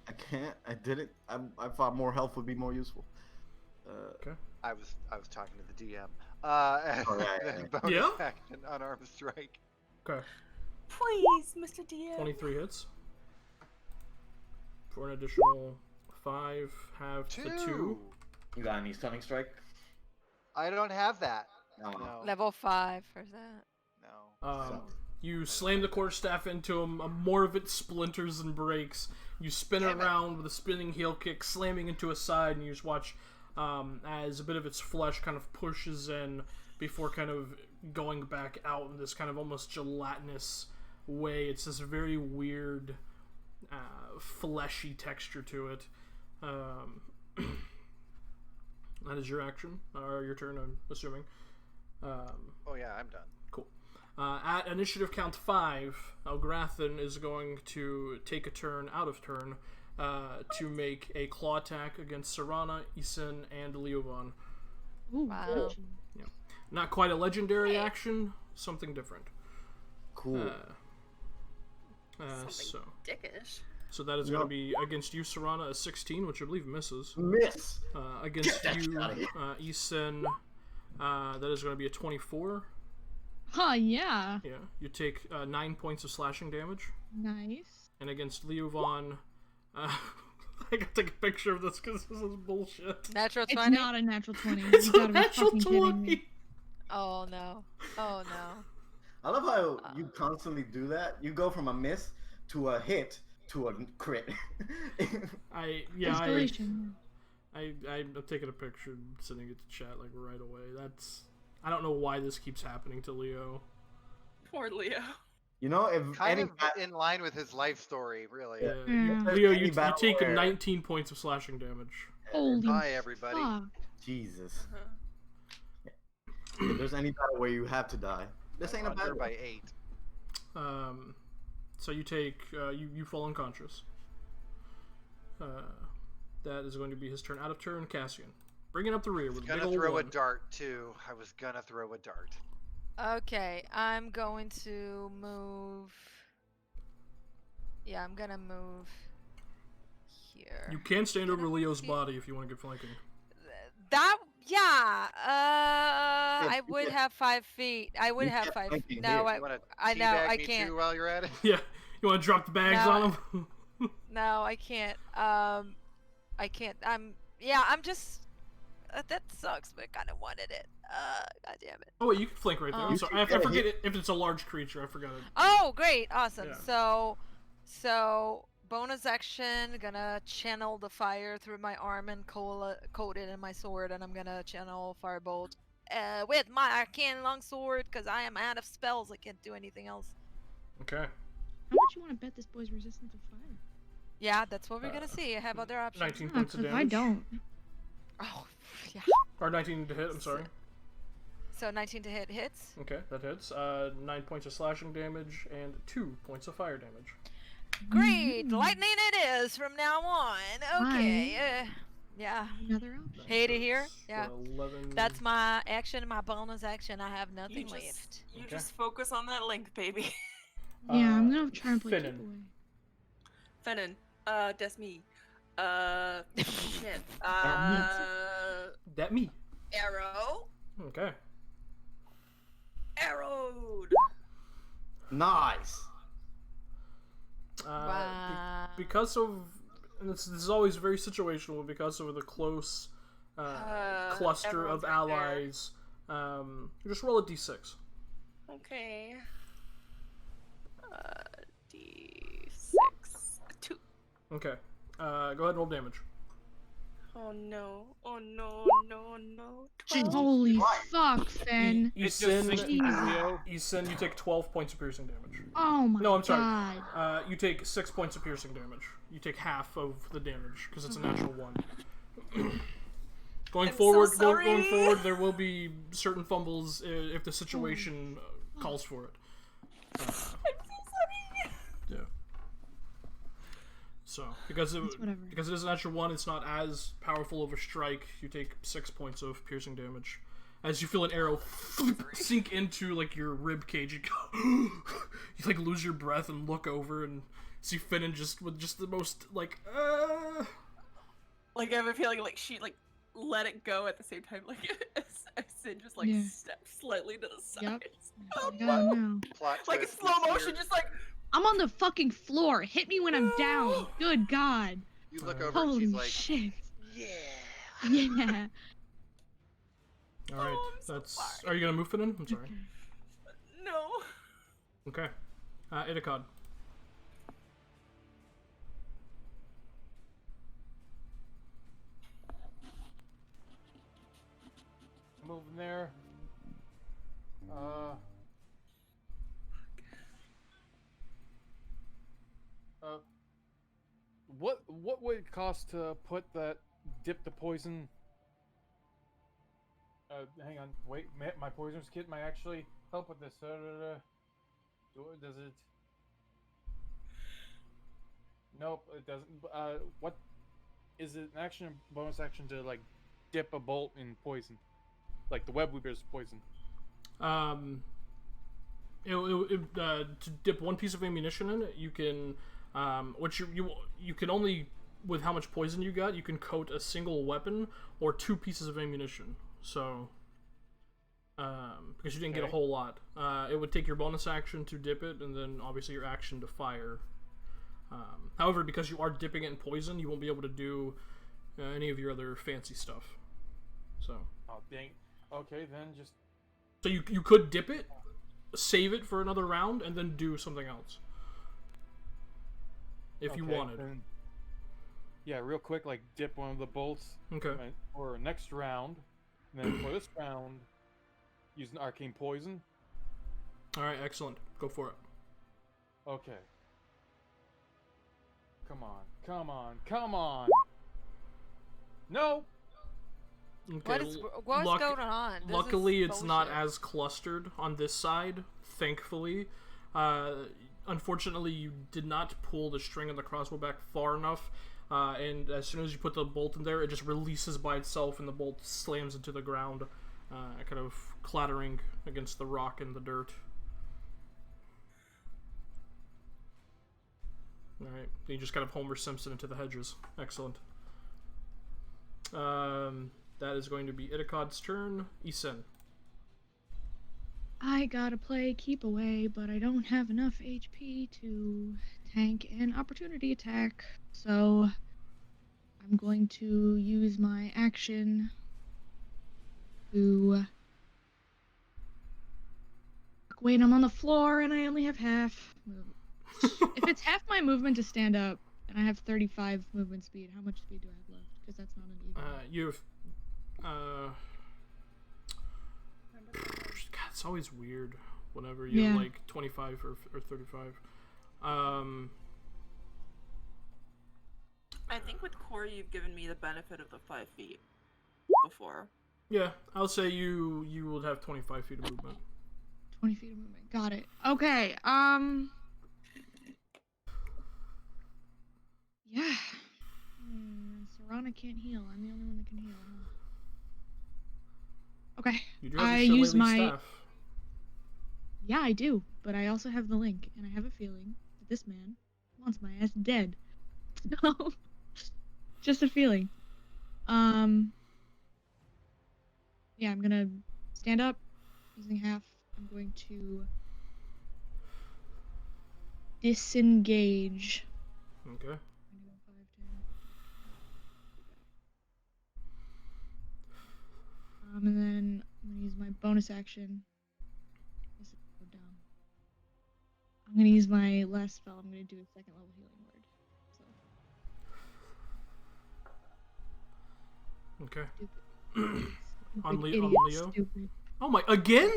I can't. I didn't. I thought more health would be more useful. Okay. I was talking to the DM. Bonus Yeah? action, unarmed strike. Okay. Please, Mr. DM. 23 hits. For an additional 5, halved to 2. You got any stunning strike? I don't have that. No. No. Level 5 for that. No. You slam the quarterstaff into him, more of it splinters and breaks. You spin it Damn it. around with a spinning heel kick, slamming into a side, and you just watch as a bit of its flesh kind of pushes in before kind of going back out in this kind of almost gelatinous way. It's this very weird, fleshy texture to it. That is your action, or your turn, I'm assuming. Oh yeah, I'm done. Cool. At initiative count 5, Elgrathan is going to take a turn out of turn to make a claw attack against Serana, Isin, and Leovan. Ooh, Wow. good. Not quite a legendary action, something different. Cool. So Dickish. that is going to be against you, Serana, a 16, which I believe misses. Miss. Against Get that you, shit outta here. Isin, that is going to be a 24. Huh, yeah. Yeah, you take 9 points of slashing damage. Nice. And against Leovan, I gotta take a picture of this because this is bullshit. Natural It's 20? not a natural 20. It's You a gotta be natural fucking kidding 20. me. Oh no. Oh no. I love how you constantly do that. You go from a miss to a hit to a crit. Inspiration. I'm taking a picture and sending it to chat like right away. I don't know why this keeps happening to Leo. Poor Leo. You know, if Kind any of in line with his life story, really. Yeah. Yeah. Leo, any you battle take where- 19 points of slashing damage. Holy Bye, everybody. fuck. Jesus. Uh-huh. If there's any battle where you have to die, this ain't a Under battle. by 8. So you take you fall unconscious. That is going to be his turn. Out of turn, Cassian. Bringing up the rear with a big Gonna old throw a one. dart too. I was gonna throw a dart. Okay, I'm going to move. Yeah, I'm gonna move here. You can stand over Leo's body if you want to get flanking. That yeah. I would yeah. have 5 feet. I would You have can't 5. flanking No, here. I You wanna know teabag I me can't. too while you're at it? Yeah, you want to drop the bags No, on him? No, I can't. I can't. I'm just. That sucks, but I kind of wanted it. God damn it. Oh wait, you can flank right there. I'm You sorry, can I get a forget hit. it, if it's a large creature. I forgot it. Oh, great, awesome. Yeah. So bonus action, gonna channel the fire through my arm and coat it in my sword, and I'm gonna channel firebolt with my arcane longsword because I am out of spells. I can't do anything else. Okay. How much you want to bet this boy's resistant to fire? Yeah, that's what we're gonna see. I have other options. 19 Ah, points of 'cause damage. I don't. Oh, yeah. Or 19 to hit. I'm sorry. So 19 to hit hits. Okay, that hits. 9 points of slashing damage and 2 points of fire damage. Great, lightning it is from now on. Okay, yeah. Another option. Hey to hear. That's, Yeah. 11. That's my action, my bonus action. I have nothing You left. You Okay. just focus on that link, baby. Yeah, I'm gonna try and play Finnan. giveaway. Fennon, that's me. Shit. That me. Arrow. Okay. Arrowed. Nice. Wow. Because of, and this is always very situational, because of the close cluster of everyone's right there. allies, just roll a d6. Okay. D6. 2. Okay. Go ahead and roll damage. Oh no. Oh no, no, no. 12. Holy fuck, Finn. It's Isen, just 60 Jesus. PO. Isen, you take 12 points of piercing damage. Oh my No, I'm sorry. god. You take 6 points of piercing damage. You take half of the damage because it's a natural one. Going I'm so forward, sorry. going forward, there will be certain fumbles if the situation calls for it. I'm so sorry. Yeah. So because it is a natural one, it's not as powerful of a strike. You take 6 points of piercing damage. As you feel an arrow sink into like your rib cage, you go, you like lose your breath and look over and see Finnan just with just the most like. Like I have a feeling like she like let it go at the same time. Like Sid just like Yeah. stepped slightly to the side. Yep. Oh Oh no! no. Plot Like in twist slow this motion, year. just like I'm on the fucking floor. Hit me when I'm down. Good god. You look over and Holy she's like, shit. yeah. Yeah. All right, Oh, I'm so that's. sorry. Are you gonna move Finnan? I'm sorry. no. Okay. Itakad. Moving there. What would it cost to put that dip the poison? Hang on, wait. My poisonous kit might actually help with this. Does it? Nope, it doesn't. What is it? An action, bonus action to like dip a bolt in poison, like the web weaver's poison. To dip one piece of ammunition in it, you can, which you can only, with how much poison you got, you can coat a single weapon or 2 pieces of ammunition. So, because you didn't get a Okay. whole lot, it would take your bonus action to dip it, and then obviously your action to fire. However, because you are dipping it in poison, you won't be able to do any of your other fancy stuff. So. Oh dang. Okay, then just. So you could dip it, save it for another round, and then do something else. If you Okay, wanted. then- yeah, real quick, like dip one of the bolts Okay. for next round, and then for this round, use an arcane poison. Alright, excellent. Go for it. Okay. Come on, come on, come on! No! Okay. What's going on? This Luckily, is it's not bullshit. as clustered on this side, thankfully. Unfortunately, you did not pull the string of the crossbow back far enough, and as soon as you put the bolt in there, it just releases by itself, and the bolt slams into the ground, kind of clattering against the rock and the dirt. Alright, you just kind of Homer Simpson into the hedges. Excellent. That is going to be Itakad's turn. Isen. I gotta play keep away, but I don't have enough HP to tank an opportunity attack. So I'm going to use my action to. Wait, I'm on the floor and I only have half. If it's half my movement to stand up, and I have 35 movement speed, how much speed do I have left? Because that's not an even. You have. God, it's always weird whenever you have Yeah. like 25 or 35. I think with Corey, you've given me the benefit of the 5 feet before. Yeah, I'll say you will have 25 feet of movement. 20 feet of movement. Got it. Okay. Yeah. Serana can't heal. I'm the only one that can heal. Huh? Okay. You do have I your use shillelagh my. staff. Yeah, I do. But I also have the link, and I have a feeling that this man wants my ass dead. So, just a feeling. Yeah, I'm gonna stand up using half. I'm going to disengage. Okay. I'm gonna go 5, 10. And then I'm gonna use my bonus action. This is so dumb. I'm gonna use my last spell. I'm gonna do a second level healing word. So Okay. stupid. On Stupid idiot, Leo? Stupid. Oh my, again?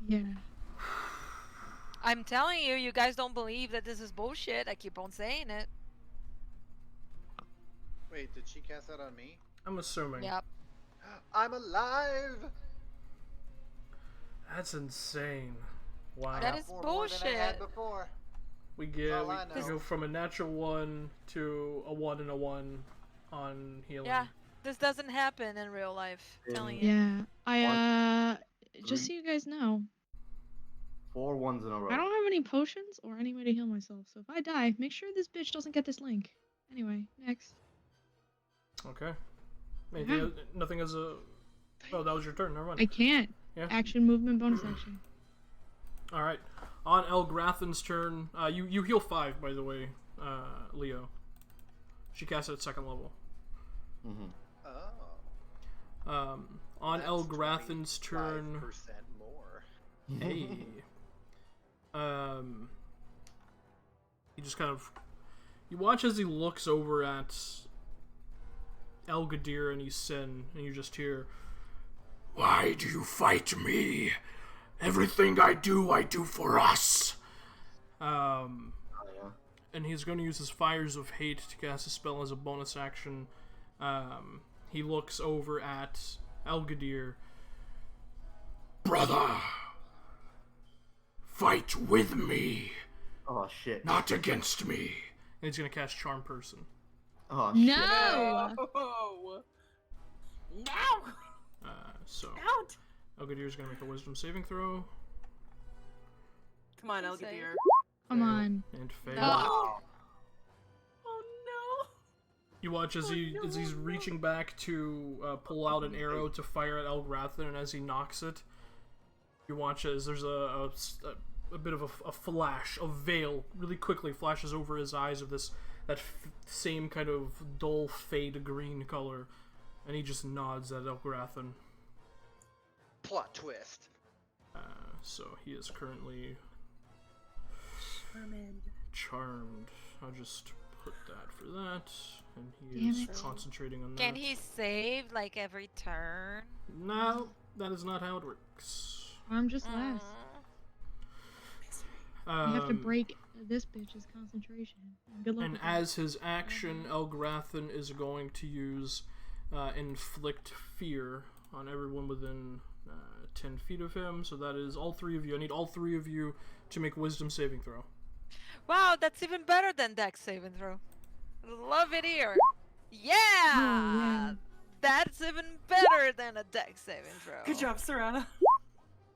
Yeah. I'm telling you, you guys don't believe that this is bullshit. I keep on saying it. Wait, did she cast that on me? I'm assuming. Yep. I'm alive. That's insane. Wow. I That got is 4 more than I had bullshit. before. We all I know. go from a natural 1 to a 1 and a 1 on healing. Yeah. This doesn't happen in real life. I'm telling you. Yeah. I just so three. you guys know, 4 ones in a row. I don't have any potions or any way to heal myself. So if I die, make sure this bitch doesn't get this link. Anyway, next. Okay. Anything Yeah. nothing as a... Oh, that was your turn. Never mind. I can't. Yeah. Action, movement, bonus action. All right. On Elgrathen's turn, you heal 5, by the way, Leo. She casts it at 2nd level. Mm-hmm. Oh. On That's Elgrathen's turn, 5% more. hey, he just kind of, you watch as he looks over at Elgadir and Sin, and you just hear, "Why do you fight me? Everything I do for us." Oh, yeah. And he's going to use his Fires of Hate to cast a spell as a bonus action. He looks over at Elgadir. "Brother, fight with me, Oh, shit. not against me." And he's going to cast Charm Person. Oh, shit. No! No! No! So, Out! Elgadir's going to make a Wisdom saving throw. Come on, Save. Elgadir. Come on. And fail. No. Oh no! You watch as he's reaching back to pull out an arrow to fire at Elgrathen, and as he knocks it, you watch as there's a bit of a flash, a veil, really quickly flashes over his eyes of that same kind of dull fade green color, and he just nods at Elgrathen. Plot twist. So he is currently charmed. I'll just put that for that, and he Damn is it. concentrating on that. Can he save like every turn? No, that is not how it works. I'm just last. Aw. You have to break this bitch's concentration. Good luck. And with that. as his action, Elgrathen is going to use Inflict Fear on everyone within 10 feet of him. So that is all 3 of you. I need all 3 of you to make Wisdom saving throw. Wow, that's even better than Dex saving throw. Love it here. Yeah! yeah. That's even better than a Dex saving throw. Good job, Serana.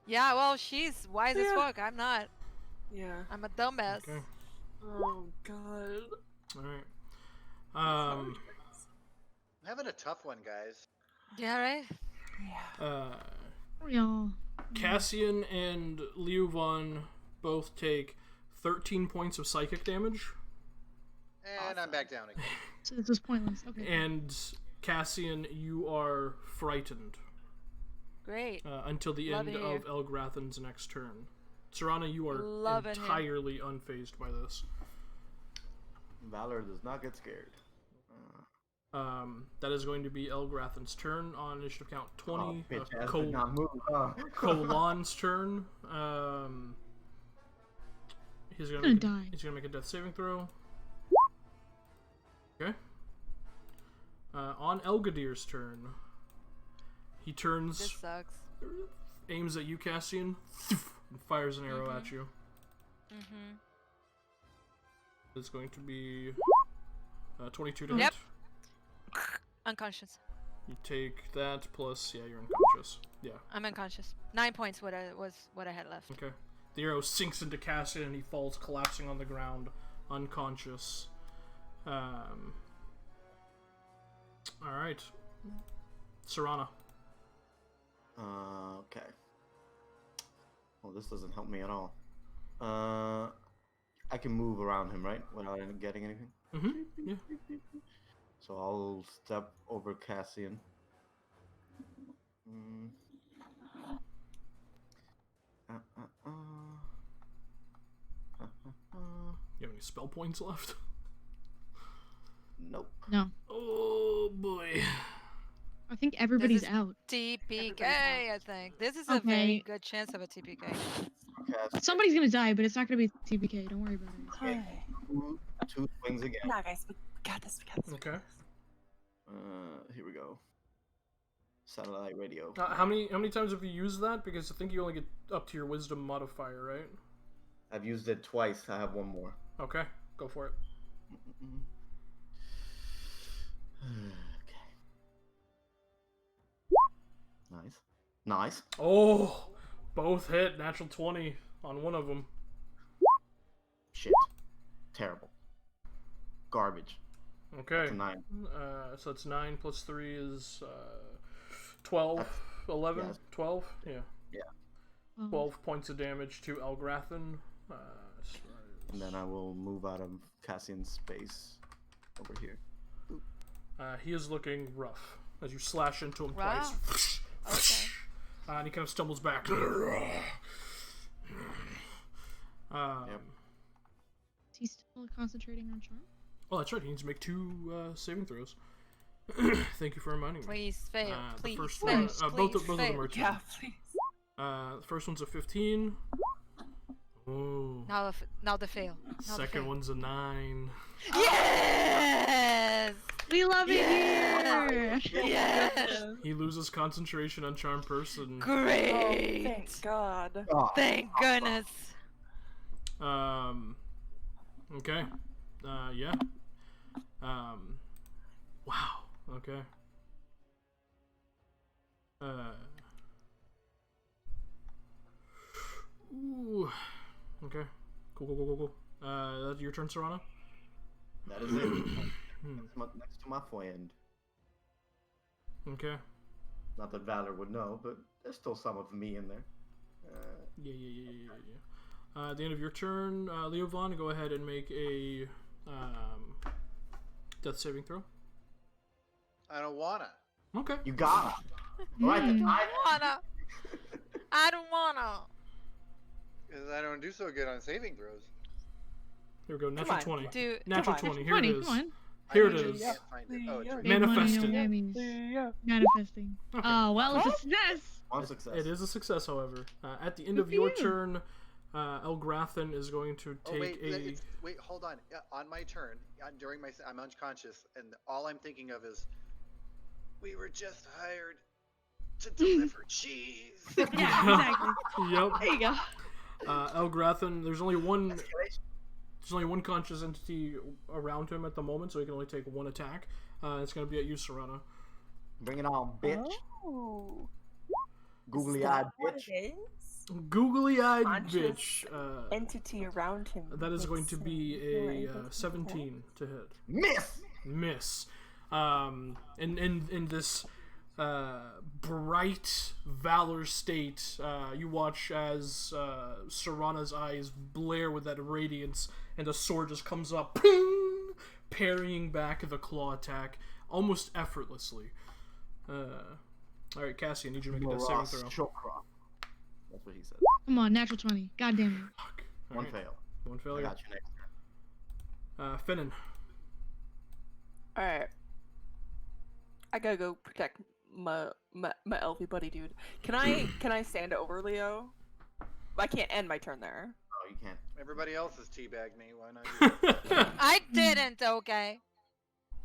Yeah, well, she's wise as Yeah. fuck. I'm not. Yeah. I'm a dumbass. Okay. Oh god. Alright. I'm having a tough one, guys. Yeah, right? Y'all. Cassian and Liuvon both take 13 points of psychic damage. And I'm back down again. So this was pointless. Okay. And Cassian, you are frightened Great. until the Love end it of here. Elgrathen's next turn. Serana, you are Love it here. entirely unfazed by this. Valor does not get scared. That is going to be Elgrathen's turn on initiative count 20. Bitch ass did not move. Kolan's turn. He's gonna make die. He's gonna make a death saving throw. Okay. On Elgadir's turn, he This turns, sucks. aims at you, Cassian, and fires an arrow at you. Mm-hmm. It's going to be 22 to Yep. hit. Unconscious. You take that plus, yeah, you're unconscious. Yeah. I'm unconscious. 9 points was what I had left. Okay. The arrow sinks into Cassian and he falls collapsing on the ground, unconscious. Alright. Serana. Okay. Well, this doesn't help me at all. I can move around him, right? Without getting anything. Yeah. So I'll step over Cassian. Mm. You have any spell points left? Nope. No. Oh boy. I think everybody's is- out. TPK, I think. This is a Okay. very good chance of a TPK. Cassian. Somebody's gonna die, but it's not gonna be TPK. Don't worry about it. Okay. Two swings again. Nah, guys, we got this. We got this. Okay. Here we go. Satellite radio. How many times have you used that? Because I think you only get up to your wisdom modifier, right? I've used it twice. I have one more. Okay, go for it. Okay. Nice. Nice. Oh, both hit. Natural 20 on one of them. Shit. Terrible. Garbage. Okay. That's a 9. So it's 9 plus 3 is 12, 11, Yes. 12? Yeah. Yeah. 12 points of damage to Elgrathan. And then I will move out of Cassian's space over here. He is looking rough as you slash into him Wow. twice. Okay. And he kind of stumbles back. Yep. Is he still concentrating on charm? Oh, that's right. He needs to make 2 saving throws. Thank you for reminding me. Please fail. The Please first fail. one, both of Please them fail. are 2. Yeah, please. The first one's a 15. Oh. Now the fail. Now the Second fail. one's a 9. Yes! We love it here. Yes! He loses concentration on Charm Person. Great! Thank God. Oh, Thank goodness. Okay. Yeah. Wow. Okay. Ooh. Okay. Cool. That's your turn, Serrano? that is it. Next to my friend. Okay. Not that Valor would know, but there's still some of me in there. Yeah. At the end of your turn, Leovon, go ahead and make a death saving throw. I don't wanna. Okay. You gotta. Right. I don't wanna. Because I don't do so good on saving throws. Here we go. Natural on. 20. Do Natural come on. 20. Here it is. Come on. Here I it usually is. can't find it. Oh, it's right Big here. Manifested. money, no whammies. Manifesting. Okay. Oh, well, it's a success. One success. It is a success, however. At the end Good of for your you. turn, Elgrathan is going to Oh take wait, wait, hold on. Yeah, on my turn, during my, I'm unconscious, and all I'm thinking of is, we were just hired to deliver cheese. Yeah, exactly. Yep. There you go. Elgrathan, there's only one conscious entity around him at the moment, so he can only take 1 attack. It's going to be at you, Serrano. Bring it on, bitch. Oh. Googly-eyed What bitch. it is? Googly-eyed Conscious bitch. Entity around him. That is going makes to him be more a able to 17 to hit. Miss! Miss. In this bright valor state, you watch as Serrana's eyes blare with that radiance, and a sword just comes up, ping, parrying back the claw attack almost effortlessly. All right, Cassie, I need you to make a death saving throw. Shokra. That's what he said. Come on, natural 20. God damn it. Fuck. All One right, fail. One I failure. got you next. Finnan. Alright. I gotta go protect my elfie buddy, dude. Can I stand over Leo? I can't end my turn there. Oh, you can't. Everybody else has teabagged me. Why not you? I didn't, okay?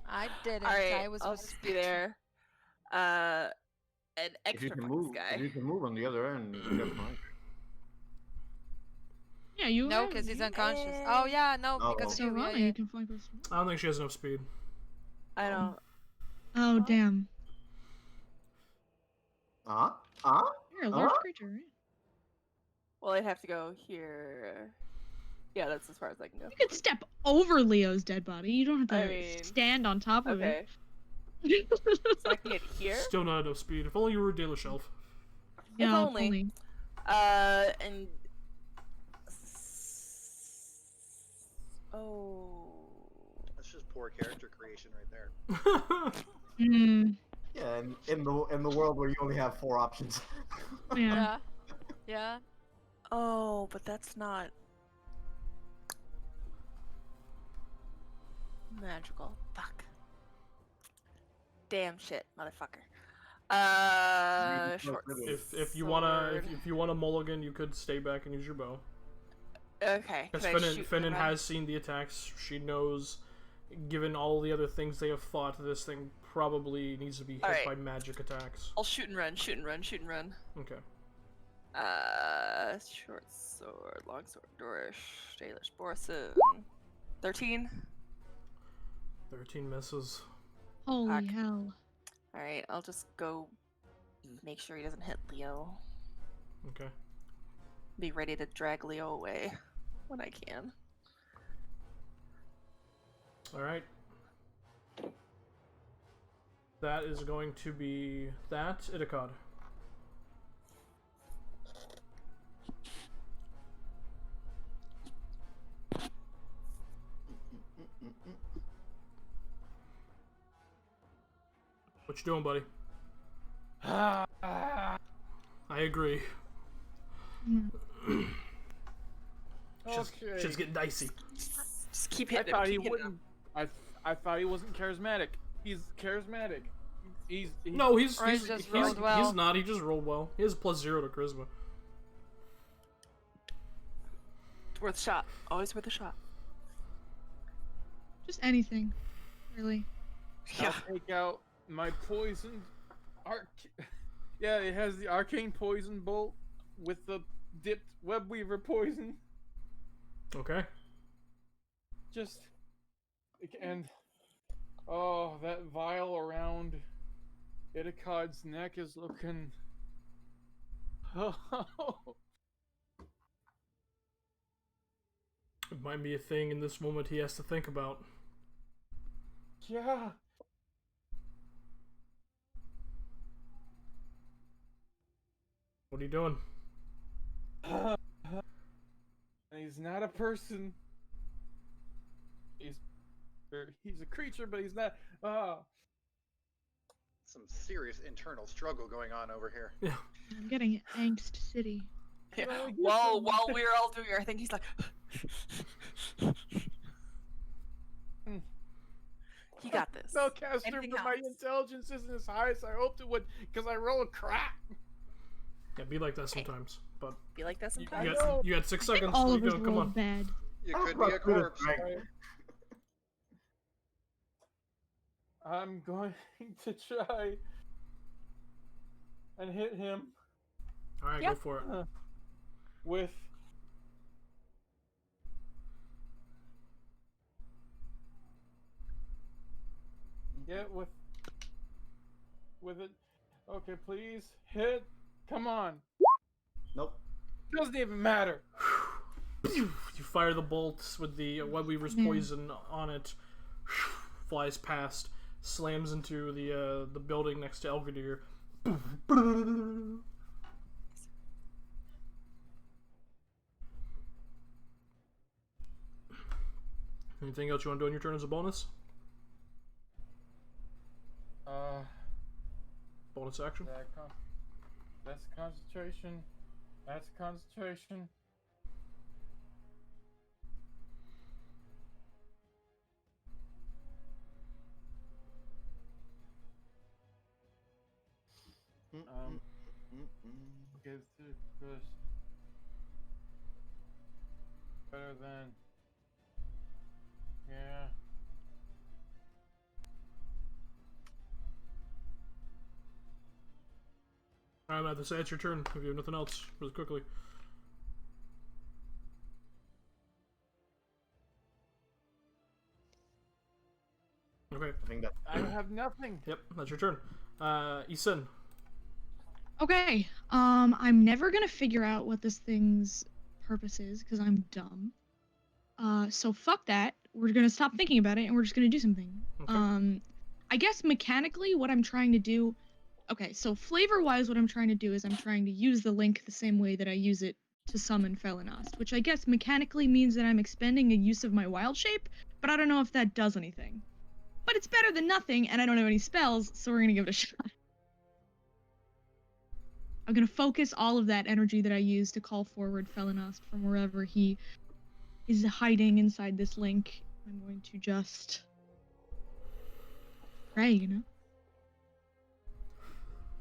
I didn't. Alright, I was I'll just be there. And If you extra can fuck move, this guy. if you can move on the other end, you're fine. Yeah, you No, are. because he's unconscious. Oh, yeah, no, Oh. because So you, Rana, yeah. you can fly first. I don't think she has enough speed. I don't. Oh, damn. You're a large creature, right? Well, I'd have to go here. Yeah, that's as far as I can go. You could step over Leo's dead body. You don't have to I mean, stand on top of Okay, it. so I can get here. Still not enough speed. If only you were a Dalish elf. Yeah, If only. And Oh. That's just poor character creation right there. Hmm. Yeah, and in the world where you only have 4 options. Yeah. Yeah. Yeah. Oh, but that's not magical. Fuck. Damn shit, motherfucker. Short if you sword. wanna mulligan, you could stay back and use your bow. Okay. Because Could I shoot Finnan and has seen the attacks. She knows, given all the other things they have fought, this thing probably needs to be hit Alright. by magic attacks. I'll shoot and run. Shoot and run. Shoot and run. Okay. Short sword, long sword, Dorish, Dalish, Borson. 13. 13 misses. Holy Fuck. hell. Alright, I'll just go make sure he doesn't hit Leo. Okay. Be ready to drag Leo away when I can. Alright. That is going to be that, Itakad. What you doing, buddy? I agree. Okay. Shit's getting dicey. Just keep I hitting thought him. he Keep hitting him. wouldn't. I thought he wasn't charismatic. He's charismatic. He's No, he's just rolled well. he's not. He just rolled well. He has +0 to charisma. It's worth a shot. Always worth a shot. Just anything, really. Yeah. I'll take out my poisoned Yeah, it has the arcane poison bolt with the dipped web weaver poison. Okay. Just and oh, that vial around Itakad's neck is looking. Oh, It might be a thing in this moment he has to think about. yeah. What are you doing? And he's not a person. He's a creature, but he's not. Some serious internal struggle going on over here. Yeah. I'm getting angst city. Yeah. No, you While don't. we were all doing our thing, he's like. You got this. Spellcaster, Anything but my else? intelligence isn't as high as I hoped it would, because I roll a crap. Yeah, be like that sometimes. But Be like that you sometimes. got 6 seconds. All What of are you us doing? Come rolled on. bad. You How could be a about good corpse. strength? I'm going to try and hit him All right, Yeah. go for it. with. Yeah, with it. Okay, please hit. Come on. Nope. Doesn't even matter. You fire the bolts with the web weaver's Yeah. poison on it. Flies past, slams into the building next to Elgadir. Anything else you want to do on your turn as a bonus? Bonus action? That's concentration. That's concentration. Okay, push. Better than. Yeah. I'm about to say it's your turn if you have nothing else, really quickly. Okay. I think that. I have nothing. Yep, that's your turn. Isin. Okay. I'm never gonna figure out what this thing's purpose is because I'm dumb. So fuck that. We're gonna stop thinking about it and we're just gonna do something. Okay. I guess mechanically what I'm trying to do. Okay, so flavor-wise, what I'm trying to do is I'm trying to use the link the same way that I use it to summon Felinost, which I guess mechanically means that I'm expending a use of my wild shape, but I don't know if that does anything. But it's better than nothing, and I don't have any spells, so we're gonna give it a shot. I'm gonna focus all of that energy that I use to call forward Felinost from wherever he is hiding inside this link. I'm going to just pray, you know?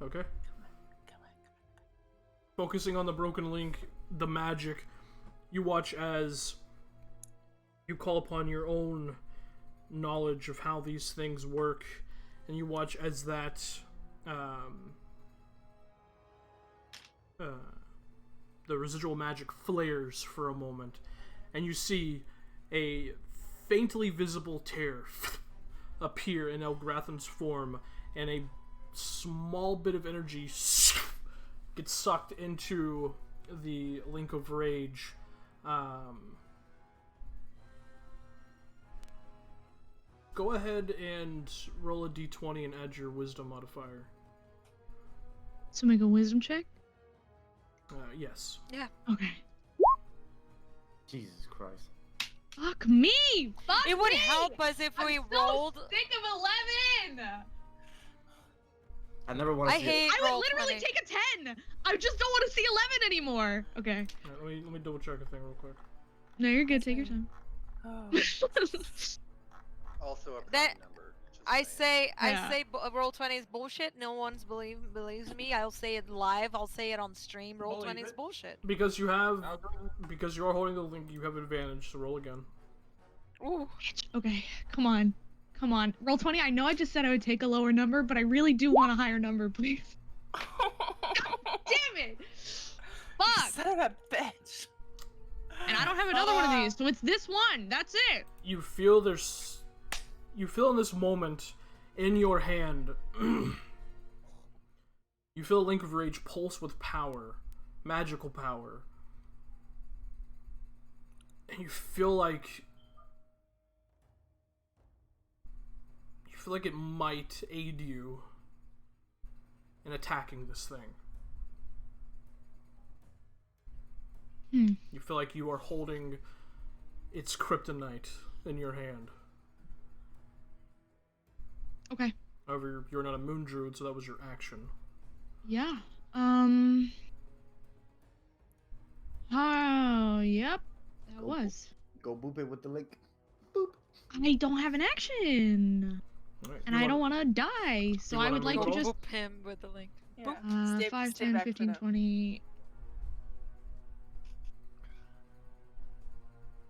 Okay. Focusing on the broken link, the magic, you watch as you call upon your own knowledge of how these things work, and you watch as that the residual magic flares for a moment, and you see a faintly visible tear appear in Elgrathan's form, and a small bit of energy gets sucked into the Link of Rage. Go ahead and roll a d20 and add your wisdom modifier. So make a wisdom check? Yes. Yeah. Okay. Jesus Christ. Fuck me! Fuck It would me! help us if we I'm rolled. so sick of 11! I never want to I see hate I would roll literally 20. take a 10! I just don't want to see 11 anymore! Okay. Alright, let me double check a thing real quick. No, you're good. Take your time. Oh. Also a prime That- number. just I saying. say roll 20 is bullshit. No one's believes me. I'll say it live. I'll say it on stream. Roll Believe 20 is it. bullshit. Because you have, because you are holding the link, you have advantage. So roll again. Ooh. Okay, come on. Come on. Roll 20. I know I just said I would take a lower number, but I really do want a higher number, please. Damn it! Fuck! Son of a bitch. And I don't have another one of these, so it's this one. That's it. You feel you feel in this moment, in your hand, you feel a Link of Rage pulse with power, magical power. And you feel like it might aid you in attacking this thing. You feel like you are holding its kryptonite in your hand. Okay. However, you're not a moon druid, so that was your action. Yeah. Oh, yep. That was. Go boop it with the link. I don't have an action. Alright, And I don't want to die, so you I wanna would like to reroll? just... Boop him with the link. Yeah. 5, stay 10, back for 15, now. 20...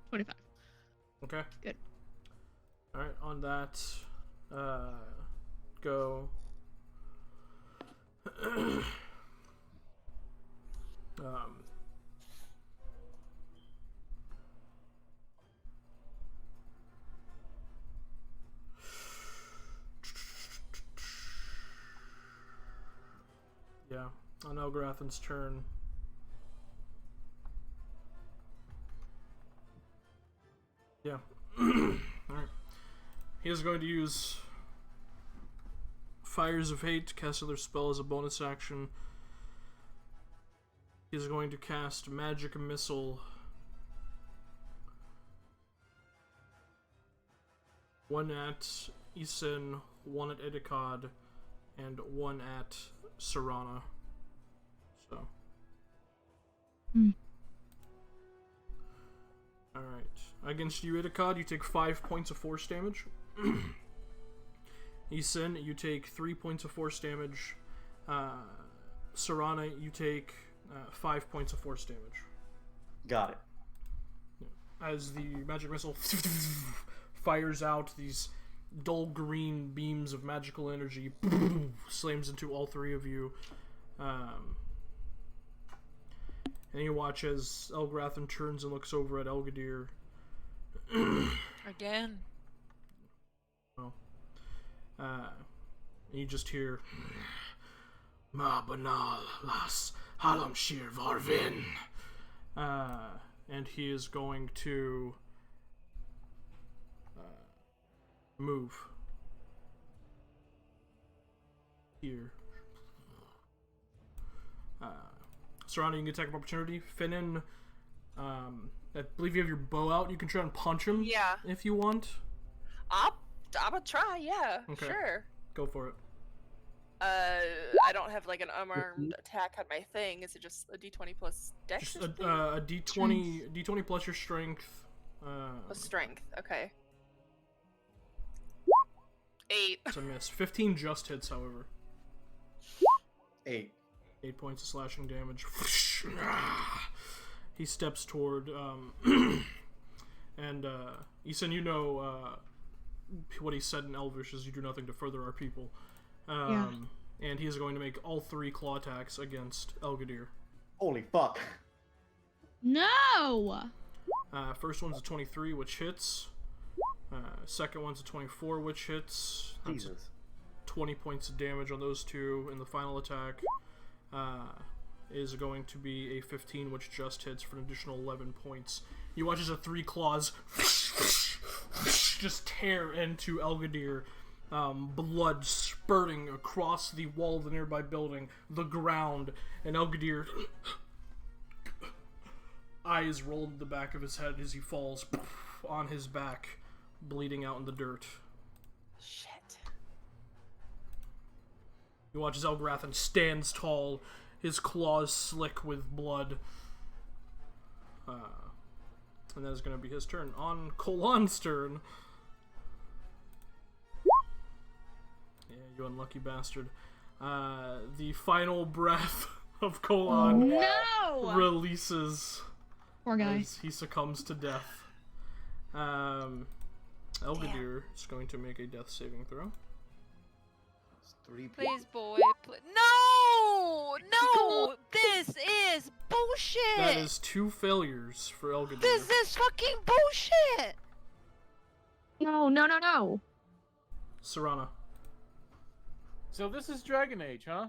25. Okay. Good. Alright, on that, go. Yeah, on Elgrathan's turn. Yeah. Alright. He is going to use Fires of Hate to cast another spell as a bonus action. He is going to cast Magic Missile. One at Isin, one at Edikad, and one at Serana. So. Alright. Against you, Edikad, you take 5 points of force damage. Isin, you take 3 points of force damage. Serana, you take 5 points of force damage. Got it. As the magic missile fires out these dull green beams of magical energy, slams into all three of you. And you watch as Elgrathan turns and looks over at Elgadir. Again. Well, and you just hear Ma banal las halamshir varvin. And he is going to move here. surrounding attack of opportunity. Finnan, I believe you have your bow out. You can try and punch him. Yeah. If you want. I'm gonna try. Yeah. Okay. Sure. Go for it. I don't have like an unarmed attack on my thing. Is it just a d20 plus dex? Just a d20 plus your strength. Plus strength. Okay. 8. It's a miss. 15 just hits, however. 8. 8 points of slashing damage. He steps toward, and, Isan, you know, what he said in Elvish is you do nothing to further our people. And he is going to make all 3 claw attacks against Elgadir. Holy fuck. No! First one's a 23, which hits. Second one's a 24, which hits. That's Jesus. 20 points of damage on those 2. And the final attack is going to be a 15, which just hits for an additional 11 points. You watch as the 3 claws just tear into Elgadir. Blood spurting across the wall of the nearby building, the ground, and Elgadir eyes roll to the back of his head as he falls on his back, bleeding out in the dirt. Shit. You watch as Elgrathan stands tall, his claws slick with blood. And that is going to be his turn. On Kolan's turn. Yeah, you unlucky bastard. The final breath of Kolan releases Poor guy. as he succumbs to death. Elgadir is going to make a death saving throw. It's 3 Please, boy. No! No! This is bullshit! That is 2 failures for Elgadir. This is fucking bullshit! No. Serana. So this is Dragon Age, huh?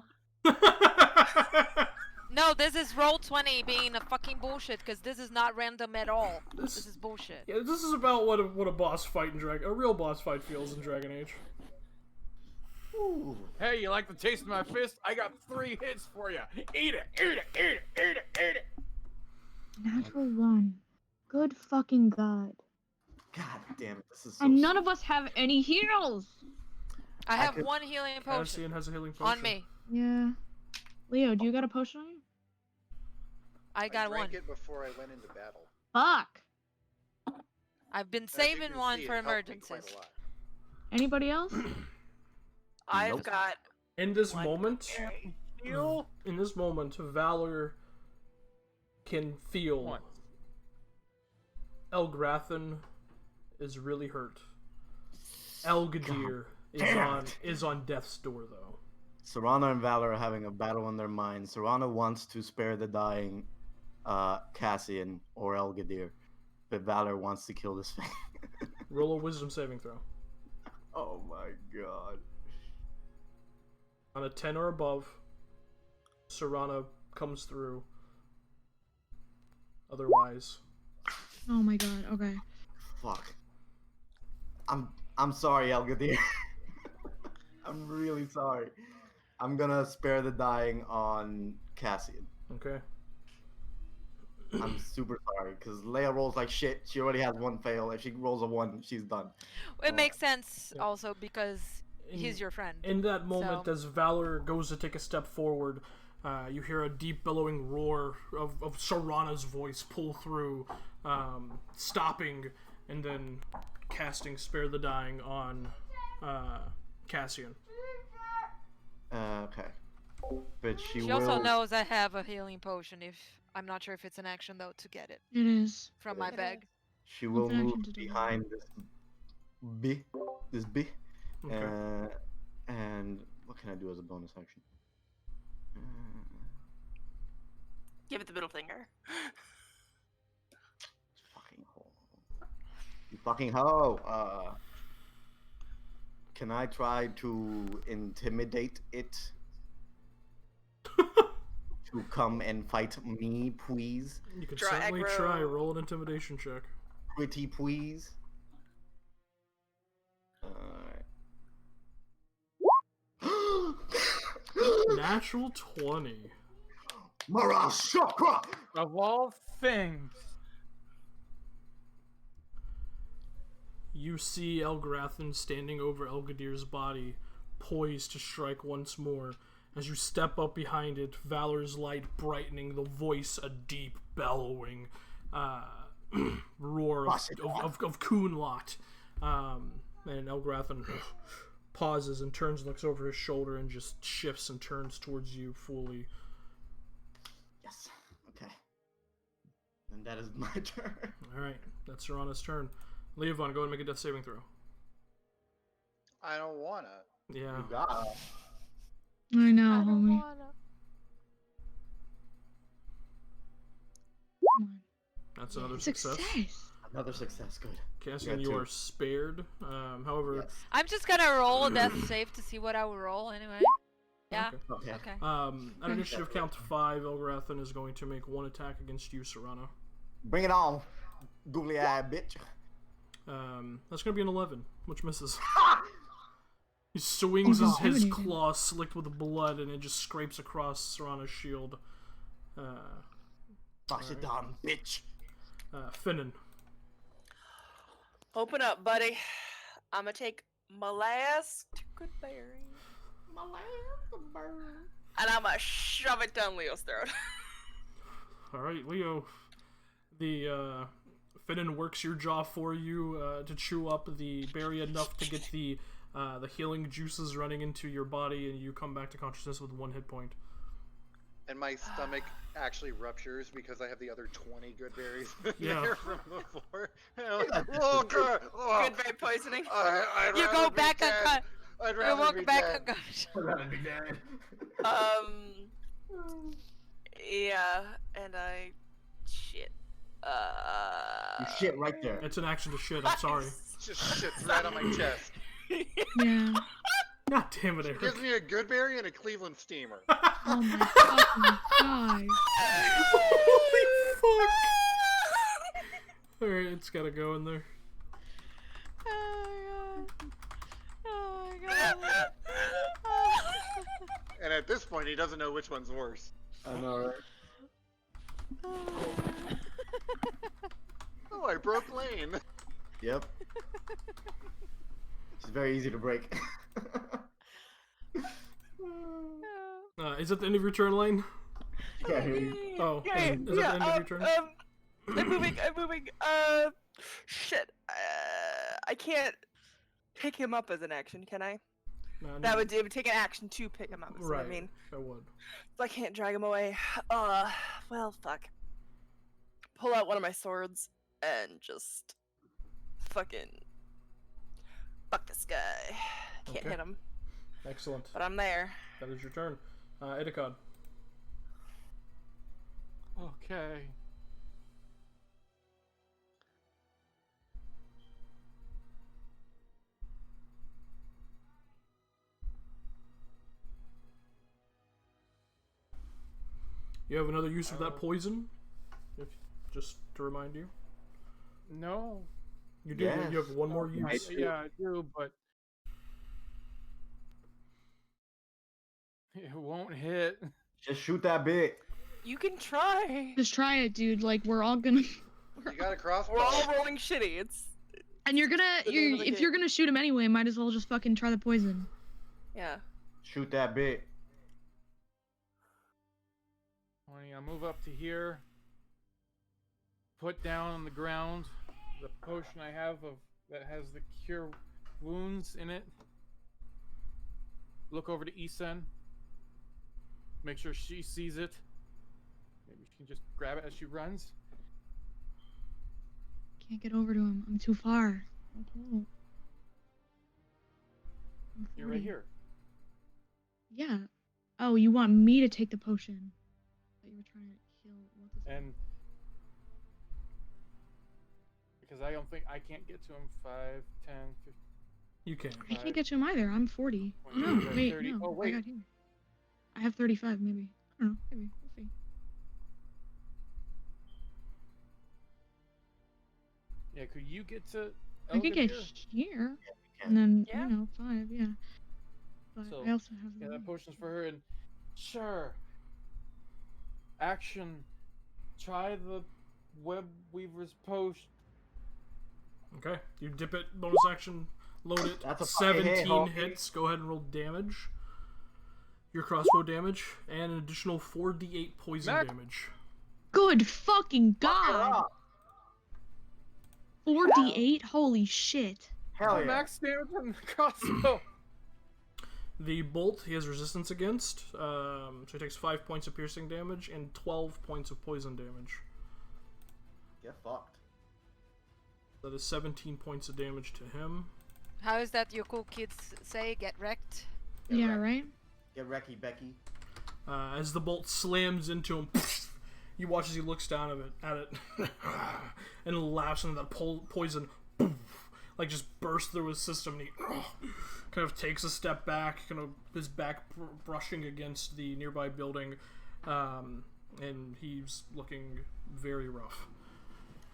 No, this is Roll20 being a fucking bullshit, because this is not random at all. This is bullshit. Yeah, this is about what a boss fight in a real boss fight feels in Dragon Age. Ooh. Hey, you like the taste of my fist? I got 3 hits for you. Eat it, eat it, eat it, eat it, eat it. Natural 1. Good fucking god. God damn it, this is so And none of us have any heals! I have 1 healing potion Cassian has a healing potion. on me. Yeah. Leo, do you got a potion on you? I got drank 1. it before I went into battle. Fuck! I've been As you saving can 1 see, for it helped me quite emergencies. a lot. Anybody else? I've Nope. got. In this One moment, Heal. in this moment, Valor can feel What? Elgrathan is really hurt. Elgadir is on death's door, though. Serana and Valor are having a battle in their minds. Serana wants to spare the dying Cassian or Elgadir, but Valor wants to kill this thing. Roll a wisdom saving throw. Oh my god. On a 10 or above, Serana comes through. Otherwise, Oh my god, okay. Fuck. I'm sorry, Elgadir. I'm really sorry. I'm gonna spare the dying on Cassian. okay. I'm super sorry, because Leia rolls like shit. She already has 1 fail. If she rolls a 1, she's done. It makes sense Yeah. also because he's In- your friend. In that moment, So- as Valor goes to take a step forward, you hear a deep bellowing roar of Serana's voice pull through, stopping and then casting Spare the Dying on Cassian. Okay. But she She will... also knows I have a healing potion. If I'm not sure if it's an action though to get it It is. from my It bag. She will an move action to do that. behind this B. Okay. And what can I do as a bonus action? Give it the middle finger. Fucking hoe. You fucking hoe. Can I try to intimidate it to come and fight me, please? You can Draw certainly aggro. try. Roll an intimidation check. Pretty please. Alright. Natural 20. Marashaka! Of all things. You see Elgrathan standing over Elgadir's body, poised to strike once more. As you step up behind it, Valor's light brightening, the voice a deep bellowing roar of Coonlot. And Elgrathan pauses and turns, looks over his shoulder, and just shifts and turns towards you fully. Yes. Okay. And that is my turn. Alright, that's Serana's turn. Leovon, go ahead and make a death saving throw. I don't wanna. Yeah. You got it. I know, I don't homie. wanna. Come on. That's another success. Another success. Good. Cassian, You you got two. are spared. However, Yes. I'm just gonna roll a death save to see what I will roll anyway. Yeah. Okay. Okay. At initiative count to 5, Elgrathan is going to make one attack against you, Serrano. Bring it on, googly eyed bitch. That's going to be an 11, which misses. He swings Oh, no. his claw slicked with blood, and it just scrapes across Serrano's shield. Wash it down, bitch. Finnan. Open up, buddy. I'ma take my last good berry. And I'ma shove it down Leo's throat. Alright, Leo. The Finnan works your jaw for you to chew up the berry enough to get the healing juices running into your body, and you come back to consciousness with 1 hit point. And my stomach actually ruptures because I have the other 20 good berries Yeah. there from before. Oh, God. Oh, Good berry poisoning. I'd You rather go be back dead. and I'd you rather walk be back dead. and gosh. I'd rather be dead. Yeah, and I shit. You shit right there. It's an action to shit, I'm sorry. Just shits right on my chest. Yeah. God damn it, Eric. Gives me a good berry and a Cleveland steamer. Oh my fucking god. Holy fuck! Alright, it's gotta go in there. Oh my god. And at this point, he doesn't know which one's worse. I know, right? Oh, I broke Lane. Yep. It's very easy to break. Is it the end of your turn, Lane? Yeah, here you. Oh, Yeah, is it the end of your turn? I'm moving. Shit. I can't pick him up as an action, can I? No, It would take an action to pick him up. Is right. what I mean. I would. So I can't drag him away. Well, fuck. Pull out one of my swords and just fucking fuck this guy. Can't Okay. hit him, Excellent. but I'm there. That is your turn. Edicon. Okay. You have another use of that poison? Just to remind you. No. You do. Yes. You have one more use. Yeah, I do, but it won't hit. Just shoot that bit. You can try. Just try it, dude. Like, we're all gonna. You got a crossbow. We're all rolling shitty. It's And you're gonna. The name of the If you're gonna shoot him anyway, might as well just fucking try the poison. yeah. Shoot that bit. I'll move up to here. Put down on the ground the potion I have that has the cure wounds in it. Look over to Isen. Make sure she sees it. Maybe she can just grab it as she runs. Can't get over to him. I'm too far. I'm You're right 40. here. Yeah. Oh, you want me to take the potion? I thought you were trying to kill. What is And because I don't think I can't get to him 5, 10, 15. You can. I can't get to him either. I'm 40. Oh, no, 20, wait, 30. no. Oh, wait. I got here. I have 35, maybe. I don't know. Maybe. We'll see. Yeah, could you get to I could get Elgadir? here, can. and then Yeah. 5, yeah. But So, I also have. Yeah, the that potion's for her, and sure. action. Try the web weaver's potion. Okay, you dip it, bonus action, load it. That's a fucking hit, 17 homie. hits. Go ahead and roll damage. Your crossbow damage, and an additional 4d8 poison Mac- damage. Good fucking god! up. 4d8? Holy shit. Hell yeah. Max damage on the crossbow. The bolt he has resistance against, so he takes 5 points of piercing damage and 12 points of poison damage. Get fucked. That is 17 points of damage to him. How is that your cool kids say? Get wrecked? Get Yeah, wrecked. right? Get wrecky, Becky. As the bolt slams into him, you watch as he looks down at it and laughs, and that poison like just bursts through his system, and he kind of takes a step back, kind of his back brushing against the nearby building, and he's looking very rough.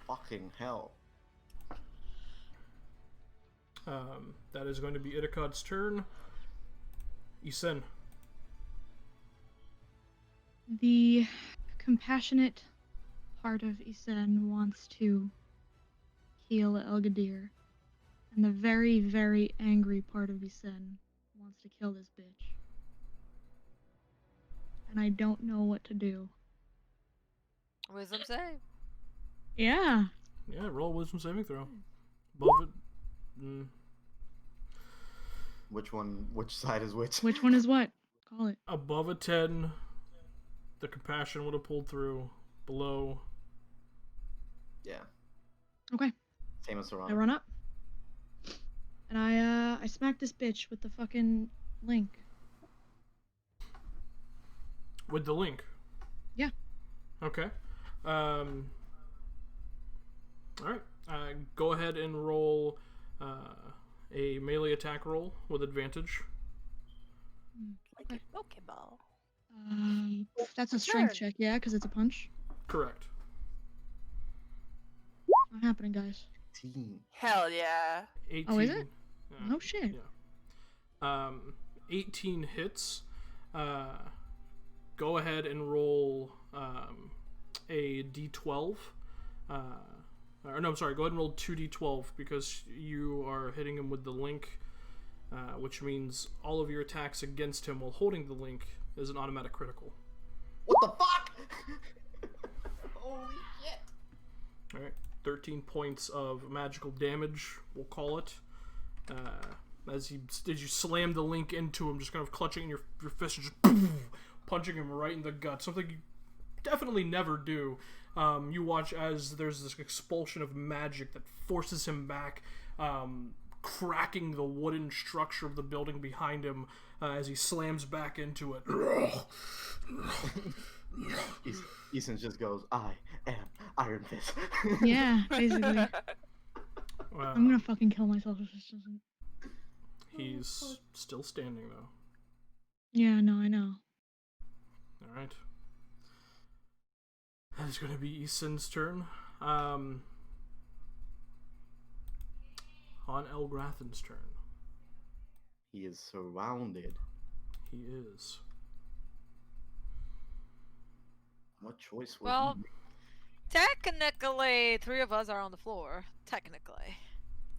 Fucking hell. That is going to be Itakad's turn. Isen. The compassionate part of Isen wants to heal Elgadir. And the very, very angry part of Isen wants to kill this bitch. And I don't know what to do. Wisdom save. Yeah. Yeah, roll a wisdom saving throw. Above it. Which one? Which side is which? Which one is what? Call it. Above a 10, the compassion would have pulled through. Below. Yeah. Okay. Same as I Serrano. run up. And I smack this bitch with the fucking link. With the link. Yeah. Okay. Alright. Go ahead and roll a melee attack roll with advantage. Like a Pokeball. That's a strength check, yeah, because it's a punch. Correct. Not happening, guys. 18. Hell yeah. 18. Oh, is it? Yeah. No shit. Yeah. 18 hits. Go ahead and roll a d12. Or no, I'm sorry. Go ahead and roll 2d12 because you are hitting him with the link, which means all of your attacks against him while holding the link is an automatic critical. What the fuck? Holy shit. All right, 13 points of magical damage. We'll call it. As you slam the link into him, just kind of clutching your fist and just punching him right in the gut. Something you definitely never do. You watch as there's this expulsion of magic that forces him back, cracking the wooden structure of the building behind him as he slams back into it. Ethan just goes, I am Iron Fist. Yeah, basically. I'm gonna fucking kill myself if this doesn't. He's still standing though. Yeah, no, I know. All right. That is going to be Isen's turn. On Elgrathan's turn. He is surrounded. He is. What choice would Well, he make? technically, 3 of us are on the floor. Technically.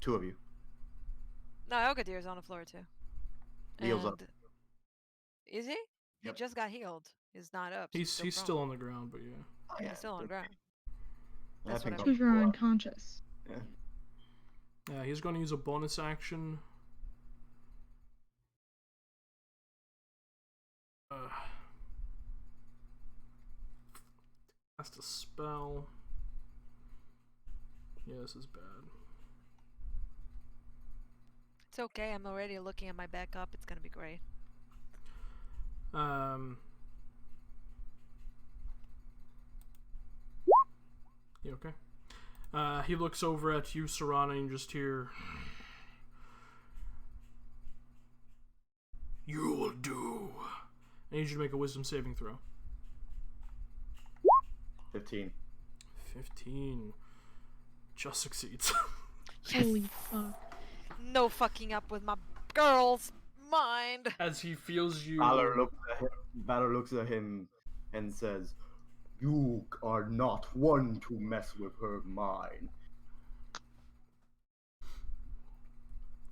2 of you. No, Elgadir's on the floor too. Heals up. Is he? Yep. He just got healed. He's not up. He's prone. still on the ground, but yeah. Oh, He's still on the ground. I That's think what I'll- Because we're unconscious. Yeah. He's going to use a bonus action. Cast a spell. Yeah, this is bad. It's okay. I'm already looking at my backup. It's gonna be great. You okay? He looks over at you, Serrana, and you just hear, "You will do." I need you to make a wisdom saving throw. 15. 15. Just succeeds. Holy fuck. No fucking up with my girl's mind. As he feels you. Valor looks at him and says, You are not one to mess with her mind.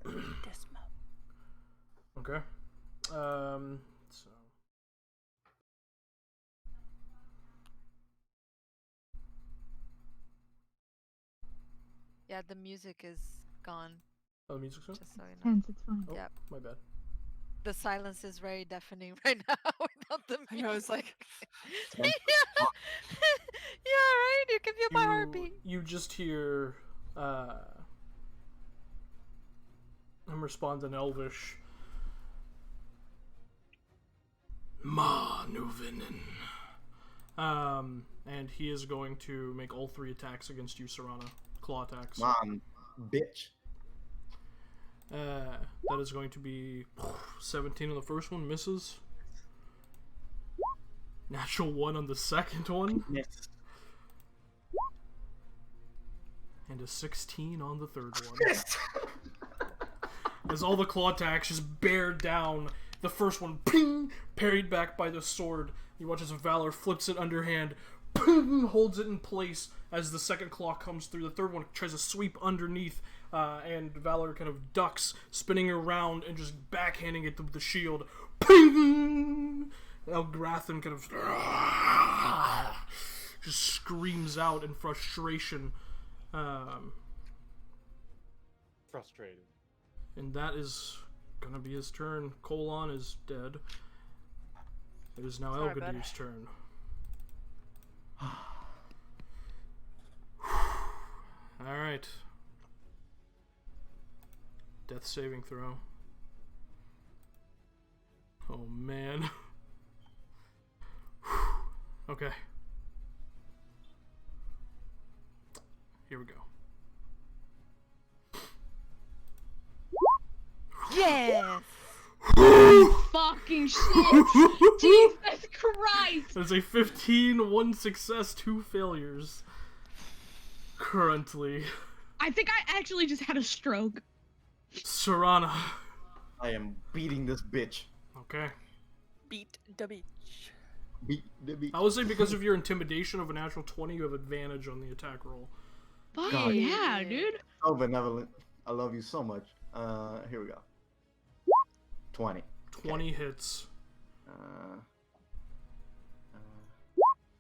Dismo. Okay. So. Yeah, the music is gone. Oh, the music's on? Just so you know. Tense, it's fine. Oh, Yep. my bad. The silence is very deafening right now without the music. I know, it's like... yeah. Yeah, right? You can feel my heartbeat. You just hear him respond in Elvish. Ma Nuvinen. And he is going to make all 3 attacks against you, Serana. Claw attacks. Man, bitch. That is going to be 17 on the first one, misses. Natural 1 on the second one. Miss. And a 16 on the third one. As all the claw attacks just bear down. The first one, ping, parried back by the sword. You watch as Valor flips it underhand, ping, holds it in place as the second claw comes through. The third one tries to sweep underneath, and Valor kind of ducks, spinning around and just backhanding it with the shield. Ping! Elgrathan kind of just screams out in frustration. Frustrated. And that is gonna be his turn. Colon is dead. It is now Sorry, bud. Elgadir's turn. Alright. Death saving throw. Oh man. Okay. Here we go. Yes! Fucking shit! Jesus Christ! There's a 15, 1 success, 2 failures. Currently. I think I actually just had a stroke. Serana. I am beating this bitch. Okay. Beat the beach. Beat the beat. I would say because of your intimidation of a natural 20, you have advantage on the attack roll. Fuck God. yeah, dude. So benevolent. I love you so much. Here we go. 20. 20 hits.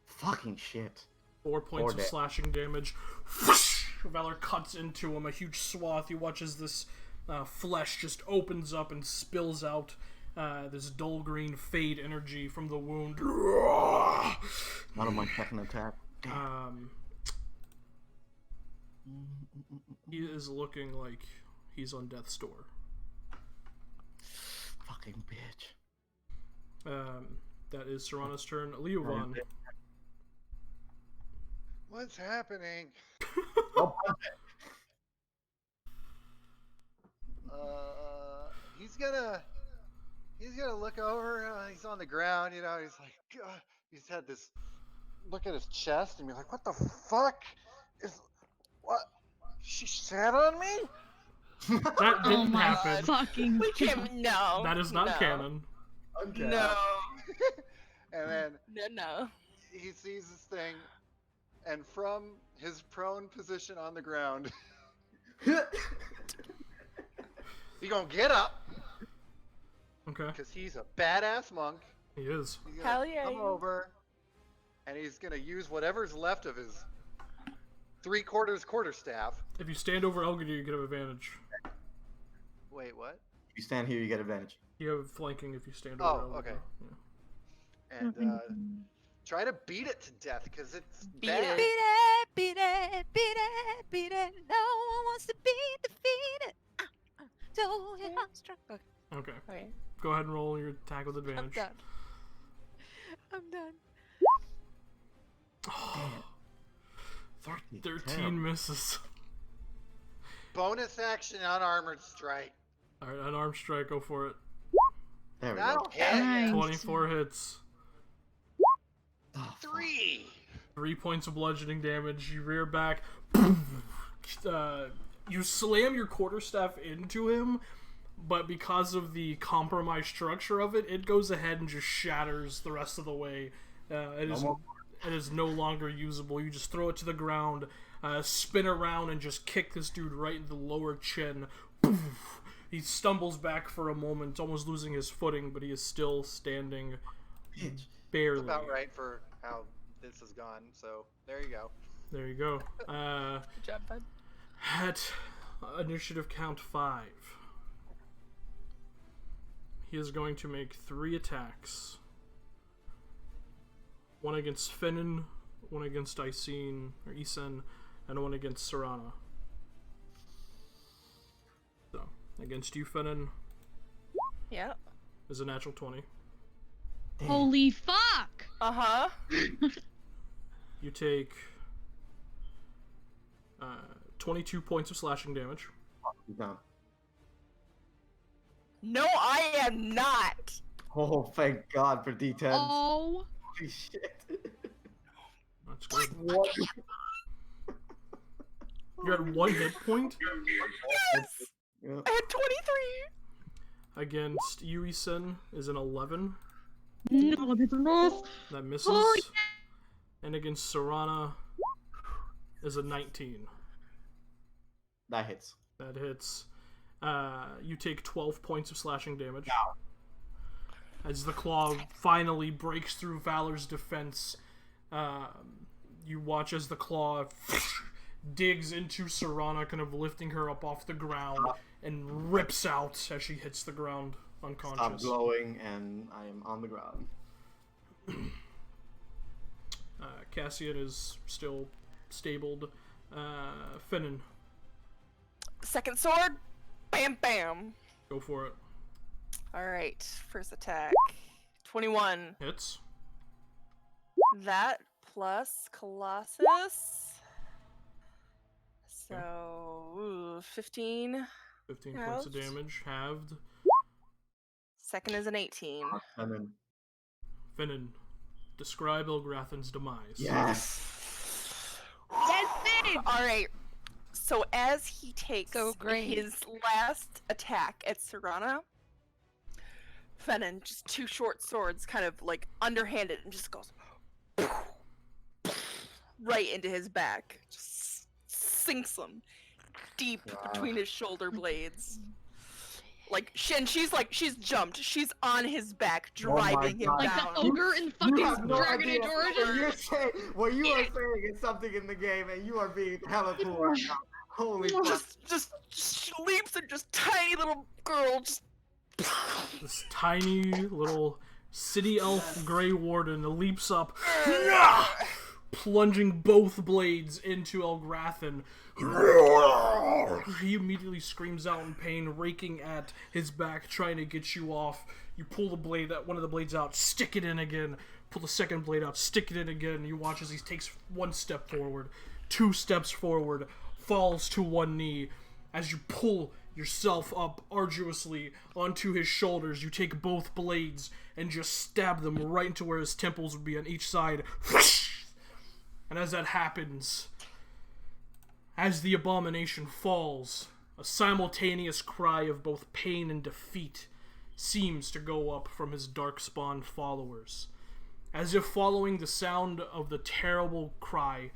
Fucking shit. 4 points of dead. slashing damage. Valor cuts into him, a huge swath. He watches this flesh just opens up and spills out this dull green fade energy from the wound. Not on my second attack. He is looking like he's on death's door. Fucking bitch. That is Serana's turn. Leovan. What's happening? Oh, He's gonna look over. He's on the ground. You know, he's like, God. He's had this look at his chest and be like, what the fuck is what? She sat on me? That Oh didn't my happen. fucking We can't. No. That is not no. canon. okay. No. And then No. he sees this thing, and from his prone position on the ground, he gonna get up Okay. because he's a badass monk. He is. He's gonna Hell yeah. come over, and he's gonna use whatever's left of his 3/4 quarterstaff. If you stand over Elgadir, you get an advantage. Wait, what? If you stand here, you get advantage. You have flanking if you stand Oh, over Elgadir. okay. Yeah. And try to beat it to death because it's Beat bad. Beat it, beat it, beat it, beat it. No one wants to be defeated. So I'm struck. Okay, Okay. Okay. Go ahead and roll your attack with I'm advantage. done. I'm done. Oh, Fucking 13 terrible. misses. Bonus action unarmored strike. Alright, unarmed strike, go for it. There we That'll go. hit. Nice. 24 hits. Oh, fuck. 3. 3 points of bludgeoning damage. You rear back. You slam your quarterstaff into him, but because of the compromised structure of it, it goes ahead and just shatters the rest of the way. It is It is no longer usable. You just throw it to the ground, spin around, and just kick this dude right in the lower chin. Poof! He stumbles back for a moment, almost losing his footing, but he is still standing barely. That's about right for how this has gone, so there you go. There you go. Good job, bud. At initiative count 5, he is going to make 3 attacks. One against Finnan, one against Isen, and one against Serana. So, against you, Finnan, Yeah. is a natural 20. Holy fuck! Uh-huh. You take 22 points of slashing damage. No. No, I am not. Oh, thank God for D10. Oh, Holy shit. That's good. What? You're at 1 hit point. Yes! Yeah. I had 23. Against Yuisen is an 11. no, that's enough. That misses. Oh, And against Serana is a 19. That hits. That hits. You take 12 points of slashing damage. As the claw finally breaks through Valor's defense, you watch as the claw digs into Serana, kind of lifting her up off the ground, and rips out as she hits the ground unconscious. Stop glowing, and I am on the ground. Cassian is still stabled. Finnan, Second sword. Bam, bam. go for it. Alright, first attack. 21. Hits. That plus Colossus. So, 15. 15 points of Halved. damage, halved. Second is an 18. And then, Finnan, describe Elgrathan's demise. yes! Alright, so as he takes So great. his last attack at Serana, Fennon, just 2 short swords, kind of like underhanded, and just goes right into his back. Just sinks him deep between his shoulder blades. Like, she's jumped. She's on his back, driving him God. Like down. the ogre in You fucking have no Dragon idea Age what Origins. you're saying. What you are saying is something in the game, and you are being hella cool right now. Holy fuck. Just she leaps and just tiny little girl just This tiny little city elf Grey Warden leaps up, plunging both blades into Elgrathan. He immediately screams out in pain, raking at his back, trying to get you off. You pull the blade, one of the blades out, stick it in again. Pull the second blade out, stick it in again. You watch as he takes 1 step forward, 2 steps forward, falls to 1 knee. As you pull yourself up arduously onto his shoulders, you take both blades and just stab them right into where his temples would be on each side. And as that happens, as the abomination falls, a simultaneous cry of both pain and defeat seems to go up from his darkspawn followers. As if following the sound of the terrible cry,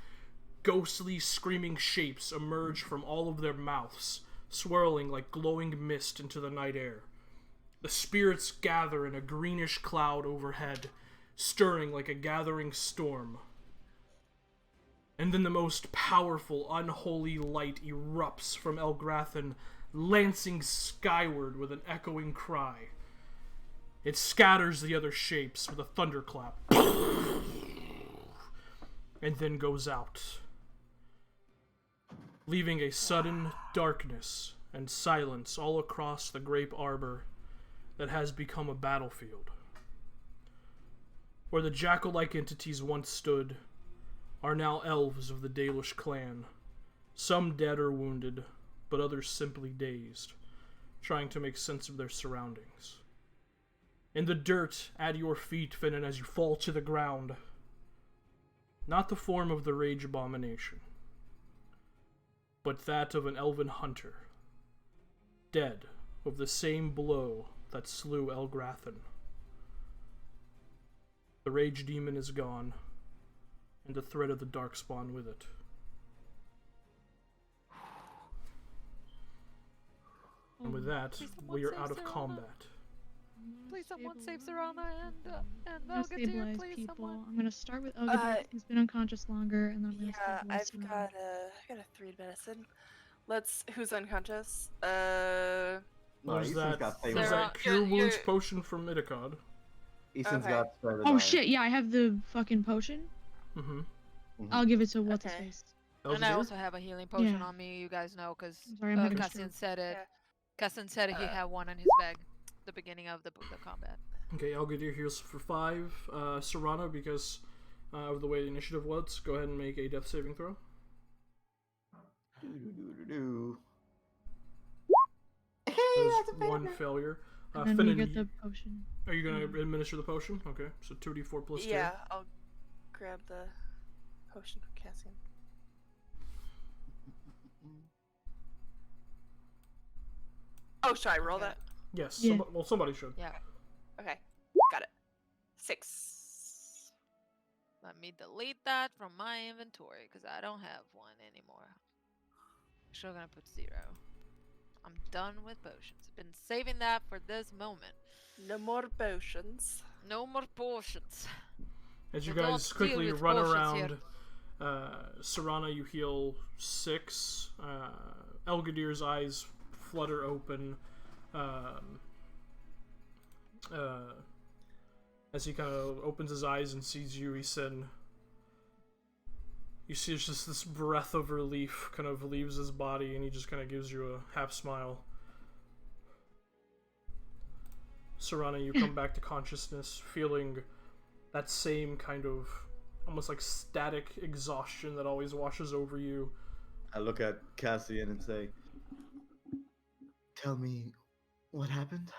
ghostly screaming shapes emerge from all of their mouths, swirling like glowing mist into the night air. The spirits gather in a greenish cloud overhead, stirring like a gathering storm. And then the most powerful, unholy light erupts from Elgrathan, lancing skyward with an echoing cry. It scatters the other shapes with a thunderclap, and then goes out, leaving a sudden darkness and silence all across the grape arbor that has become a battlefield. Where the jackal-like entities once stood are now elves of the Dalish clan, some dead or wounded, but others simply dazed, trying to make sense of their surroundings. In the dirt at your feet, Finnan, as you fall to the ground, not the form of the rage abomination, but that of an elven hunter, dead of the same blow that slew Elgrathan. The rage demon is gone, and the threat of the Darkspawn with it. And with that, Please someone we are save out of Serana. combat. Please someone save Serana and I'm I'll gonna get to you. stabilize Please people. someone. I'm gonna start with Elgadir, who's been unconscious longer, and then I'm gonna Yeah, stabilize I've Serana. got a 3 medicine. Who's unconscious? No, There's Easton's that, got there's stabilize. Sarah, that Cure you're- Wounds potion from Midicod. Easton's Okay. got stabilize. Oh shit! Yeah, I have the fucking potion. Mm-hmm. I'll give it to what's his Okay. face. And I also have a healing potion Yeah. on me. You guys know because I'm sorry, I'm having a Cassian stroke. said it. Yeah. Cassian said he Uh, had one in his bag. The beginning of the combat. Okay, Elgadir heals for 5. Serana, because of the way the initiative was, go ahead and make a death saving throw. Do-do-do-do-do. That is one failure. And then Finnan, you get the potion. are you going to administer the potion? Okay, so 2d4 plus 2. Yeah, I'll grab the potion from Cassian. Oh, should I roll Okay. that? Yes, Yeah. somebody should. Yeah. Okay, got it. 6. Let me delete that from my inventory because I don't have one anymore. Still gonna put 0. I'm done with potions. Been saving that for this moment. No more potions. No more potions. As you So don't guys steal quickly with run potions around, here. Serana, you heal 6. Elgadir's eyes flutter open. As he kind of opens his eyes and sees you, he said, you see just this breath of relief kind of leaves his body, and he just kind of gives you a half smile. Serana, you come back to consciousness, feeling that same kind of almost like static exhaustion that always washes over you. I look at Cassian and say, "Tell me what happened."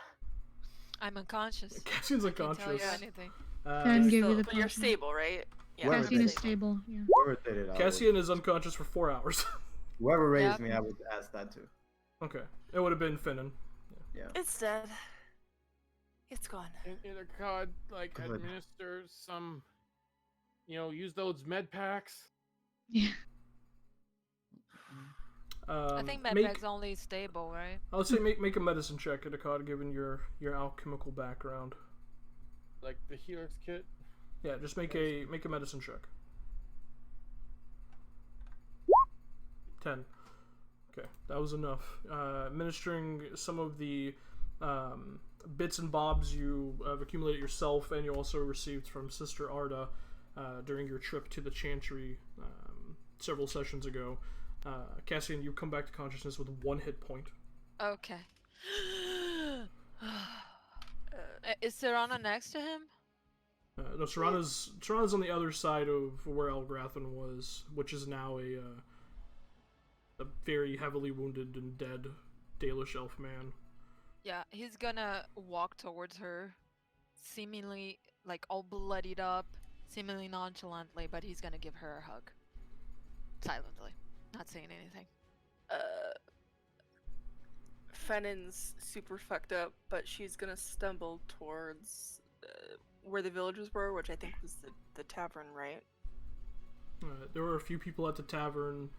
I'm unconscious. Cassian's I can't tell you unconscious. anything. Can give you the But you're potion. stable, right? Yeah, Whoever Cassian did is it. stable. Yeah. Whoever did it, Cassian is unconscious for 4 hours. whoever raised Yep. me, I would ask that too. Okay, it would have been Finnan. Yeah. It's dead. It's gone. Either God, like, Good. administer some, use those med packs. Yeah. I think medbag's only stable, right? I would say make a medicine check, Idakad, given your alchemical background. Like the healer's kit. Yeah, just make a medicine check. 10. Okay, that was enough. Administering some of the bits and bobs you have accumulated yourself, and you also received from Sister Arda during your trip to the Chantry several sessions ago. Cassian, you come back to consciousness with 1 hit point. Okay. Is Serana next to him? No, Serana's on the other side of where Elgrathan was, which is now a very heavily wounded and dead Dalish elf man. Yeah, he's gonna walk towards her, seemingly like all bloodied up, seemingly nonchalantly, but he's gonna give her a hug. Silently, not saying anything. Fennon's super fucked up, but she's gonna stumble towards where the villagers were, which I think was the tavern, right? There were a few people at the tavern.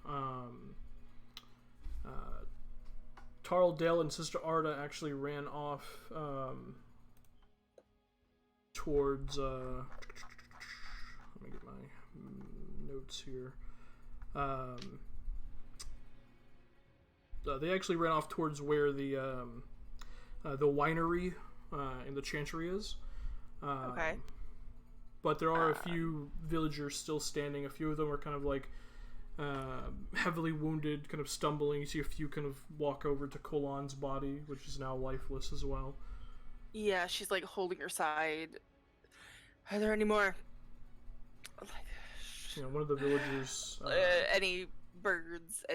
Tarl Dale and Sister Arda actually ran off towards. Let me get my notes here. They actually ran off towards where the winery in the Chantry is. Okay. But there are a few villagers still standing. A few of them are kind of like heavily wounded, kind of stumbling. You see a few kind of walk over to Kolan's body, which is now lifeless as well. Yeah, she's like holding her side. Are there any more? One of the villagers. Any birds?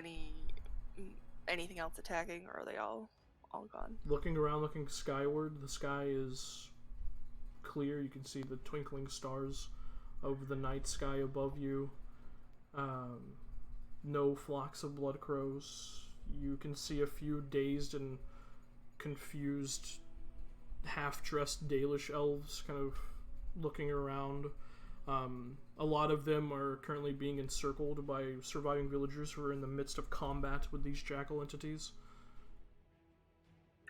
Anything else attacking, or are they all gone? Looking around, looking skyward, the sky is clear. You can see the twinkling stars of the night sky above you. No flocks of blood crows. You can see a few dazed and confused, half-dressed Dalish elves kind of looking around. A lot of them are currently being encircled by surviving villagers who are in the midst of combat with these jackal entities.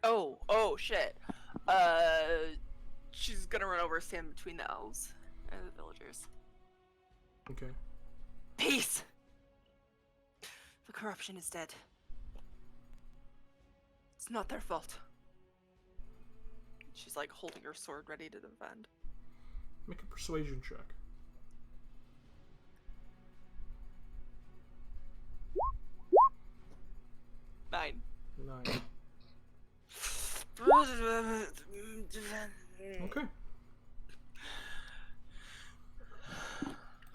Oh, shit. She's gonna run over, stand between the elves and the villagers. Okay. Peace! The corruption is dead. It's not their fault. She's like holding her sword ready to defend. Make a persuasion check. Nine. 9. Okay.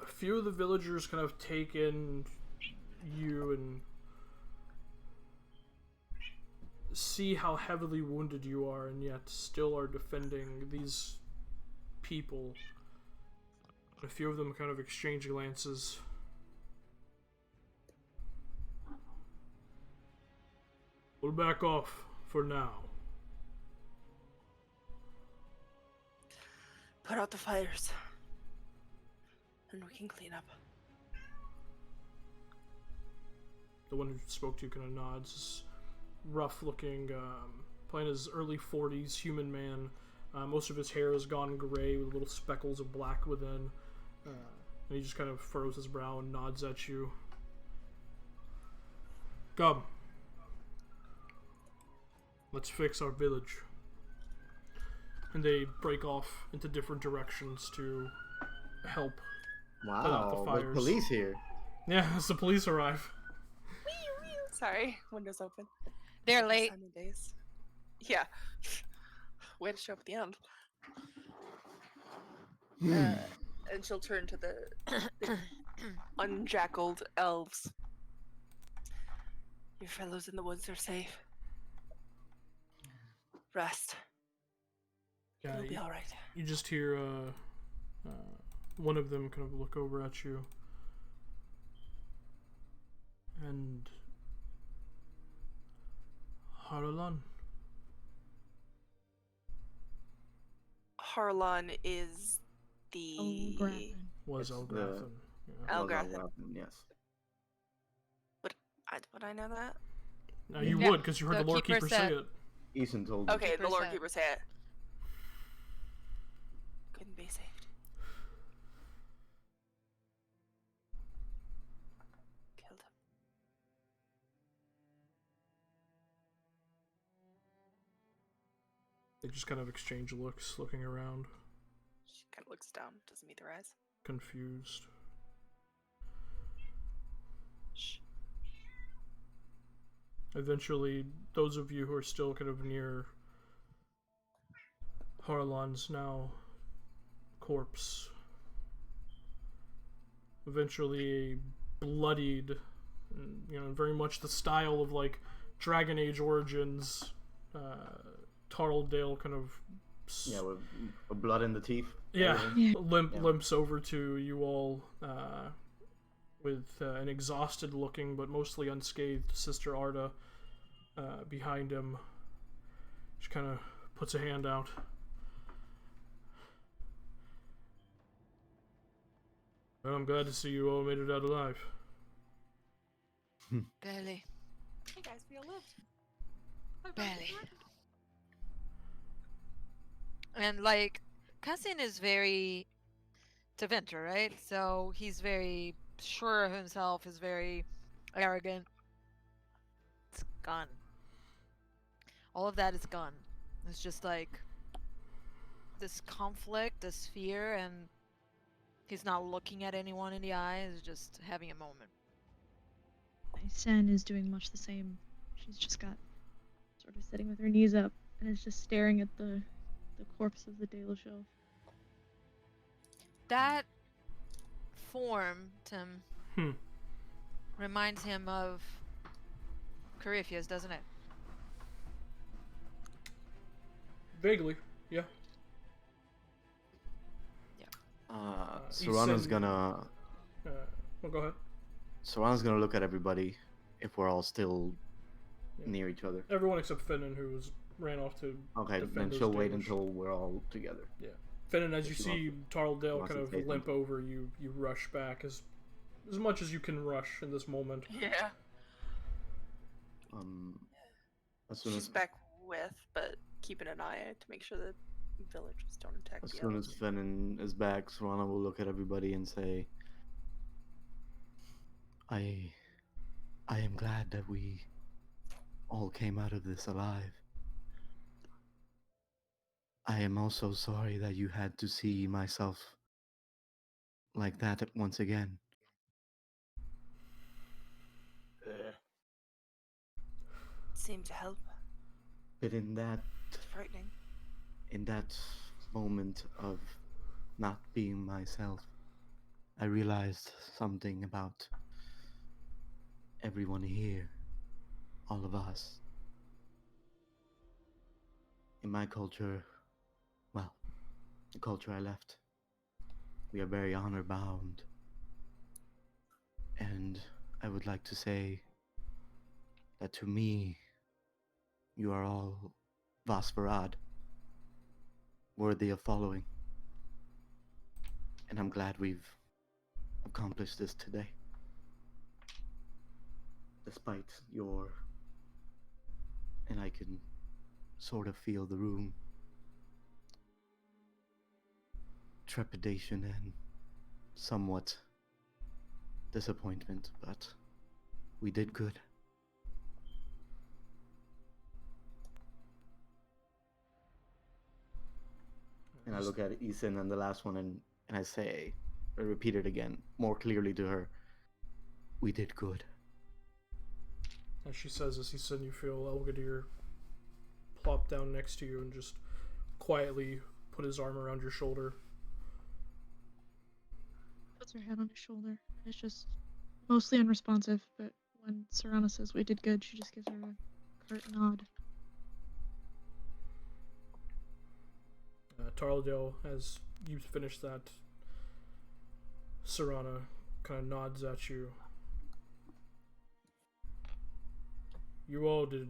A few of the villagers kind of take in you and see how heavily wounded you are, and yet still are defending these people. A few of them kind of exchange glances. We'll back off for now. Put out the fires. And we can clean up. The one who spoke to you kind of nods. This rough-looking, probably in his early 40s, human man. Most of his hair has gone gray with little speckles of black within. And he just kind of furrows his brow and nods at you. Come. Let's fix our village. And they break off into different directions to help put out the Wow, fires. there's police here. Yeah, as the police arrive. Sorry, windows open. They're This late. time of days. Yeah. Way to show up at the end. And she'll turn to the unjackled elves. Your fellows in the woods are safe. Rest. Yeah, You'll be alright. you just hear one of them kind of look over at you. And Harlan. Harlan is the Elgraffin. Was It's Elgraffin. Yeah. Elgraffin. Yes. Would I know that? Now you Yeah, would, because you heard the the Lord keeper Keeper said- say it. Ethan told me. Okay, the Lord 50%. Keeper say it. Couldn't be saved. Killed him. They just kind of exchange looks, looking around, She kind of looks down, doesn't meet their eyes. confused. Shh. Eventually, those of you who are still kind of near Harlan's now corpse, eventually a bloodied, very much the style of like Dragon Age Origins, Tarldale kind of Yeah, with blood in the teeth. yeah, everything. Yeah. limps over to you all with an exhausted looking but mostly unscathed Sister Arda behind him. She kind of puts a hand out. Well, I'm glad to see you all made it out alive. Barely. Hey guys, we all lived. Barely. And like, Cassian is very Teventer, right? So he's very sure of himself, is very arrogant. It's gone. All of that is gone. It's just like this conflict, this fear, and he's not looking at anyone in the eye, he's just having a moment. Sen is doing much the same. She's just got sort of sitting with her knees up and is just staring at the corpse of the De La Show. That form, Tim, Hmm. reminds him of Corypheus, doesn't it? Vaguely, yeah. Serrano's Ethan- gonna Well, go ahead. Serrano's gonna look at everybody if we're all still Yeah. near each other. Everyone except Finnan, who ran off to Okay, defend then those she'll wait damage. until we're all together. Finnan, as you If he see wants Tarldale wants kind to of say limp something. over, you rush back as much as you can rush in this moment. Yeah. As soon She's as back with, but keeping an eye out to make sure that villagers don't attack as the soon elves. as Venom is back, Serana will look at everybody and say, I am glad that we all came out of this alive. I am also sorry that you had to see myself like that once again. Seemed to help. But Frightening. in that moment of not being myself, I realized something about everyone here, all of us. In my culture, well, the culture I left, we are very honor bound. And I would like to say that to me, you are all Vasparad, worthy of following. And I'm glad we've accomplished this today. Despite your... And I can sort of feel the room. Trepidation and somewhat disappointment, but we did good. And I look at Ethan and the last one and I say, I repeat it again, more clearly to her, we did good. As she says this, you feel Elgadir plop down next to you and just quietly put his arm around your shoulder. Puts her head on his shoulder. And it's just mostly unresponsive, but when Serana says we did good, she just gives her a curt nod. Tarldale, as you finish that, Serana kind of nods at you. You all did...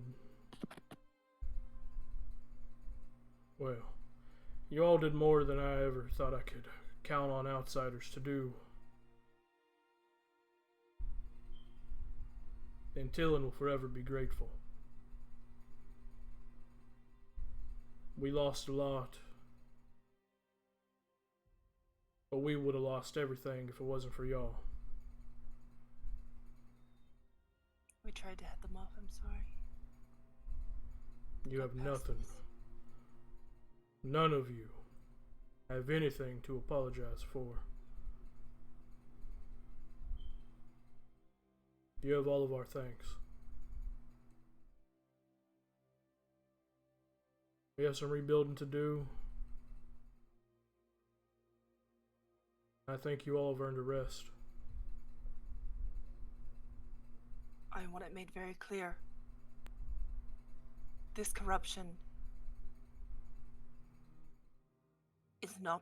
Well, you all did more than I ever thought I could count on outsiders to do. And Tillin will forever be grateful. We lost a lot. But we would have lost everything if it wasn't for y'all. We tried to head them off, I'm sorry. You Got have past nothing. this. None of you have anything to apologize for. You have all of our thanks. We have some rebuilding to do. I think you all have earned a rest. I want it made very clear. This corruption is not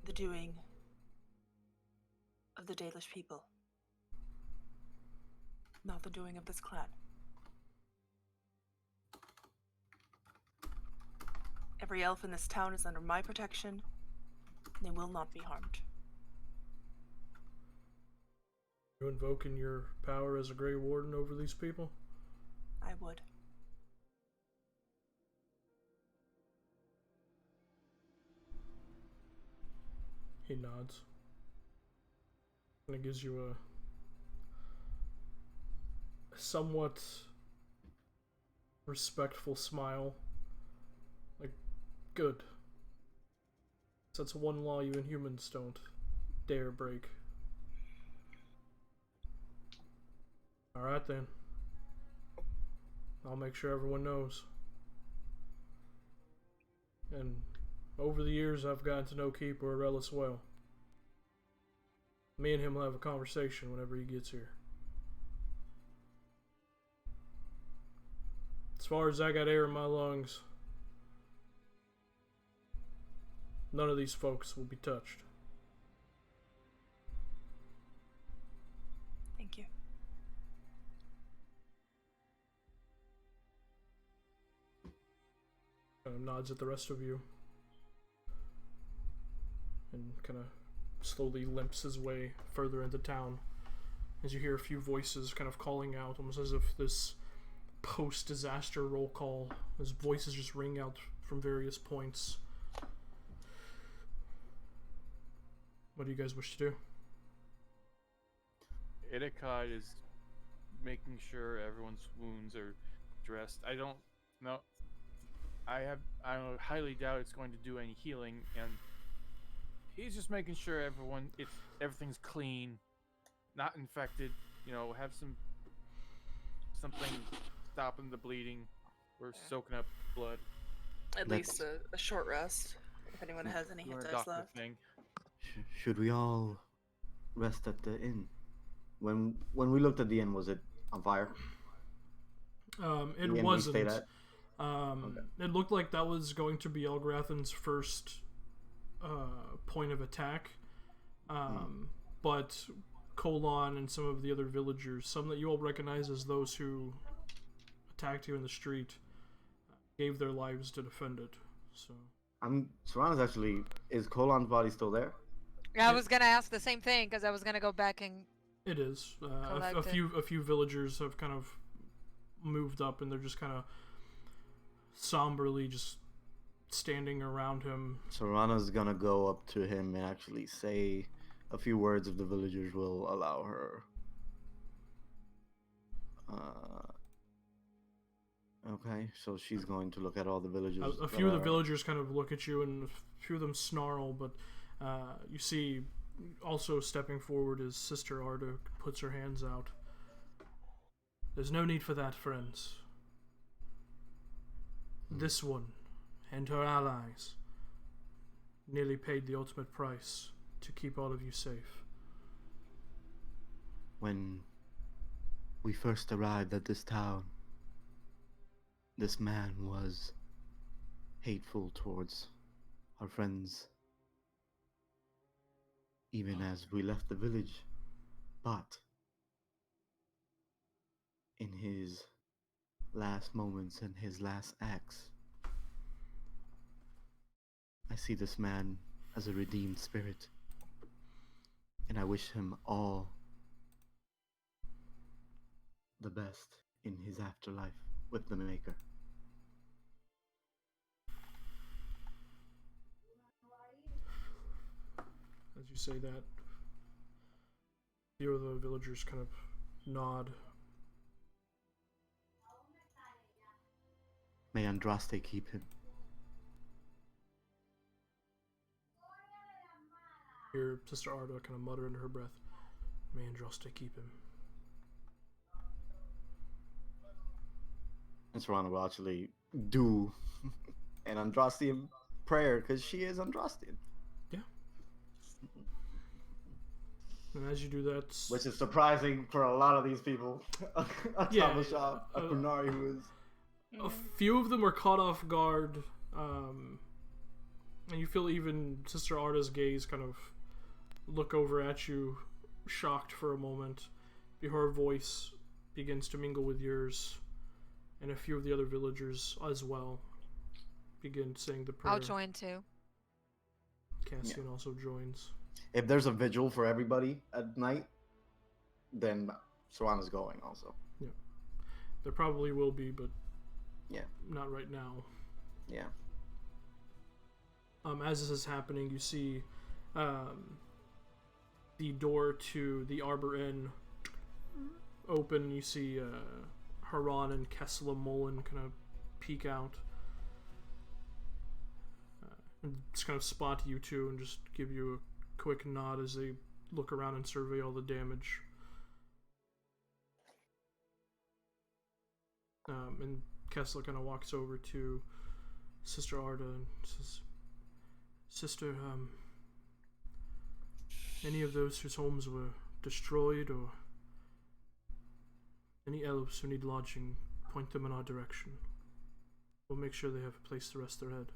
the doing of the Dalish people. Not the doing of this clan. Every elf in this town is under my protection. They will not be harmed. You invoking your power as a Grey Warden over these people? I would. He nods. And it gives you a somewhat respectful smile. Like, good. That's one law you Inhumans don't dare break. Alright then. I'll make sure everyone knows. And over the years I've gotten to know Keeper Arelis well. Me and him will have a conversation whenever he gets here. As far as I got air in my lungs, none of these folks will be touched. Thank you. Nods at the rest of you. and kind of slowly limps his way further into town. As you hear a few voices kind of calling out, almost as if this post-disaster roll call, as voices just ring out from various points. What do you guys wish to do? Edekad is making sure everyone's wounds are dressed. I don't know. I highly doubt it's going to do any healing, and he's just making sure everything's clean, not infected. You know, have something stopping the bleeding or soaking up blood. At least a short rest, if anyone has any hit dice left. Thing. Should we all rest at the inn? When we looked at the inn, was it on fire? It wasn't. It looked like that was going to be Elgrathan's first point of attack. But Colon and some of the other villagers, some that you all recognize as those who attacked you in the street, gave their lives to defend it. So Serrano's actually, is Colon's body still there? Yeah, I was gonna ask the same thing because I was gonna go back and. It is. A few villagers have kind of moved up, and they're just kind of somberly just standing around him. Serrano's gonna go up to him and actually say a few words if the villagers will allow her. Okay, so she's going to look at all the villagers. A few of the villagers kind of look at you, and a few of them snarl, but you see also stepping forward is Sister Arda, puts her hands out. There's no need for that, friends. This one and her allies nearly paid the ultimate price to keep all of you safe. When we first arrived at this town, this man was hateful towards our friends, even as we left the village. But in his last moments and his last acts, I see this man as a redeemed spirit, and I wish him all the best in his afterlife with the Maker. As you say that, a few of the villagers kind of nod. May Andraste keep him. Hear Sister Arda kind of mutter under her breath, "May Andraste keep him." And Serrano will actually do an Andrastian prayer because she is Andrastian. Yeah. And as you do that, which is surprising for a lot of these people. Tamashab, Kunari, who is. A few of them are caught off guard, and you feel even Sister Arda's gaze kind of look over at you, shocked for a moment, before her voice begins to mingle with yours, and a few of the other villagers as well begin saying the prayer. I'll join too. Cassian also joins. If there's a vigil for everybody at night, then Serrano's going also. Yeah. There probably will be, but yeah, not right now. Yeah. As this is happening, you see the door to the Arbor Inn open. You see Haran and Kessela Mullen kind of peek out and just kind of spot you two and just give you a quick nod as they look around and survey all the damage. And Kessela kind of walks over to Sister Arda and says, "Sister, any of those whose homes were destroyed or any elves who need lodging, point them in our direction. We'll make sure they have a place to rest their head."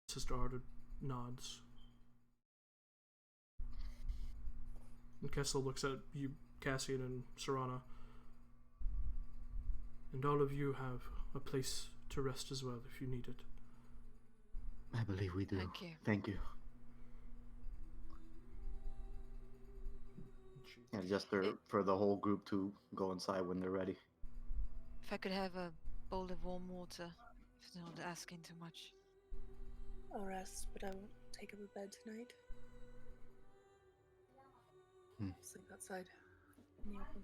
Sister Arda nods. And Kessela looks at you, Cassian and Serrana. "And all of you have a place to rest as well if you need it." I believe we do. Thank you. Thank you. And just for the whole group to go inside when they're ready. If I could have a bowl of warm water, if they're not asking too much. I'll rest, but I won't take up a bed tonight. Sleep outside in the open.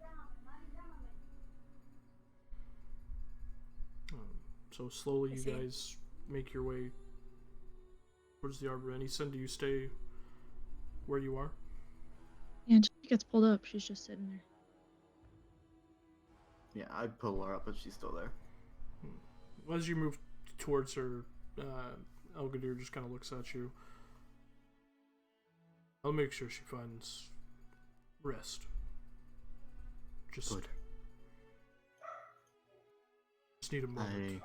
So slowly I you see. guys make your way towards the arbor. And he said, do you stay where you are? Yeah, until she gets pulled up, she's just sitting there. Yeah, I pull her up, but she's still there. As you move towards her, Elgadir just kind of looks at you. I'll make sure she finds rest. Just Good. Just need a moment.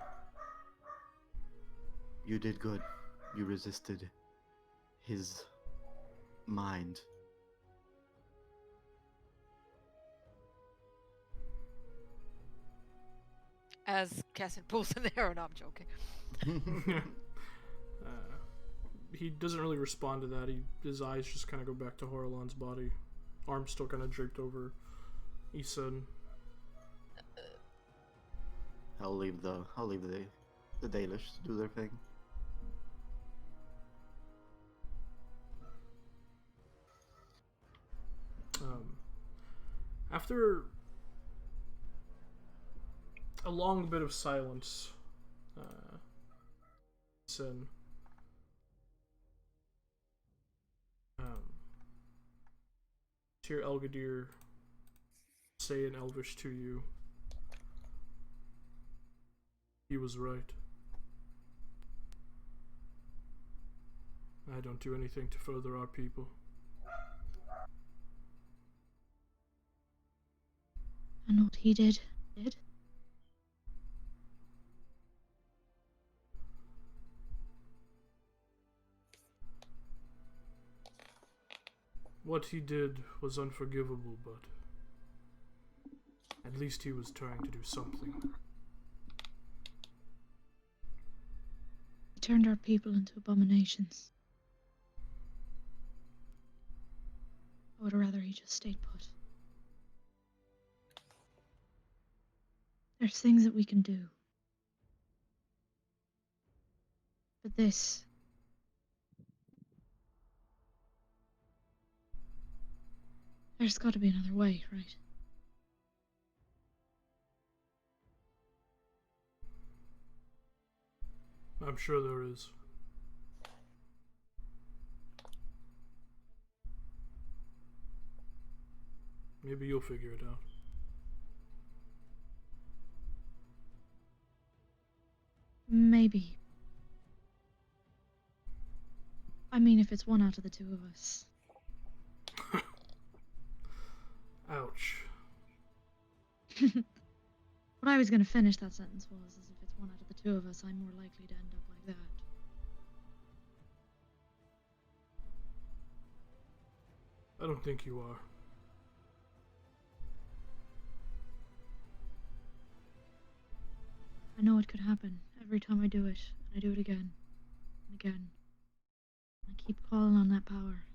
You did good. You resisted his mind. As Cassian pulls an arrow, no, I'm joking. He doesn't really respond to that. His eyes just kind of go back to Horalon's body. Arms still kind of draped over Isan. I'll leave the Dalish to do their thing. After a long bit of silence, Isan hear Elgadir say in Elvish to you, he was right. I don't do anything to further our people. And what he did. What he did was unforgivable, but at least he was trying to do something. He turned our people into abominations. I would rather he just stayed put. There's things that we can do. But this... There's got to be another way, right? I'm sure there is. Maybe you'll figure it out. Maybe. I mean, if it's one out of the two of us. Ouch. What I was going to finish that sentence was, as if it's one out of the two of us, I'm more likely to end up like that. I don't think you are. I know it could happen every time I do it, and I do it again and again. I keep calling on that power.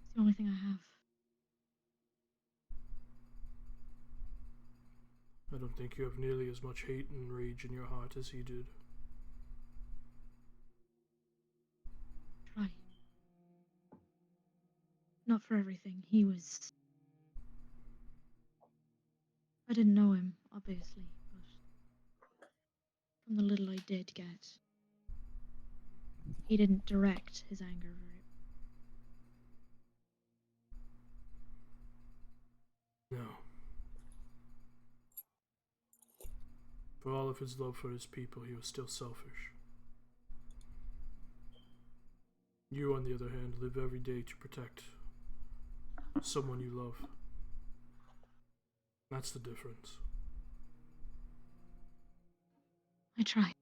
It's the only thing I have. I don't think you have nearly as much hate and rage in your heart as he did. Try. Not for everything. He was... I didn't know him, obviously, but from the little I did get, he didn't direct his anger very... No. For all of his love for his people, he was still selfish. You, on the other hand, live every day to protect someone you love. That's the difference. I tried.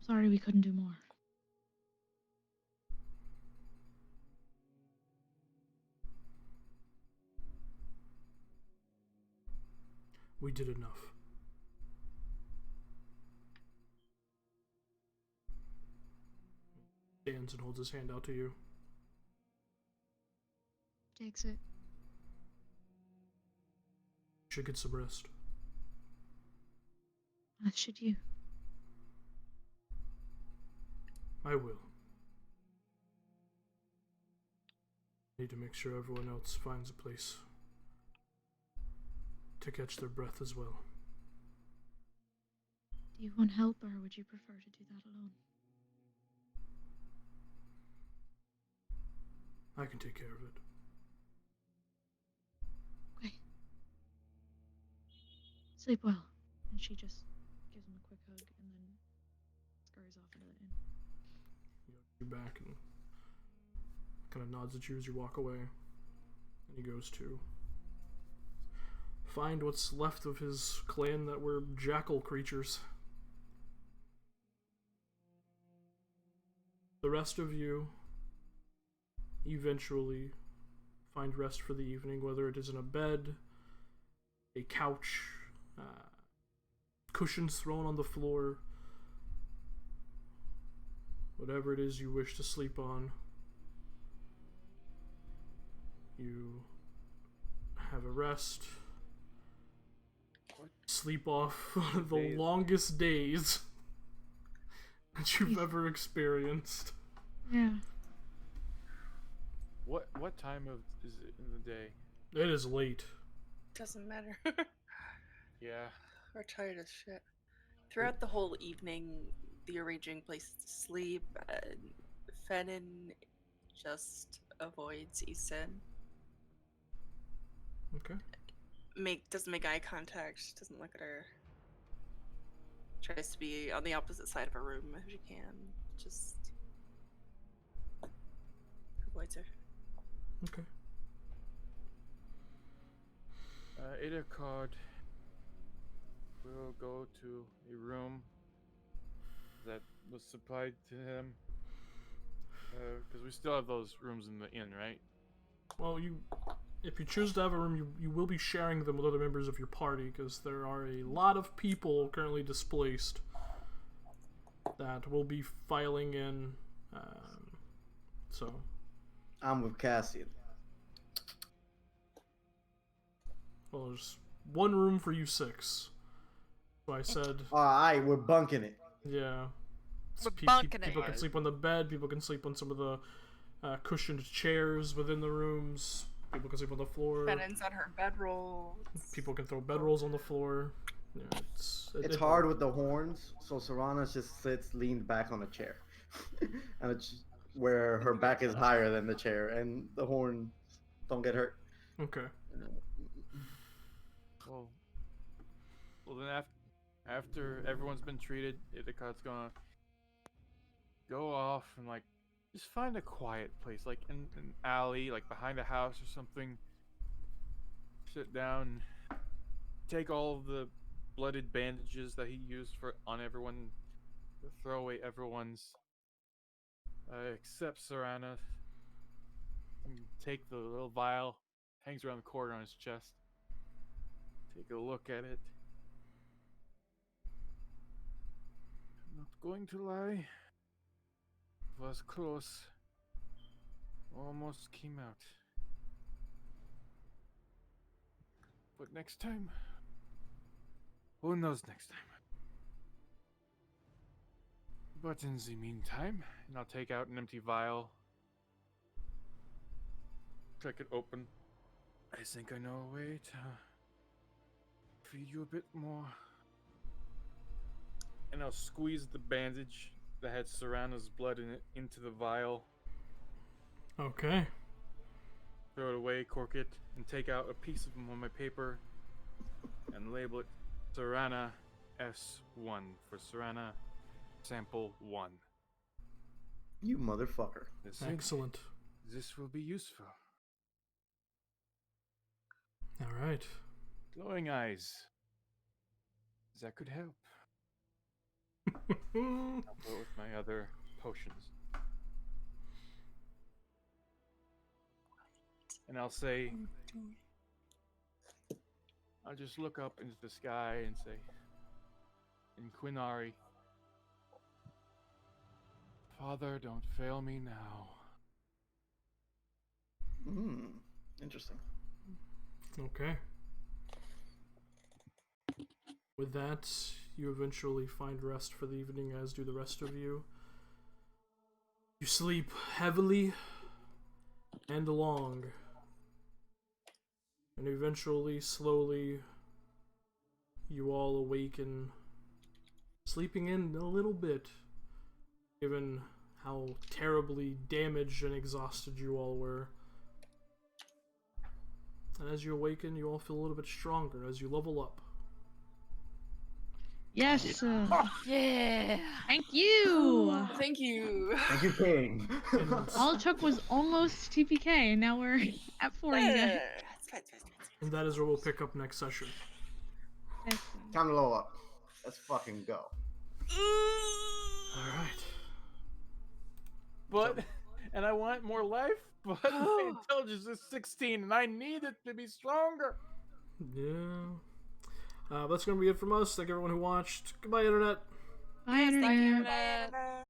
Sorry we couldn't do more. We did enough. hands and holds his hand out to you. Takes it. You should get some rest. As should you. I will. Need to make sure everyone else finds a place to catch their breath as well. Do you want help, or would you prefer to do that alone? I can take care of it. Okay. Sleep well. And she just gives him a quick hug and then scurries off into the inn. You back and kind of nods at you as you walk away. And he goes to find what's left of his clan that were jackal creatures. The rest of you eventually find rest for the evening, whether it is in a bed, a couch, cushions thrown on the floor, whatever it is you wish to sleep on. You have a rest, sleep off one of the longest days that you've ever experienced. Yeah. What time is it in the day? It is late. Doesn't matter. Yeah. We're tired as shit. Throughout the whole evening, the arranging places to sleep, Fennin just avoids Isin. Okay. Doesn't make eye contact, doesn't look at her. Tries to be on the opposite side of her room if she can. Just avoids her. Okay. Idacard will go to a room that was supplied to him. Because we still have those rooms in the inn, right? Well, if you choose to have a room, you will be sharing them with other members of your party, because there are a lot of people currently displaced that will be filing in. So I'm with Cassian. well, there's one room for you 6. So I said, Alright, we're bunking it. yeah. We're bunking it. People can sleep on the bed. People can sleep on some of the cushioned chairs within the rooms. People can sleep on the floor. Fennin's on her bedroll. People can throw bedrolls on the floor. Yeah, It's hard with the horns, so Serana just sits leaned back on a chair. And it's where her back is higher than the chair, and the horns don't get hurt. Okay. Well then after everyone's been treated, Idacard's gonna go off and like just find a quiet place, like in an alley, like behind a house or something. Sit down, take all of the blooded bandages that he used on everyone, throw away everyone's, except Serana. Take the little vial, hangs around the corner on his chest. Take a look at it. I'm not going to lie. Was close. Almost came out. But next time? Who knows next time? But in the meantime, and I'll take out an empty vial. Crack it open. I think I know a way to feed you a bit more. And I'll squeeze the bandage that had Serana's blood in it into the vial. Okay. Throw it away, cork it, and take out a piece of them on my paper and label it Serana S1 for Serana Sample 1. You motherfucker. Excellent. This will be useful. All right. Glowing eyes. That could help. I'll go with my other potions. And I'll say, I'll just look up into the sky and say, in Quinari, Father, don't fail me now. Interesting. Okay. With that, you eventually find rest for the evening, as do the rest of you. You sleep heavily and long. And eventually, slowly, you all awaken, sleeping in a little bit, given how terribly damaged and exhausted you all were. And as you awaken, you all feel a little bit stronger as you level up. Yes. Yeah. Thank you. Thank you. Thank you, King. All it took was almost TPK, and now we're at 40. Guys. And that is where we'll pick up next session. Excellent. Time to low up. Let's fucking go. Alright. But, and I want more life, but my intelligence is 16 and I need it to be stronger. Yeah. That's going to be it from us. Thank everyone who watched. Goodbye, Internet. Bye, Yes, thank you, Internet. Internet.